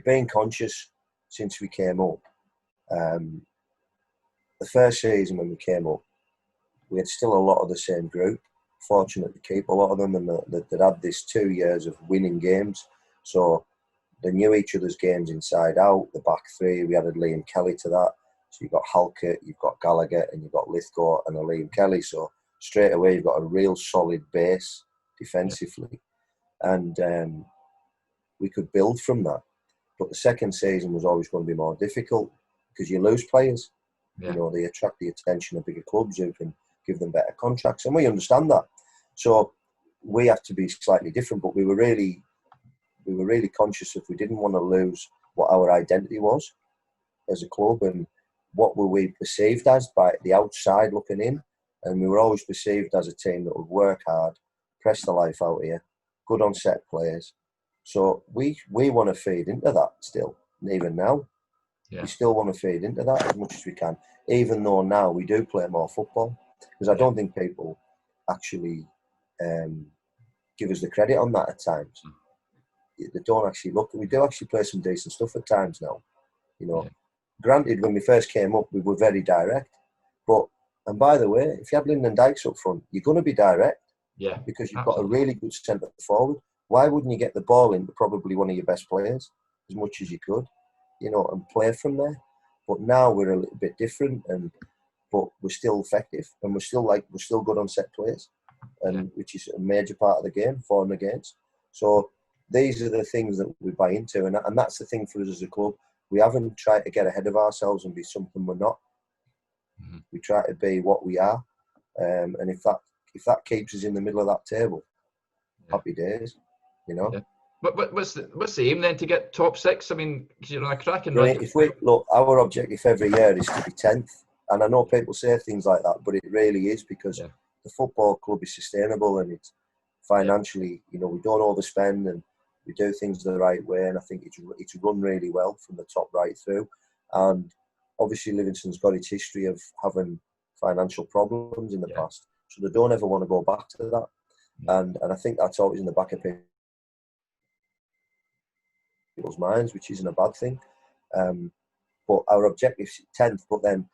been conscious since we came up. The first season when we came up, we had still a lot of the same group. Fortunate to keep a lot of them, and they'd had this 2 years of winning games. So they knew each other's games inside out. The back three, we added Liam Kelly to that. So you've got Halkett, you've got Gallagher, and you've got Lithgow and a Liam Kelly. So straight away, you've got a real solid base defensively. And we could build from that. But the second season was always going to be more difficult because you lose players. Yeah. They attract the attention of bigger clubs who can give them better contracts. And we understand that. So we have to be slightly different, but we were really conscious if we didn't want to lose what our identity was as a club and what were we perceived as by the outside looking in. And we were always perceived as a team that would work hard, press the life out here, good on set players. So we want to feed into that still, even now. Yeah. We still want to feed into that as much as we can, even though now we do play more football. Because I don't think people actually give us the credit on that at times. They don't actually look. We do actually play some decent stuff at times now. Granted, when we first came up, we were very direct. And by the way, if you have Lyndon Dykes up front, you're going to be direct. Yeah. Because you've got a really good centre forward. Why wouldn't you get the ball into probably one of your best players as much as you could, and play from there? But now we're a little bit different, but we're still effective, and we're still good on set plays, and which is a major part of the game, for and against. So these are the things that we buy into, and that's the thing for us as a club. We haven't tried to get ahead of ourselves and be something we're not. Mm-hmm. We try to be what we are, and if that keeps us in the middle of that table, happy days, you know. Yeah. What's the aim then to get top 6? I mean, you're on a cracking run. If we look, our objective every year is to be 10th, and I know people say things like that, but it really is, because the football club is sustainable, and it's financially, you know, we don't overspend, and we do things the right way, and I think it's run really well from the top right through. And obviously Livingston's got its history of having financial problems in the past, so they don't ever want to go back to that. And I think that's always in the back of people's minds, which isn't a bad thing. But our objective is 10th. But then,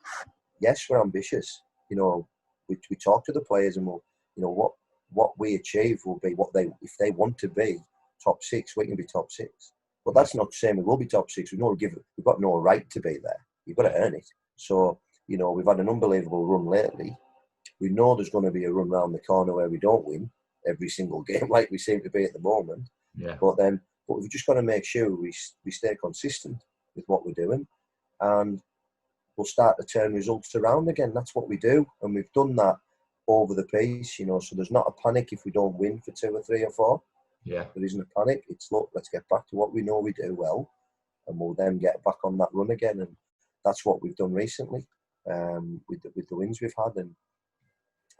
yes, we're ambitious. You know, we talk to the players, and we'll, you know, what we achieve will be what if they want to be top 6, we can be top 6. But that's not saying we will be top 6. We've got no right to be there. You've got to earn it. So, you know, we've had an unbelievable run lately. We know there's going to be a run round the corner where we don't win every single game, like we seem to be at the moment. Yeah. But we've just got to make sure we stay consistent with what we're doing, and we'll start to turn results around again. That's what we do, and we've done that over the piece, you know. So there's not a panic if we don't win for 2 or 3 or 4. Yeah. There isn't a panic. It's, look, let's get back to what we know we do well, and we'll then get back on that run again. And that's what we've done recently with the wins we've had, and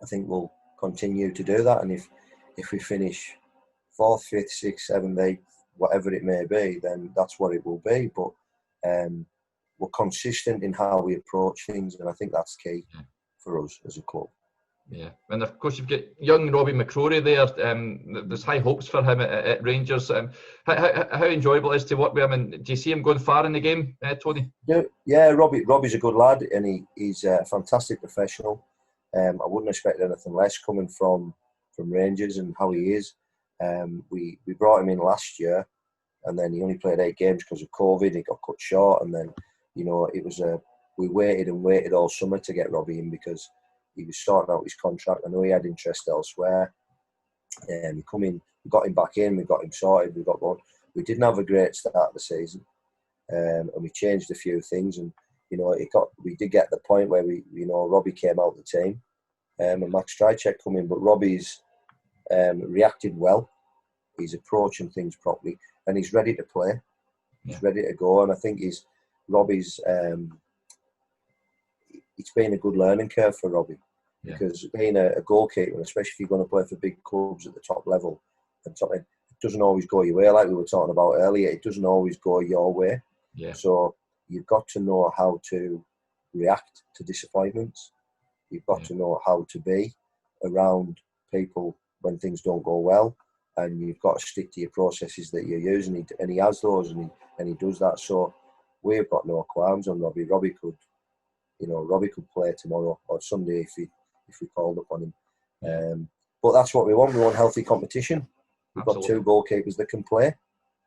I think we'll continue to do that. And if we finish 4th, 5th, 6th, 7th, 8th, whatever it may be, then that's what it will be. But we're consistent in how we approach things, and I think that's key for us as a club. Yeah, and of course you've got young Robbie McCrory there. There's high hopes for him at Rangers. How enjoyable is to work with him, and do you see him going far in the game, Tony? Yeah, Robbie's a good lad, and he's a fantastic professional. I wouldn't expect anything less coming from Rangers and how he is. We brought him in last year, and then he only played 8 games because of COVID. He got cut short, and then, you know, we waited and waited all summer to get Robbie in because he was sorting out his contract. I know he had interest elsewhere. He come in, we got him back in, we got him sorted, we got going. We didn't have a great start of the season, and we changed a few things, and, you know, we did get the point where Robbie came out of the team, and Max Strychek come in, but Robbie's reacted well. He's approaching things properly, and he's ready to play. He's ready to go, and I think Robbie's. It's been a good learning curve for Robbie, because being a goalkeeper, especially if you're going to play for big clubs at the top level, it doesn't always go your way. Like we were talking about earlier, it doesn't always go your way. Yeah. So you've got to know how to react to disappointments. You've got to know how to be around people when things don't go well, and you've got to stick to your processes that you're using. And he has those, and he does that. So we've got no qualms on Robbie. Robbie could play tomorrow or Sunday if we called upon him. But that's what we want. We want healthy competition. We've Absolutely. Got 2 goalkeepers that can play,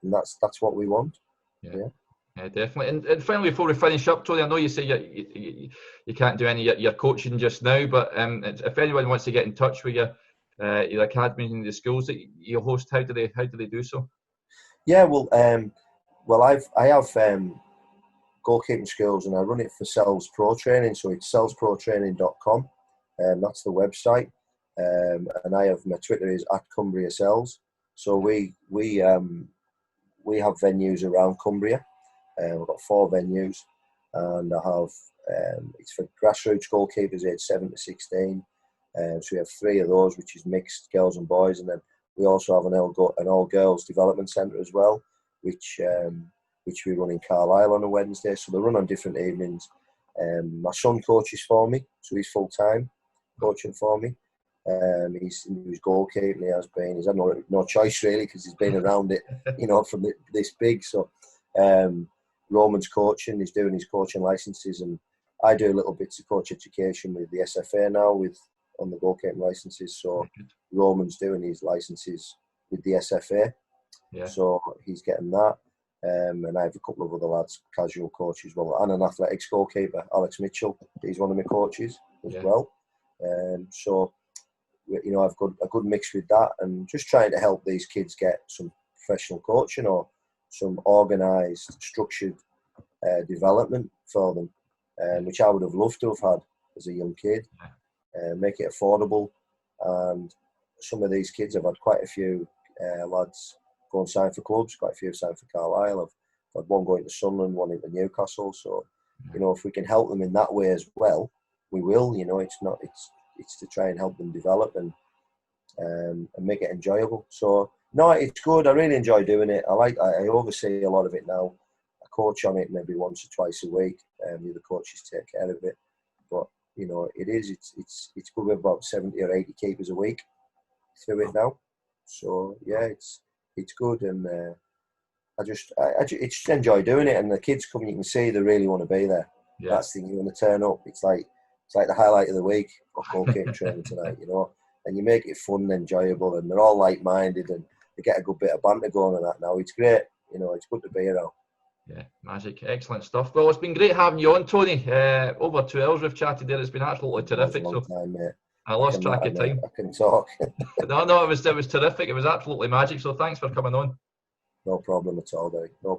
and that's what we want. Yeah, definitely. And finally, before we finish up, Tony, I know you say you can't do any of your coaching just now, but if anyone wants to get in touch with you, your academies and the schools that you host, how do they do so? Yeah, I have goalkeeping schools, and I run it for Sells Pro Training, so it's sellsprotraining.com, and that's the website. And I have, my Twitter is @CumbriaSells. So we have venues around Cumbria. We've got 4 venues, and I have it's for grassroots goalkeepers aged 7 to 16. So we have 3 of those, which is mixed girls and boys, and then we also have an all girls development centre as well, which we run in Carlisle on a Wednesday. So they run on different evenings. My son coaches for me, so he's full time coaching for me. He's goalkeeping. He's had no choice really, because he's been around it, from this big. So Roman's coaching. He's doing his coaching licenses, and I do little bits of coach education with the SFA now on the goalkeeping licenses. So Roman's doing his licenses with the SFA. Yeah. So he's getting that. And I have a couple of other lads, casual coaches, well, and an athletics goalkeeper, Alex Mitchell. He's one of my coaches as well. So, you know, I've got a good mix with that, and just trying to help these kids get some professional coaching or some organised, structured development for them, which I would have loved to have had as a young kid. Make it affordable, and some of these kids, I've had quite a few lads go and sign for clubs, quite a few signed for Carlisle. I've had one going to Sunderland, one into Newcastle. So, you know, if we can help them in that way as well, we will. You know, it's to try and help them develop and make it enjoyable. So, no, it's good. I really enjoy doing it. I oversee a lot of it now. I coach on it maybe once or twice a week. The other coaches take care of it. But, you know, it's good with about 70 or 80 keepers a week through it now. So, yeah, it's good, and I just enjoy doing it. And the kids come, you can see they really want to be there. Yeah. That's the thing, you want to turn up. It's like the highlight of the week of goalkeeping training tonight, you know. And you make it fun and enjoyable, and they're all like-minded, and they get a good bit of banter going on that now. It's great, you know. It's good to be around. Yeah, magic, excellent stuff. Well, it's been great having you on, Tony. Over 2 hours we've chatted there. It's been absolutely terrific. Long time, mate. I lost track of time. I can talk. No, it was terrific. It was absolutely magic. So thanks for coming on. No problem at all, Derek. No